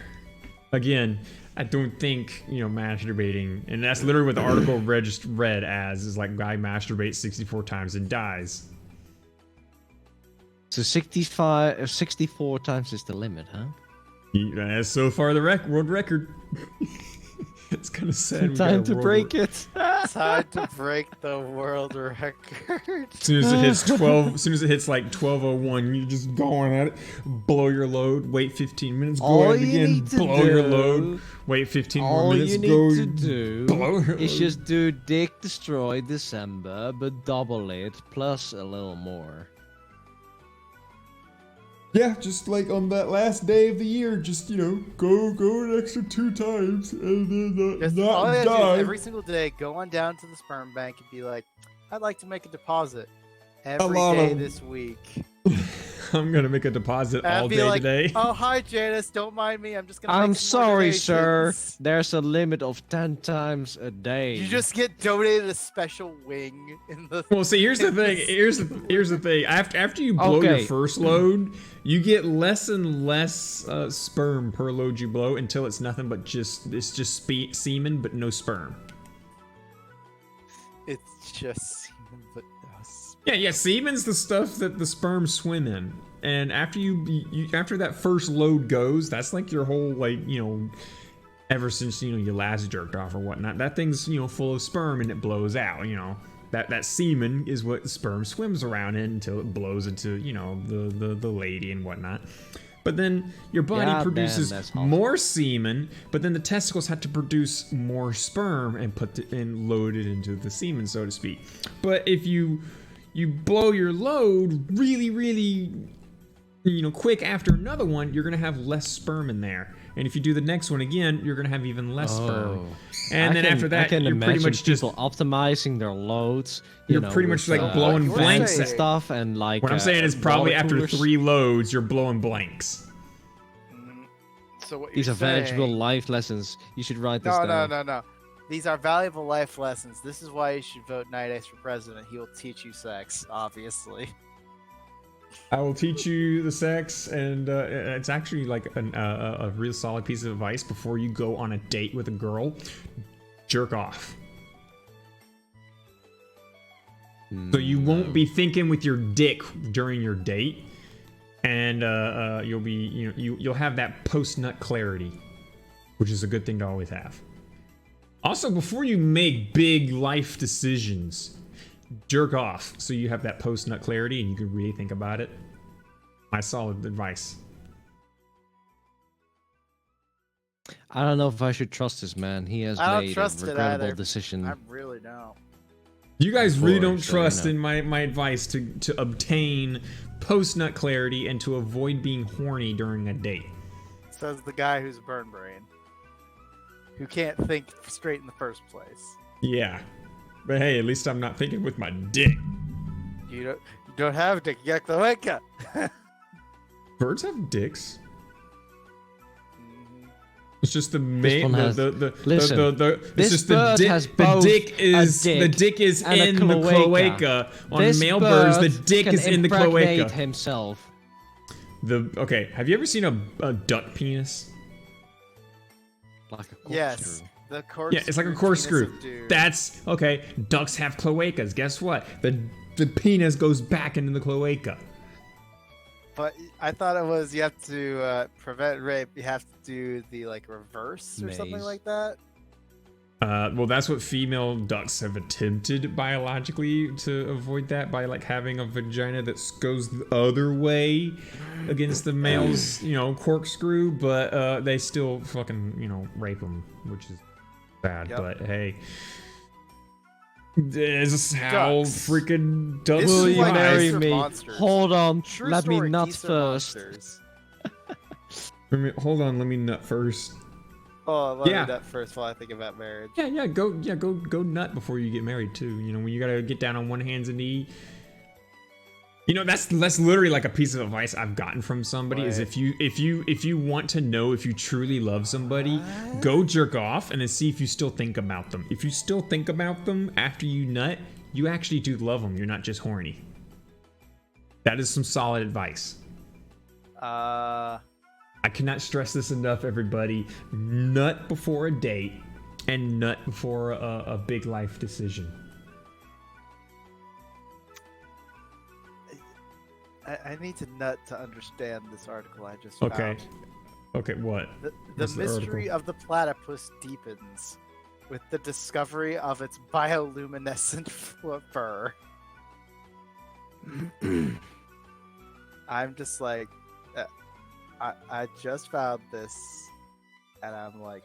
Again, I don't think, masturbating, and that's literally what the article read as, is like guy masturbates 64 times and dies. So 64 times is the limit, huh? That's so far the world record. It's kind of sad. we got a Time to world break it. Time to break the world record. As soon as it hits 12, as soon as it hits like 12:01, you're just going at it. Blow your load. Wait 15 minutes. Go All at it you again. need to Blow your do- load. Wait 15 more All minutes. you need Go. to do blow your is load. just do Dick Destroy December, but double it plus a little more. Yeah, just like on that last day of the year, just go an extra 2 times and then Just all not you gotta do die. is every single day, go on down to the sperm bank and be like, I'd like to make a deposit every lot day of- this week. I'm gonna make a deposit And all I'd be day like, today. oh, hi, Janice, don't mind me. I'm just going to I'm make some more sorry, sir. donations." There's a limit of 10 times a day. You just get donated a special wing in the... Well, see, here's the thing. Here's the thing. After you blow your Okay. first load, you get less and less sperm per load you blow until it's nothing but just semen, but no sperm. It's just semen, but no Yeah. Semen's the stuff that the sperm swim in, and after after that first load goes, that's like your whole ever since you last jerked off or whatnot. That thing's full of sperm and it blows out. That semen is what the sperm swims around in until it blows into the lady and whatnot. But then your body God damn, produces that's awful. more semen, but then the testicles have to produce more sperm and load it into the semen, so to speak. But if you blow your load really quick after another one, you're gonna have less sperm in there. And if you do the next one again, you're gonna have even less sperm. And then after that, I can you're imagine pretty much just people optimizing their loads. You're pretty much like blowing What blanks. you're and stuff, and like. What I'm saying is probably water after coolers. 3 loads, you're blowing blanks. So what These you're are valuable saying- life lessons. You should write this No, down. no. These are valuable life lessons. This is why you should vote Night Ace for president. He will teach you sex, obviously. I will teach you the sex, and it's actually like a real solid piece of advice before you go on a date with a girl. Jerk off. So you won't be thinking with your dick during your date, and you'll be you'll have that post nut clarity, which is a good thing to always have. Also, before you make big life decisions, jerk off so you have that post nut clarity and you can really think about it. My solid advice. I don't know if I should trust this man. He has I don't made a trust it regrettable either. decision. I really don't. You guys really Before, don't so, trust you in my advice to obtain post nut clarity and to avoid being horny during a date. Says the guy who's a burn brain. Who can't think straight in the first place. Yeah. But hey, at least I'm not thinking with my dick. You don't have a dick. You got cloaca. Birds have dicks. Mhm. It's just the This main one has- listen, it's this just bird has both the dick is a the dick dick is and a in the cloaca. cloaca. On This male birds, the bird dick can is in the impregnate cloaca. himself. Okay, have you ever seen a duck penis? Like a Yes. corkscrew. The corkscrew. Yeah, it's like a penis corkscrew. of doom. That's okay. Ducks have cloacas. Guess what? The penis goes back into the cloaca. But I thought it was you have to prevent rape. You have to do the reverse or something Maze. like that. Well, that's what female ducks have attempted biologically to avoid that by like having a vagina that goes the other way against the male's, corkscrew, but they still fucking, rape them, which is bad. Yep. But hey, this is how Ducks. freaking ducks Will you like marry geese are me? monsters. Hold on, True let me story, nut geese are first. monsters. Hold on, let me nut first. Oh, let Yeah. me nut first while I think about marriage. Go nut before you get married too. When you gotta get down on one hands and knee. That's literally like a piece of advice I've gotten from somebody is What? if you want to know if you truly love somebody, go jerk off and then see if you still think about them. If you still think about them after you nut, you actually do love them. You're not just horny. That is some solid advice. I cannot stress this enough, everybody. Nut before a date and nut before a big life decision. I need to nut to understand this article I just Okay. found. Okay, what? The What's the mystery article? of the platypus deepens with the discovery of its bioluminescent fur. I'm just like, I just found this, and I'm like,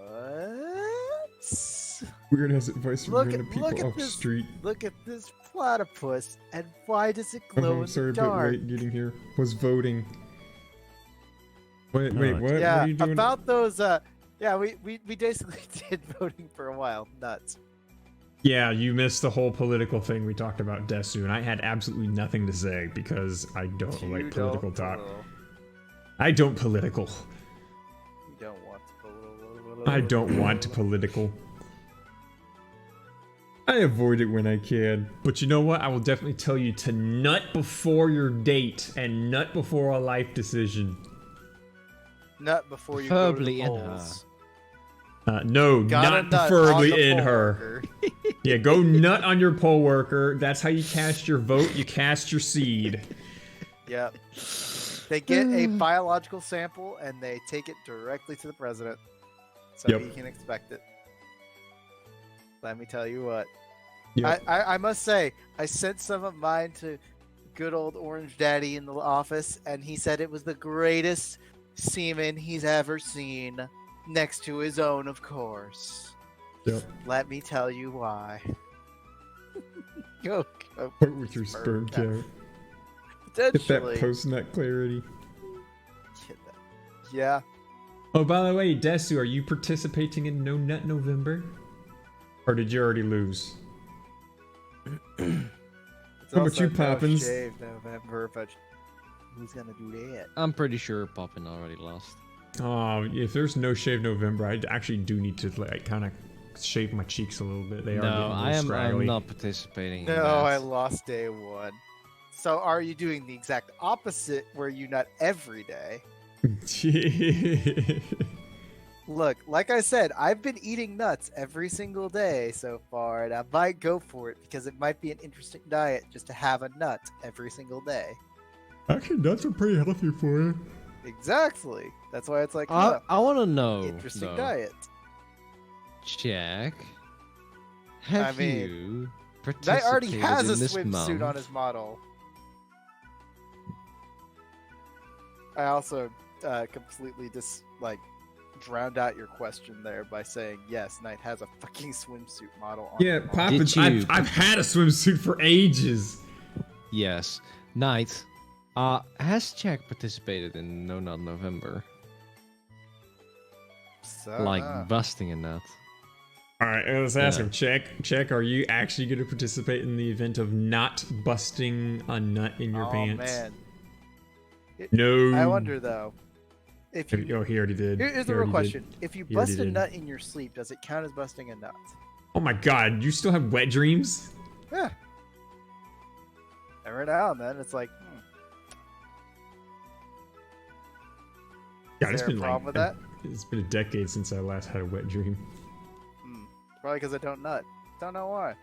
what? Weird has advice from Look random at- people look at off this. street. Look at this platypus, and why does it glow I'm in sorry, the a bit dark? late getting here. Was voting. Wait, what? What Yeah, are you doing? about those. Yeah, we basically did voting for a while. Nuts. Yeah, you missed the whole political thing we talked about Desu, and I had absolutely nothing to say because I don't You like political don't, talk. uh, I don't political. You don't want to. I don't want political. I avoid it when I can. But you know what? I will definitely tell you to nut before your date and nut before a life decision. Nut before you Preferably go in to the her. polls. No, Gotta not nut preferably on the in poll her. worker. Yeah, go nut on your poll worker. That's how you cast your vote. You cast your seed. Yep. They get a biological sample and they take it directly to the president, so Yep. he can expect it. Let me tell you what. Yep. I must say, I sent some of mine to good old Orange Daddy in the office, and he said it was the greatest semen he's ever seen, next to his own, of course. Yep. Let me tell you why. Go. Part with your sperm count. Get Potentially. that post-nut clarity. Yeah. Oh, by the way, Desu, are you participating in No Nut November? Or did you already lose? It's How about also you, No Poppins? Shave November, but who's gonna do that? I'm pretty sure Poppin already lost. Oh, if there's No Shave November, I actually do need to like kind of shave my cheeks a little bit. They are getting No, a little I'm scraggly. not participating in No, that. I lost day one. So are you doing the exact opposite where you nut every day? Look, like I said, I've been eating nuts every single day so far, and I might go for it because it might be an interesting diet just to have a nut every single day. Actually, nuts are pretty healthy for you. Exactly. That's why it's like, I want to know. interesting though. diet. Jack, have mean, you That already participated has a in this swimsuit month? on his model. I also completely drowned out your question there by saying yes, Knight has a fucking swimsuit model on. Yeah, his model. Poppins, Did you- I've had a swimsuit for ages. Yes. Knight, has Jack participated in No Nut November? So, Like busting a nut? All right, let's ask Yeah. him. Check. Are you actually going to participate in the event of not busting a nut in your oh pants? man, No. I wonder though. If Have you, you- Oh, he already did. here's He the real already did. question: if you He already bust a did. nut in your sleep, does it count as busting a nut? Oh my God, you still have wet dreams? Yeah. Every now and then, it's like, God, Is it's there a been problem like with that? It's been a decade since I last had a wet dream. probably because I don't nut. Don't know why.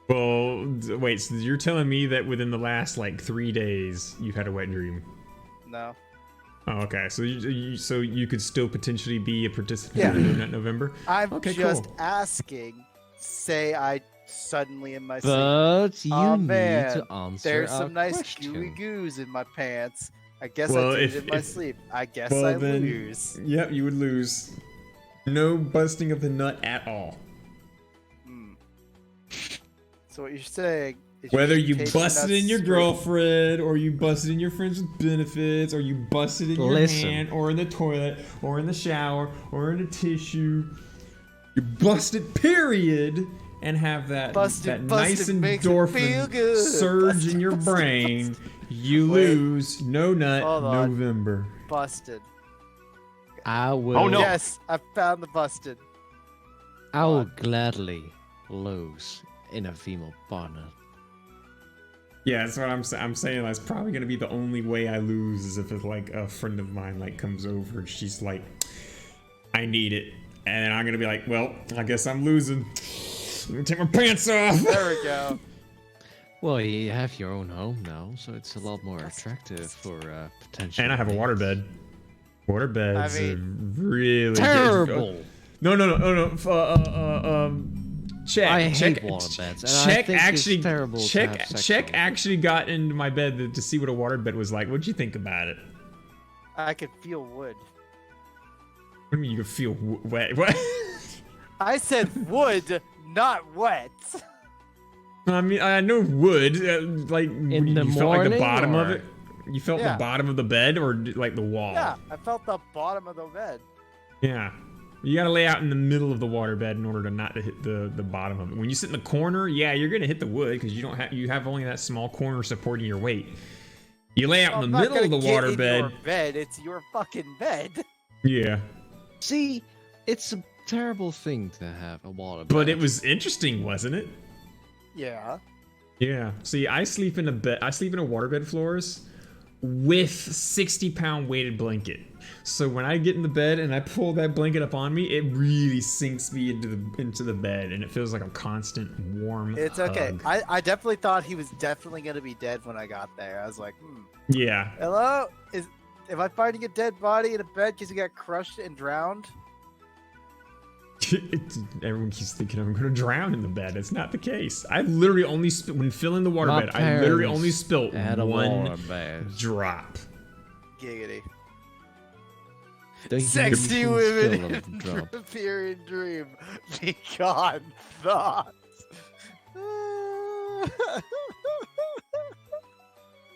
Well, wait. So you're telling me that within the last like 3 days you've had a wet dream? No. Oh, okay. So you could still potentially be a participant in that November. I'm Okay, just cool. asking. Say I suddenly in my sleep. But you Oh need man, to answer there's our some nice question. gooey goos in my pants. I guess Well, I did if- it in my if- sleep. I guess Well, I then, lose. Yep, you would lose. No busting of the nut at all. Hmm. So what you're saying is Whether should you take busted nuts in your straight- girlfriend, or you busted in your friends with benefits, or you busted in your Listen. hand, or in the toilet, or in the shower, or in a tissue. You busted, period, and have that, Busted, nice busted makes me feel endorphin good. surge Busted, in your busted, brain. You Wait. lose. No nut. Hold on. November. Busted. I will. Oh, no. Yes, I found the busted. I will gladly lose in a female partner. Yeah, that's what I'm saying. That's probably gonna be the only way I lose is if it's like a friend of mine like comes over and she's like, I need it, and then I'm gonna be like, well, I guess I'm losing. I'm gonna take my pants off. There we go. Well, you have your own home now, so it's a lot more attractive for potential. And I have a waterbed. Waterbeds I are really Terrible. No. Check. I check, hate waterbeds, and I Check think it's actually. terrible to Check. have sex Check on. actually got into my bed to see what a waterbed was like. What'd you think about it? I can feel wood. What do you mean you can feel wet? What? I said wood, not wet. I mean, I know wood. Like, In the you felt like the morning, bottom of or- it. You felt Yeah. the bottom of the bed, or like the wall. Yeah, I felt the bottom of the bed. Yeah. You gotta lay out in the middle of the water bed in order to not to hit the bottom of it. When you sit in the corner, yeah, you're gonna hit the wood because you have only that small corner supporting your weight. You lay out I'm in the not middle of gonna the get water in bed. Your bed. It's your fucking bed. Yeah. See, it's a terrible thing to have a waterbed. But it was interesting, wasn't it? Yeah. Yeah. See, I sleep in a waterbed, Floris, with 60-pound weighted blanket. So when I get in the bed and I pull that blanket up on me, it really sinks me into the bed, and it feels like a constant warm It's okay. hug. I definitely thought he was definitely gonna be dead when I got there. I was like, Yeah. hello? Am I finding a dead body in a bed because he got crushed and drowned? Everyone keeps thinking I'm gonna drown in the bed. It's not the case. I literally only when filling the My waterbed, I literally parents only spilt had a one waterbed. drop. Giggity. Don't you Sexy feel women a drop? appear in dream. Begone thoughts.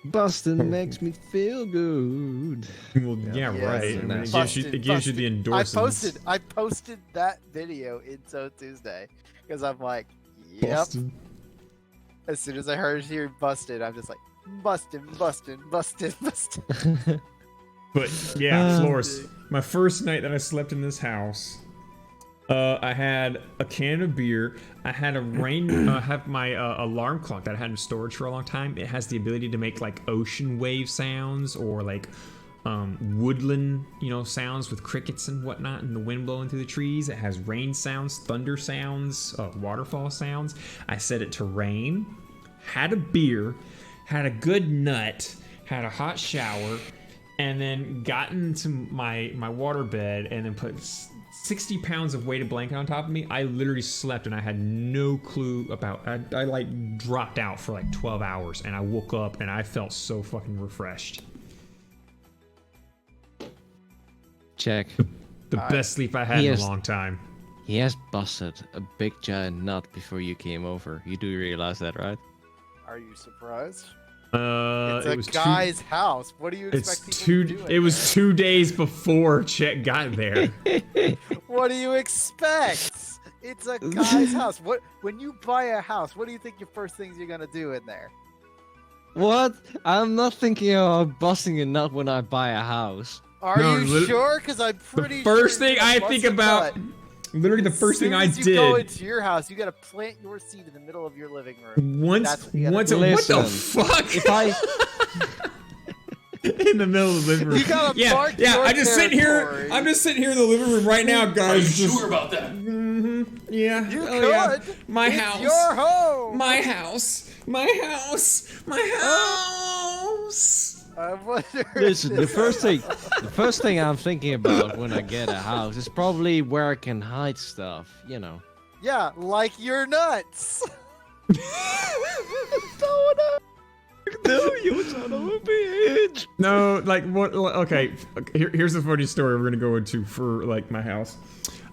Bustin' makes me feel good. Well, yeah, Yes. right. I mean, it Busted, gives you the endorsements. I posted that video in So Tuesday because I'm like, yep. Busted. As soon as I heard here busted, I'm just like, busted. But yeah, Floris, my first night that I slept in this house, I had a can of beer. I had have my alarm clock that I had in storage for a long time. It has the ability to make like ocean wave sounds or like woodland, sounds with crickets and whatnot and the wind blowing through the trees. It has rain sounds, thunder sounds, waterfall sounds. I set it to rain, had a beer, had a good nut, had a hot shower, and then got into my waterbed and then put 60 pounds of weighted blanket on top of me. I literally slept and I had no clue about. I like dropped out for like 12 hours and I woke up and I felt so fucking refreshed. Check. The best sleep I had in a long time. He has busted a big giant nut before you came over. You do realize that, right? Are you surprised? It It's was a guy's house. What do you expect people to do? It was 2 days before Chet got there. What do you expect? It's a guy's house. When you buy a house, what do you think your first things you're gonna do in there? What? I'm not thinking about busting a nut when I buy a house. Are No, you sure? Because I'm pretty The first sure thing I think about, literally the first thing I As soon as you go did. into your house, you gotta plant your seed in the middle of your living room. Once, That's what you gotta what do. the Listen, fuck? If I In the middle of the living room. You gotta yeah, mark yeah. your I'm just sitting here. territory. I'm just sitting here in the living room right now, guys. Just, Sure about that. yeah. You oh, yeah. could. My It's house. your home. My house. My house. My house. I wonder. Listen, the first thing I'm thinking about when I get a house is probably where I can hide stuff. You know. Yeah, like your nuts. No, you son of a bitch. No, like what? Okay, here's the funny story we're gonna go into for like my house.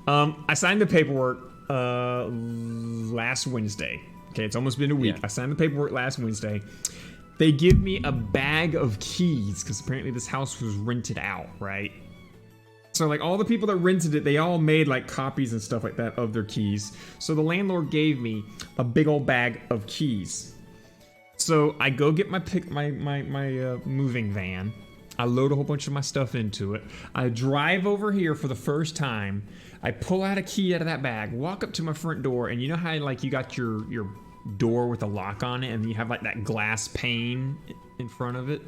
I signed the paperwork last Wednesday. Okay, it's almost been a week. Yeah. I signed the paperwork last Wednesday. They give me a bag of keys because apparently this house was rented out, right? So like all the people that rented it, they all made like copies and stuff like that of their keys. So the landlord gave me a big old bag of keys. So I go get my moving van. I load a whole bunch of my stuff into it. I drive over here for the first time. I pull out a key out of that bag, walk up to my front door, and you know how like you got your door with a lock on it, and you have like that glass pane in front of it.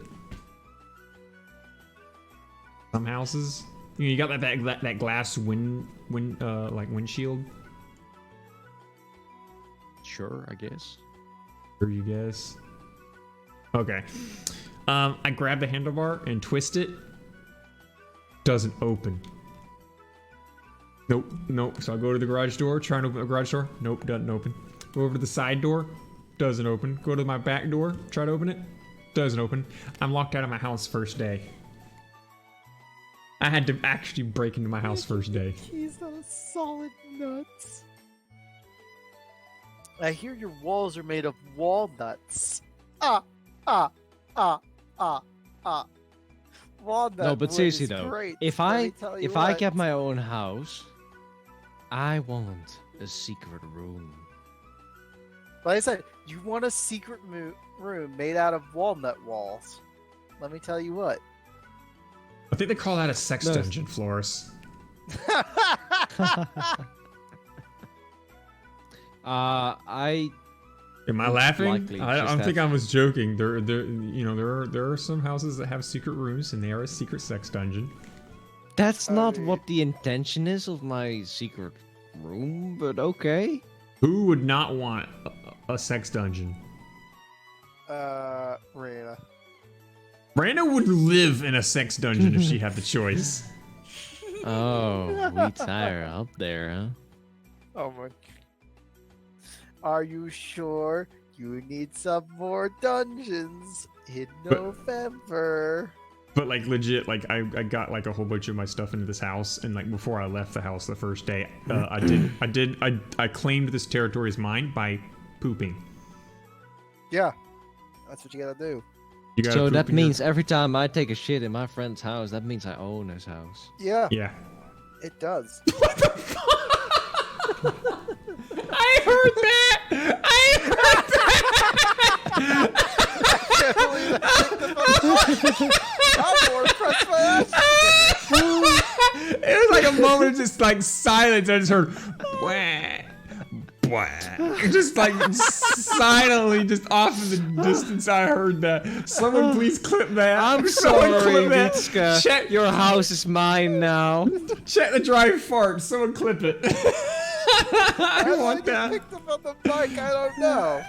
Some houses, you got that glass windshield. Sure, I guess. Sure, you guess. Okay. I grab the handlebar and twist it. Doesn't open. Nope. So I go to the garage door, try and open the garage door. Nope, doesn't open. Go over to the side door. Doesn't open. Go to my back door, try to open it. Doesn't open. I'm locked out of my house first day. I had to actually break into my house first day. Keys on a solid nuts. I hear your walls are made of walnuts. Walnut No, but wood seriously is though, great. if Let I me tell you I what. get my own house, I want a secret room. Like I said, you want a secret room made out of walnut walls. Let me tell you what. I think they call that a sex No. dungeon, Floris. Am I laughing? likely I just don't think I have- was joking. There are some houses that have secret rooms, and they are a secret sex dungeon. That's not Okay. what the intention is of my secret room, but okay. Who would not want a sex dungeon? Rana. Branda would live in a sex dungeon if she had the choice. Oh, we tire up there, huh? Oh my. Are you sure you need some more dungeons in But- November? But like legit, like I got like a whole bunch of my stuff into this house, and like before I left the house the first day, I claimed this territory as mine by pooping. Yeah, that's what you gotta do. You gotta So poop that in your- means every time I take a shit in my friend's house, that means I own his house. Yeah, Yeah. it does. I heard that. Can't believe I'm more impressed by that. It was like a moment of just like silence. I just heard, wah, wah. Just like silently, just off in the distance. I heard that. Someone please clip that. I'm Someone sorry, clip that. Vitska. Check Your house is mine now. Check the dry fart. Someone clip it. I want that. Picked up on the mic. I don't know.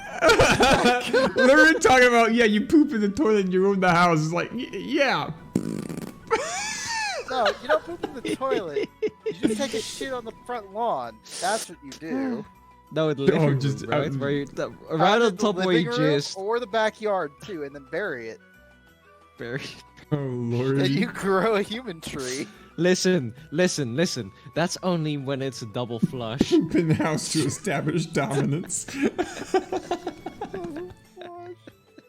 Literally talking about, yeah, you poop in the toilet and you ruin the house. It's like, yeah. No, you don't poop in the toilet. You just take a shit on the front lawn. That's what you do. No, the living room, just- right? Where you, right Either on top the where you living room just or the backyard too, and then bury it. bury. Oh, Lord. And you grow a human tree. Listen. That's only when it's a double flush. Poop in the house to establish dominance.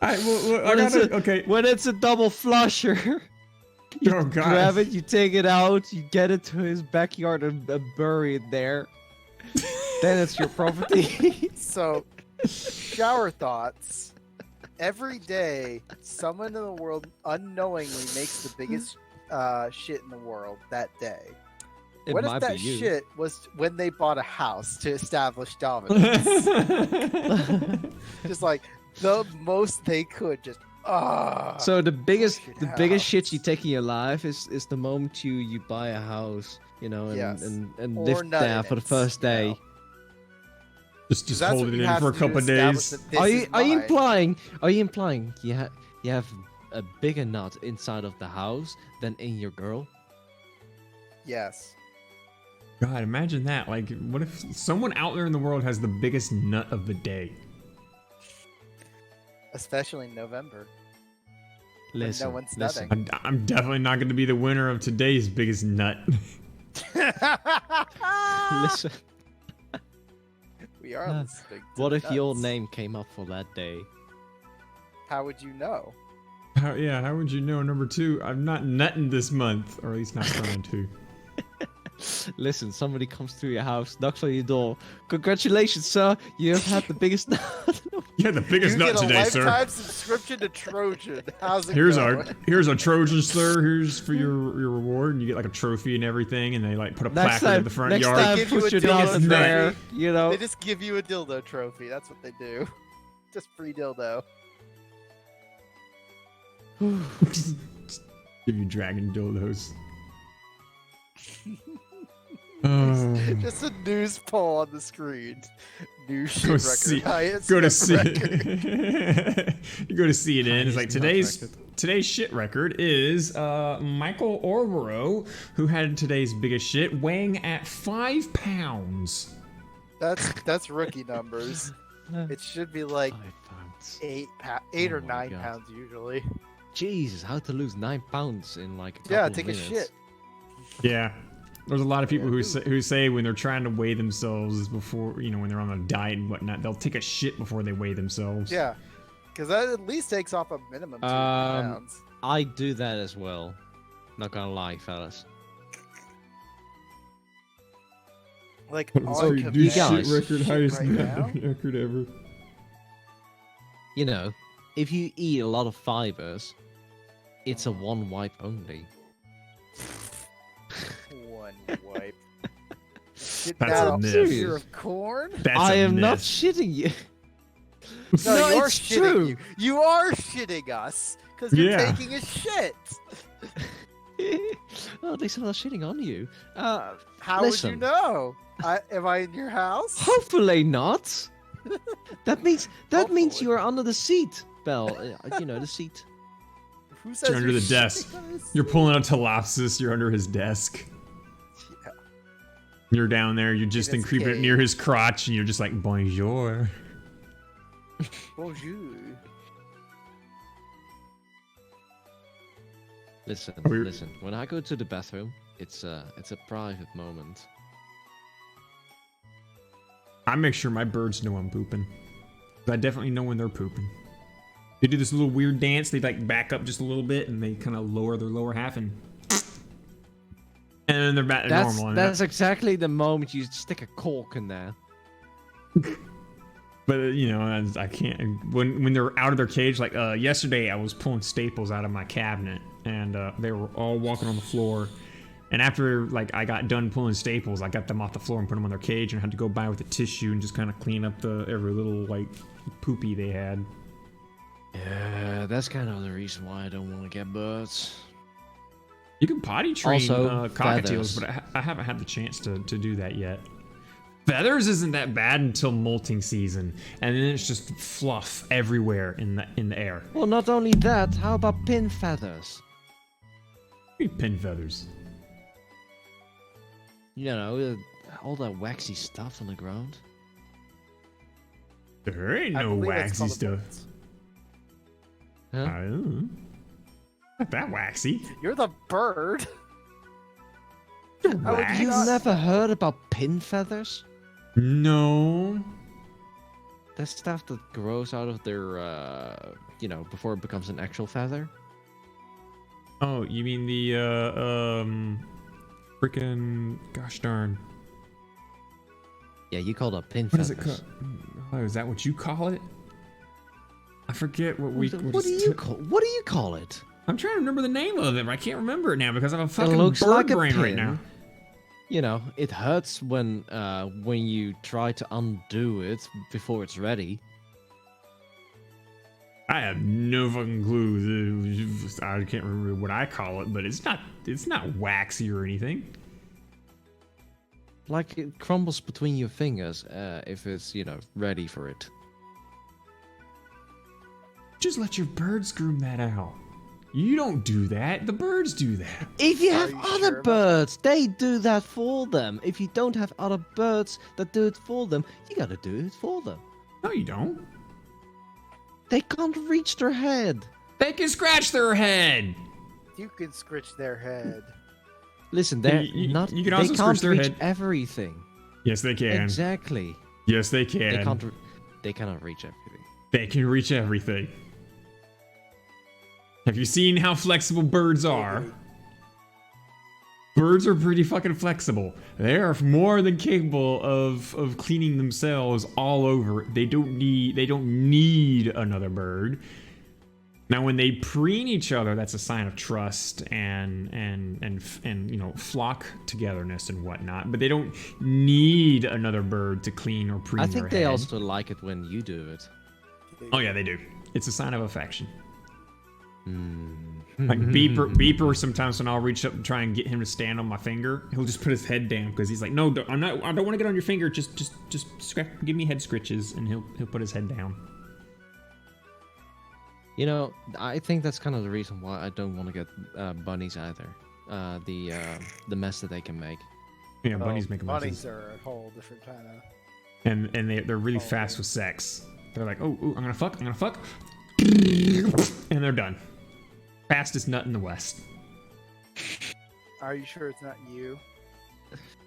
Okay. When it's a double flusher, Oh, God. grab it, you take it out, you get it to his backyard and bury it there. Then it's your property. So, shower thoughts. Every day, someone in the world unknowingly makes the biggest shit in the world that day. It What if might that be you. shit was when they bought a house to establish dominance? Just like the most they could, just So the biggest house. shit you take in your life is the moment you buy a house, you know, and Yes. and Or live nut there in for the it, first you day. know. Just That's hold what it you in have for a to do to couple of establish days. that this Are is you mine. implying you have a bigger nut inside of the house than in your girl? Yes. God, imagine that. Like, what if someone out there in the world has the biggest nut of the day? Especially in November. When Listen, no one's listen. nutting. I'm definitely not going to be the winner of today's biggest nut. Listen. We are listening to What if your nuts. name came up for that day? How would you know? How would you know? Number 2, I'm not nutting this month, or at least not trying to. Listen, somebody comes through your house, knocks on your door. Congratulations, sir. You have had the biggest nut. You had the biggest You nut get a today, sir. lifetime subscription to Trojan. How's it Here's going? a Trojan, sir. Here's for your reward, and you get like a trophy and everything, and they like put a placard in the front next yard. time, Give you put a your nut dildo in there. trophy. You know. They just give you a dildo trophy. That's what they do. Just free dildo. Give you dragon dildos. Just a news poll on the screen. News shit Go record. see- Highest Go to record. see. You go to CNN. It's like Highest nut today's shit record is Michael Orborough, who had today's biggest shit, weighing at 5 pounds. That's rookie numbers. It should be like 5 pounds. 8 Oh or my 9 God. pounds usually. Jesus, how to lose 9 pounds in like a couple Yeah, of take a minutes. shit. Yeah. There's a lot of people who say when they're trying to weigh themselves before, when they're on a diet and whatnot, they'll take a shit before they weigh themselves. Yeah, because that at least takes off a minimum 2 pounds. I do that as well. Not gonna lie, fellas. Like, So on you do command guys- shit record, highest right now? record ever. You know, if you eat a lot of fibers, it's a one wipe only. One wipe. Get That's that a off myth. a ear of corn? That's I a am not myth. shitting you. No, No, you're it's shitting true. you. You are shitting us because you're Yeah. taking a shit. Oh, at least I'm not shitting on you. How Listen. would you know? Am I in your house? Hopefully not. That means Hopefully. you are under the seat, Belle. You know the seat. Who says You're under the shitting desk. on us? You're pulling a Telopsis, you're under his desk. Yeah. You're down there, you're just In then his creeping cage. near his crotch, and you're just like, bonjour. Bonjour. Listen, We're- listen. When I go to the bathroom, it's a private moment. I make sure my birds know I'm pooping. I definitely know when they're pooping. They do this little weird dance, they like back up just a little bit, and they kind of lower their lower half, and then they're back to normal. And That's exactly the moment you stick a cork in there. But I can't. When they're out of their cage, like yesterday, I was pulling staples out of my cabinet, and they were all walking on the floor. And after I got done pulling staples, I got them off the floor and put them on their cage, and I had to go by with a tissue and just kind of clean up every little poopy they had. Yeah, that's kind of the reason why I don't want to get birds. You can potty train Also, cockatiels, feathers. but I haven't had the chance to do that yet. Feathers isn't that bad until molting season, and then it's just fluff everywhere in the air. Well, not only that, how about pin feathers? Pin feathers. You know, all that waxy stuff on the ground. There ain't I no believe it's waxy called a stuff. bolt. Huh? I don't know. Not that waxy. You're the bird. Wax? would you You've never heard about pin feathers? No. That stuff that grows out of their, before it becomes an actual feather. Oh, you mean the freaking gosh darn. Yeah, you call it pin What is feathers. it called? Oh, is that what you call it? I forget what we. What do you call it? I'm trying to remember the name of it, but I can't remember it now because I have a It fucking looks bird like a brain pin. right now. You know, it hurts when you try to undo it before it's ready. I have no fucking clue. I can't remember what I call it, but it's not waxy or anything. Like it crumbles between your fingers if it's, ready for it. Just let your birds groom that out. You don't do that. The birds do that. If you Are have you other sure about birds, they do that for them. If you don't have other birds that do it for them, you gotta do it for them. No, you don't. They can't reach their head. They can scratch their head. You can scratch their head. Listen, they're You- not. you can they also can't scratch their reach head. everything. Yes, they can. Exactly. Yes, they They can. can't. They cannot reach everything. They can reach everything. Have you seen how flexible birds are? Birds are pretty fucking flexible. They are more than capable of cleaning themselves all over. They don't need another bird. Now, when they preen each other, that's a sign of trust and you know, flock togetherness and whatnot. But they don't need another bird to clean or preen I their think they head. also like it when you do it. Oh yeah, they do. It's a sign of affection. Mm. Like Beeper. Sometimes when I'll reach up and try and get him to stand on my finger, he'll just put his head down because he's like, "No, I'm not. I don't want to get on your finger. Just scratch, give me head scritches," and he'll put his head down. You know, I think that's kind of the reason why I don't want to get bunnies either. The mess that they can make. Yeah, bunnies make Bunnies messes, are a whole different kind of. and they're really fast with sex. They're like, "Oh, I'm gonna fuck, and they're done." Fastest nut in the West. Are you sure it's not you?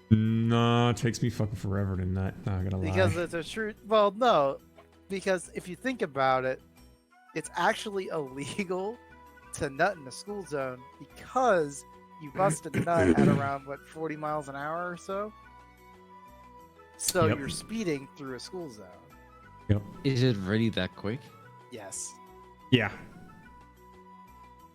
No, it takes me fucking forever to nut. Not gonna lie. Because it's a true. Well, no, because if you think about it, it's actually illegal to nut in a school zone because you must have nut at around 40 miles an hour or so. So Yep. you're speeding through a school zone. Yep. Is it really that quick? Yes. Yeah.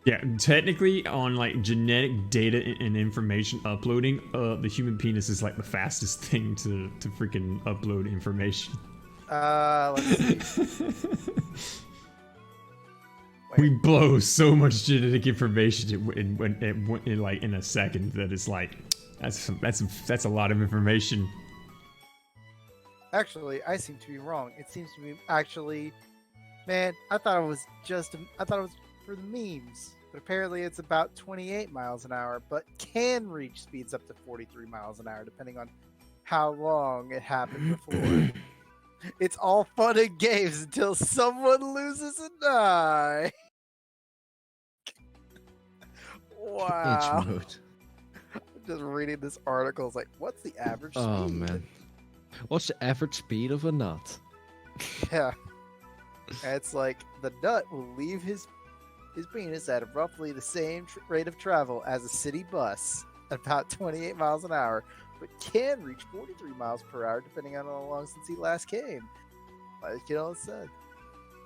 Yeah, technically on like genetic data and information uploading, the human penis is like the fastest thing to freaking upload information. Let's see. We blow so much genetic information in like in a second that it's like that's a lot of information. Actually, I seem to be wrong. It seems to be actually, man. I thought it was for the memes, but apparently it's about 28 miles an hour, but can reach speeds up to 43 miles an hour depending on how long it happened before. It's all fun and games until someone loses an eye. Wow. Itch mode. I'm just reading this article. It's like, what's the average speed? Oh man. What's the average speed of a nut? Yeah. And it's like the nut will leave his penis at roughly the same rate of travel as a city bus, about 28 miles an hour, but can reach 43 miles per hour depending on how long since he last came. Like it all said.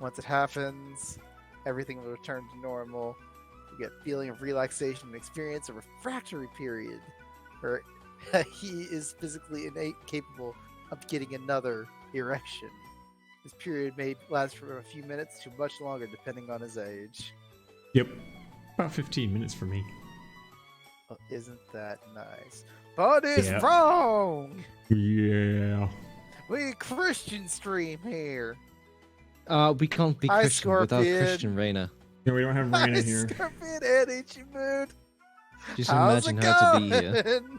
Once it happens, everything will return to normal. You get a feeling of relaxation and experience a refractory period where he is physically incapable of getting another erection. This period may last from a few minutes to much longer depending on his age. Yep, about 15 minutes for me. Oh, isn't that nice? But it's Yeah. wrong! Yeah. We Christian stream here. We can't be Hi, Christian without Scorpion. Christian Reina. Yeah, we don't have Raina Hi, here. Scorpion and Ichimoon. Just How's imagine it how to be going?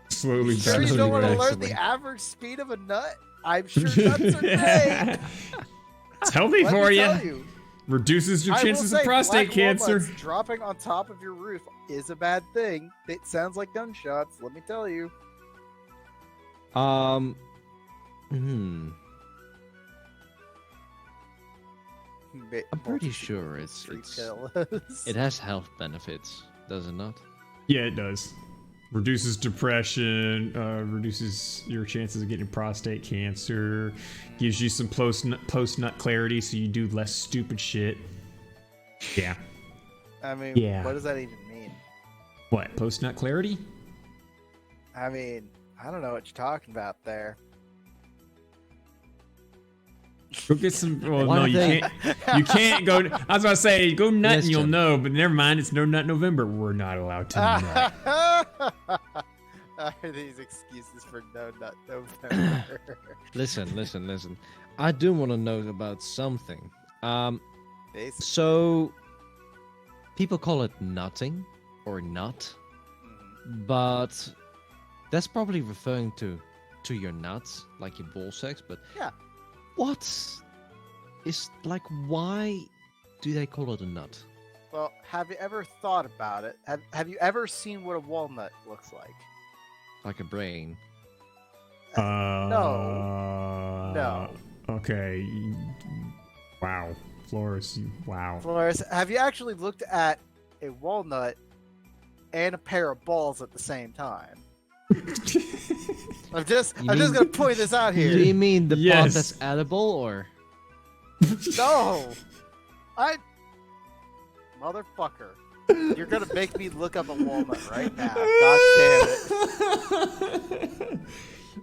Slowly Sure back you to don't the want to rest. learn the average speed of a nut? I'm sure nuts are great. It's healthy Let for me you. tell you. Reduces your I will chances of say, prostate black cancer. walnuts dropping on top of your roof is a bad thing. It sounds like gunshots, let me tell you. Hmm. I'm pretty sure it has health benefits, does it not? Yeah, it does. Reduces depression, reduces your chances of getting prostate cancer, gives you some post-nut clarity so you do less stupid shit. Yeah. I mean, Yeah. what does that even mean? What, post-nut clarity? I mean, I don't know what you're talking about there. Go get some. Well, Why no, don't you they- can't. You can't go. I was about to say, go nut and you'll Listen. know, but never mind. It's no nut November. We're not allowed to nut. Are these excuses for no nut November? Listen. I do want to know about something. Basically. So people call it nutting or nut, but that's probably referring to your nuts, like your ball sacks. But Yeah. what is like? Why do they call it a nut? Well, have you ever thought about it? Have you ever seen what a walnut looks like? Like a brain? No. Okay. Wow. Floris, wow. Floris, have you actually looked at a walnut and a pair of balls at the same time? I'm just gonna point this out Do here. you mean the part Yes. that's edible, or? No, motherfucker, you're gonna make me look up a walnut right now. God damn it!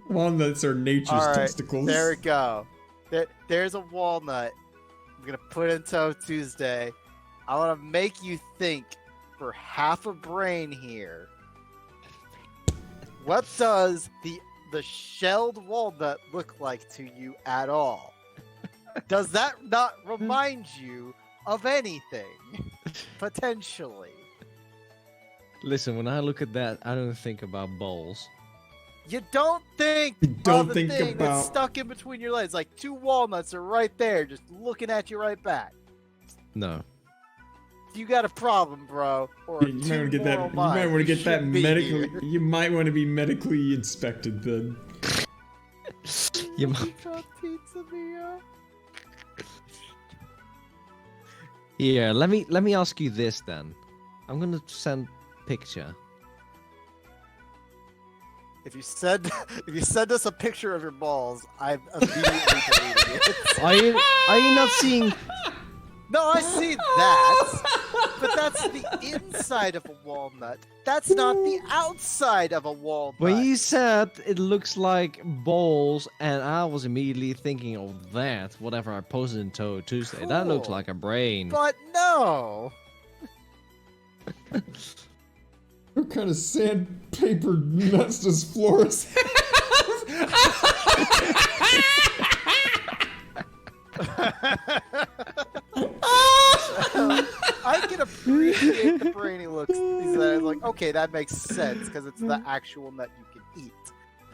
Walnuts are nature's All right, testicles. there we go. There's a walnut. I'm gonna put in Toe Tuesday. I want to make you think for half a brain here. What does the shelled walnut look like to you at all? Does that not remind you of anything? Potentially. Listen, when I look at that, I don't think about balls. You don't think don't of the think thing about- that's stuck in between your legs. Like two walnuts are right there, just looking at you right back. No. You got a problem, bro. Or You might want to get that. You might want to get that medically. You might want to be medically inspected then. You might... Pizza Mia. Here, let me ask you this then. I'm gonna send picture. If you send us a picture of your balls, I'm immediately deleting it. Are you not seeing? No, I see that, but that's the inside of a walnut. That's not the outside of a walnut. When you said it looks like balls, and I was immediately thinking of that. Whatever I posted in Touhou Tuesday, that looks Cool. like a brain. But no. What kind of sandpaper nuts does Floris have? I can appreciate the brainy looks. He said, like, okay, that makes sense because it's the actual nut you can eat.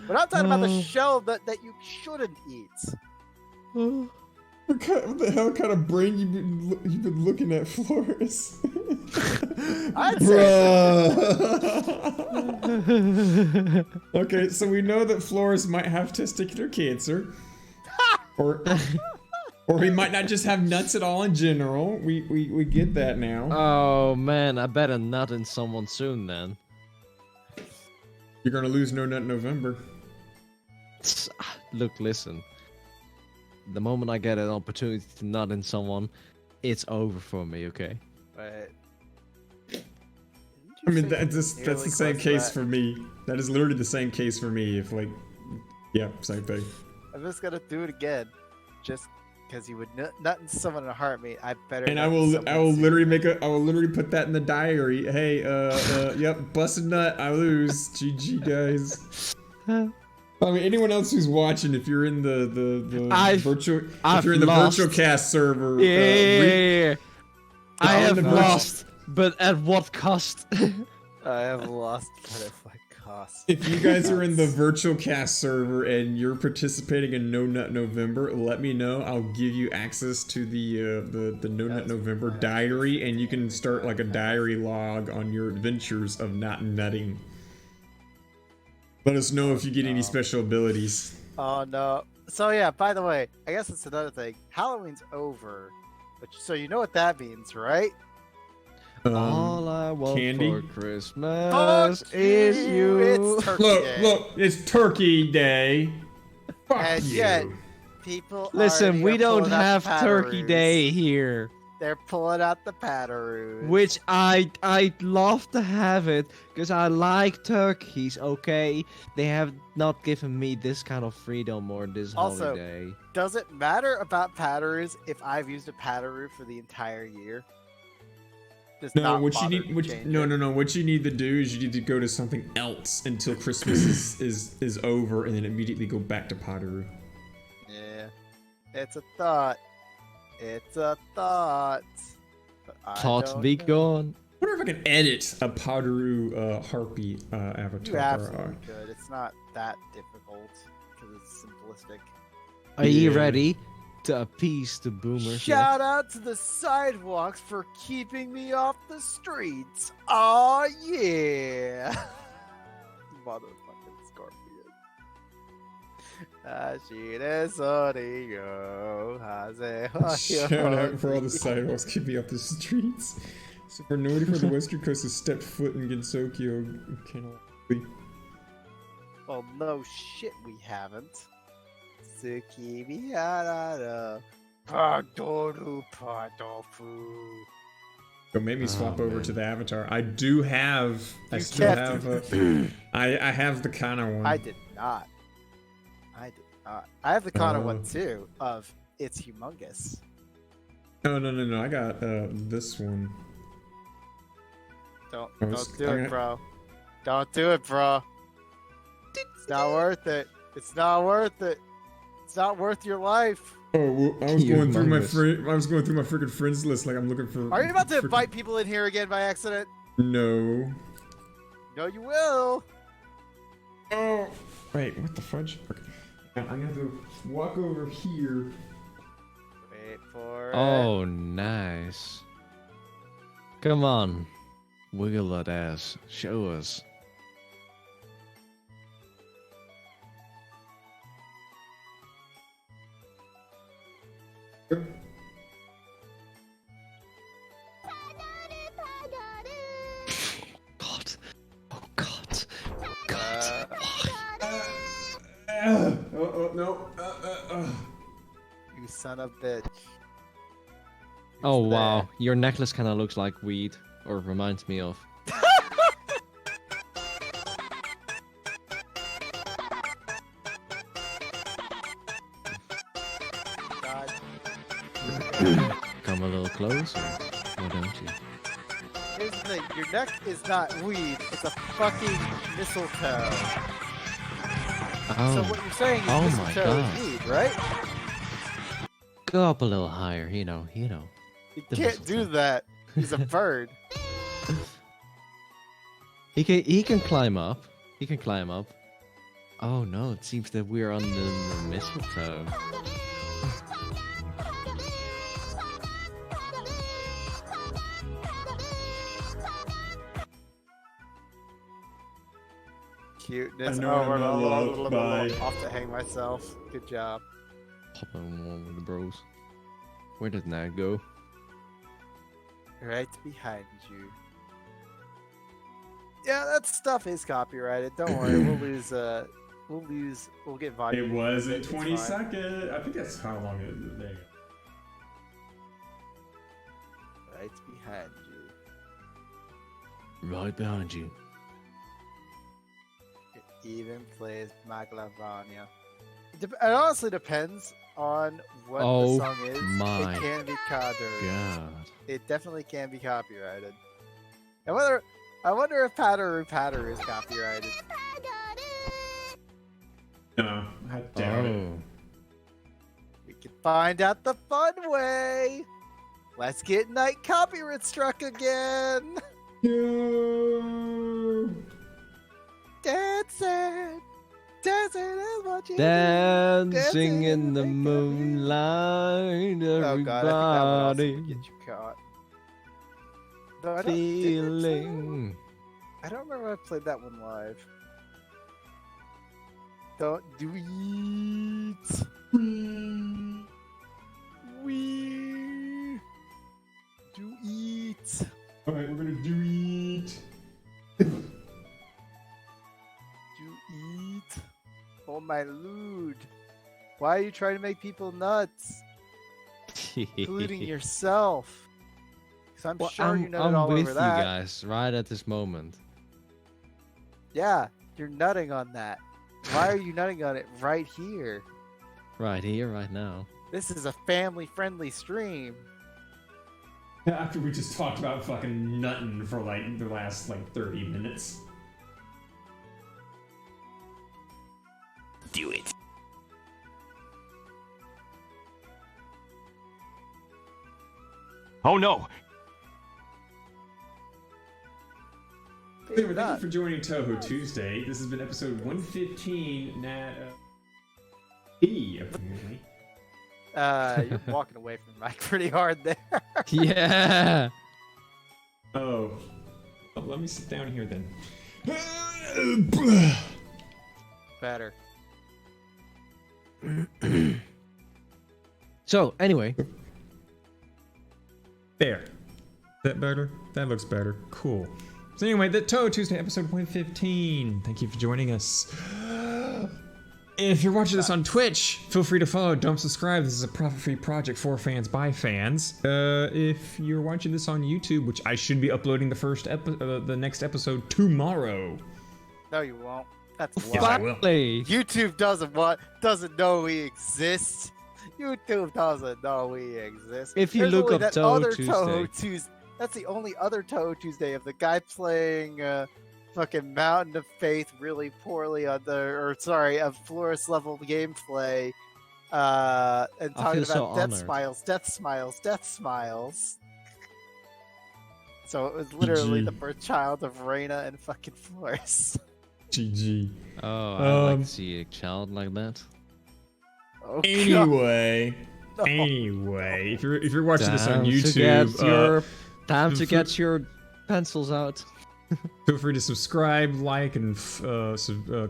But I'm talking about the shell that you shouldn't eat. What the hell kind of brain you've been looking at, Floris? I'd say Bruh. Okay, so we know that Floris might have testicular cancer, or he might not just have nuts at all in general. We get that now. Oh man, I better nut in someone soon then. You're gonna lose No Nut November. Look, listen. The moment I get an opportunity to nut in someone, it's over for me, okay? But I mean, that's the same case for me. That is literally the same case for me. If like, yeah, same thing. I'm just gonna do it again, just because you would nut in someone in a heartbeat. I better. And I nut in will someone literally I will literally put that in the diary. Hey, yep, busted nut. I lose. GG, guys. I mean, anyone else who's watching, if you're in the virtual, if you're in the virtual cast server, Yeah, I have the virtual- lost, but at what cost? I have lost, but at what cost? if you guys are in the virtual cast server and you're participating in No Nut November, let me know. I'll give you access to the No Nut November diary, and you can start like a diary log on your adventures of not nutting. Let us know if you get any special abilities. Oh no. So yeah, by the way, I guess it's another thing. Halloween's over. But so you know what that means, right? All I want candy? for Christmas is you. It's Turkey Day. Look, it's Turkey Day. Fuck And you. yet, people Listen, already we are don't pulling out have the Turkey pataroos. Day here, They're pulling out the pataroos. which I'd love to have it because I like turkeys. Okay, they have not given me this kind of freedom or this Also, holiday. Does it matter about pataroos if I've used a pataroo for the entire year? Just No, not what you bother need, to what, change no, it? no, no. What you need to do is you need to go to something else until Christmas is over, and then immediately go back to Pottery. Yeah. It's a thought. It's a thought. But I Thoughts don't be know. gone. I wonder if I can edit a Powderu Harpy You avatar. absolutely could. It's not that difficult because it's simplistic. Are you Yeah. ready to appease the boomers? Shout out to the sidewalks for keeping me off the streets. Oh yeah. Motherfucking scorpion. Shout out for all the sidewalks keeping up the streets. So nobody from the western coast has stepped foot in Gensokyo. Well, no shit, we haven't. Tsukimi harara. Padoru padofu. So maybe swap over man. to the avatar. I do have. I You still kept have. I have the Kana one. I did not. I have the Kana one Oh. too. Of it's humongous. No. I got this one. Don't I was- do I'm it, gonna- bro. Don't do it, bro. It's not worth it. It's not worth it. It's not worth your life. Oh, well, I was going through my Humongous. I was going through my freaking friends list like I'm looking for. Are you about to frickin- invite people in here again by accident? No. No, you will. Oh. Wait, what the fudge? Okay. I'm gonna have to walk over here. Wait for it. Oh, nice. Come on. Wiggle that ass. Show us. God. Oh, God. God. Oh, no. You son of a bitch. Oh, Who's wow. Your necklace kind of looks like weed. Or reminds me of. God. Come a little closer. Why don't you? Here's the thing. Your neck is not weed. It's a fucking mistletoe. Oh, So what you're saying is Oh my mistletoe God. is weed, right? go up a little higher. You know. You The can't do mistletoe. that. He's a bird. He can climb up. He can climb up. Oh no! It seems that we're on the mistletoe. Cuteness. I know I'm not loved by- Off to hang myself. Good job. Hop on one with the bros. Where did that go? Right behind you. Yeah, that stuff is copyrighted. Don't worry, we'll get volume. It was a It's 20 fine. second. I think that's how long it is. There you go. Right behind you. Right behind you. It even plays Maglavania. It honestly depends on what Oh the song is. my It can be copyrighted. God. It definitely can be copyrighted. I wonder if Patteru is copyrighted. No, I doubt it. Oh. We can find out the fun way. Let's get Night copyright struck again. No. Dancing is what you Dancing in the make a moonlight, Oh god, I think that one also everybody would get you caught. No, I don't, did I play that one? feeling. I don't remember if I played that one live. Don't do it. We do eat. All right, we're gonna do it. Do eat. Oh my lord. Why are you trying to make people nuts? Including yourself. Because I'm Well, sure you nutted I'm all with over you that. guys right at this moment. Yeah, you're nutting on that. Why are you nutting on it right here? Right here, right now. This is a family-friendly stream. After we just talked about fucking nutting for like the last like 30 minutes. Do it. Oh no! Anyway, thank you for joining Touhou Tuesday. This has been episode 115. Apparently. You're walking away from the mic pretty hard there. Yeah. Oh, let me sit down here then. Better. So, anyway. There. Is that better? That looks better. Cool. So anyway, the Touhou Tuesday episode 115. Thank you for joining us. If you're watching this on Twitch, feel free to follow, don't subscribe. This is a profit-free project for fans by fans. If you're watching this on YouTube, which I should be uploading the next episode tomorrow. No, you won't. That's Yes, I will. Finally. YouTube doesn't know we exist. YouTube doesn't know we exist. If you There's look only up that Touhou other Tuesday. Touhou Tuesday. That's the only other Touhou Tuesday of the guy playing fucking Mountain of Faith really poorly on of Floris level gameplay, and talking feel so about death honored. smiles. So it was literally GG. the birth child of Reina and fucking Floris. GG. Oh, I'd like to see a child like that. Oh, God. Anyway, No. if you're watching this on Time to YouTube, get your time to get your pencils out. feel free to subscribe, like, and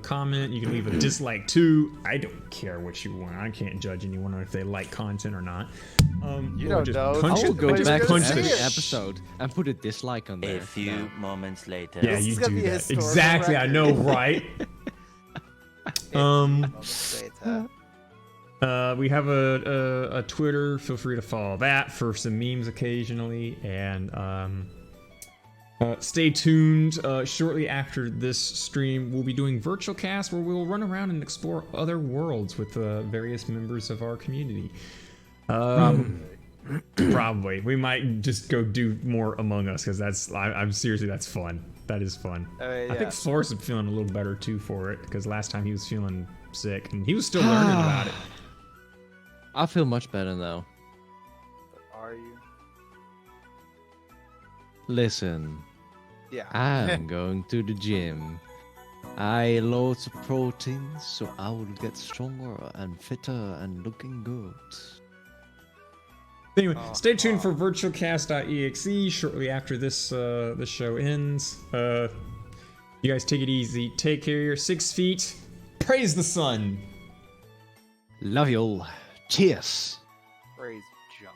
comment. You can leave a dislike too. I don't care what you want. I can't judge anyone on if they like content or not. You or don't just know. punch I will it- go Nobody's back to gonna every see it. episode and put a dislike on there. A few moments later. Yeah, This you is gonna do be a that. historical Exactly, I record. know, right? We have a Twitter. Feel free to follow that for some memes occasionally, and stay tuned. Shortly after this stream, we'll be doing virtual casts where we'll run around and explore other worlds with various members of our community. Probably. We might just go do more Among Us because I'm seriously, that's fun. That is fun. I think Floris is feeling a little better too for it because last time he was feeling sick and he was still learning about it. I feel much better now. Are you? Listen, Yeah. I'm going to the gym. I loads of protein, so I will get stronger and fitter and looking good. Anyway, stay tuned for virtualcast.exe shortly after this this show ends. You guys take it easy. Take care. 6 feet. Praise the sun. Love you all. Cheers. Praise junk.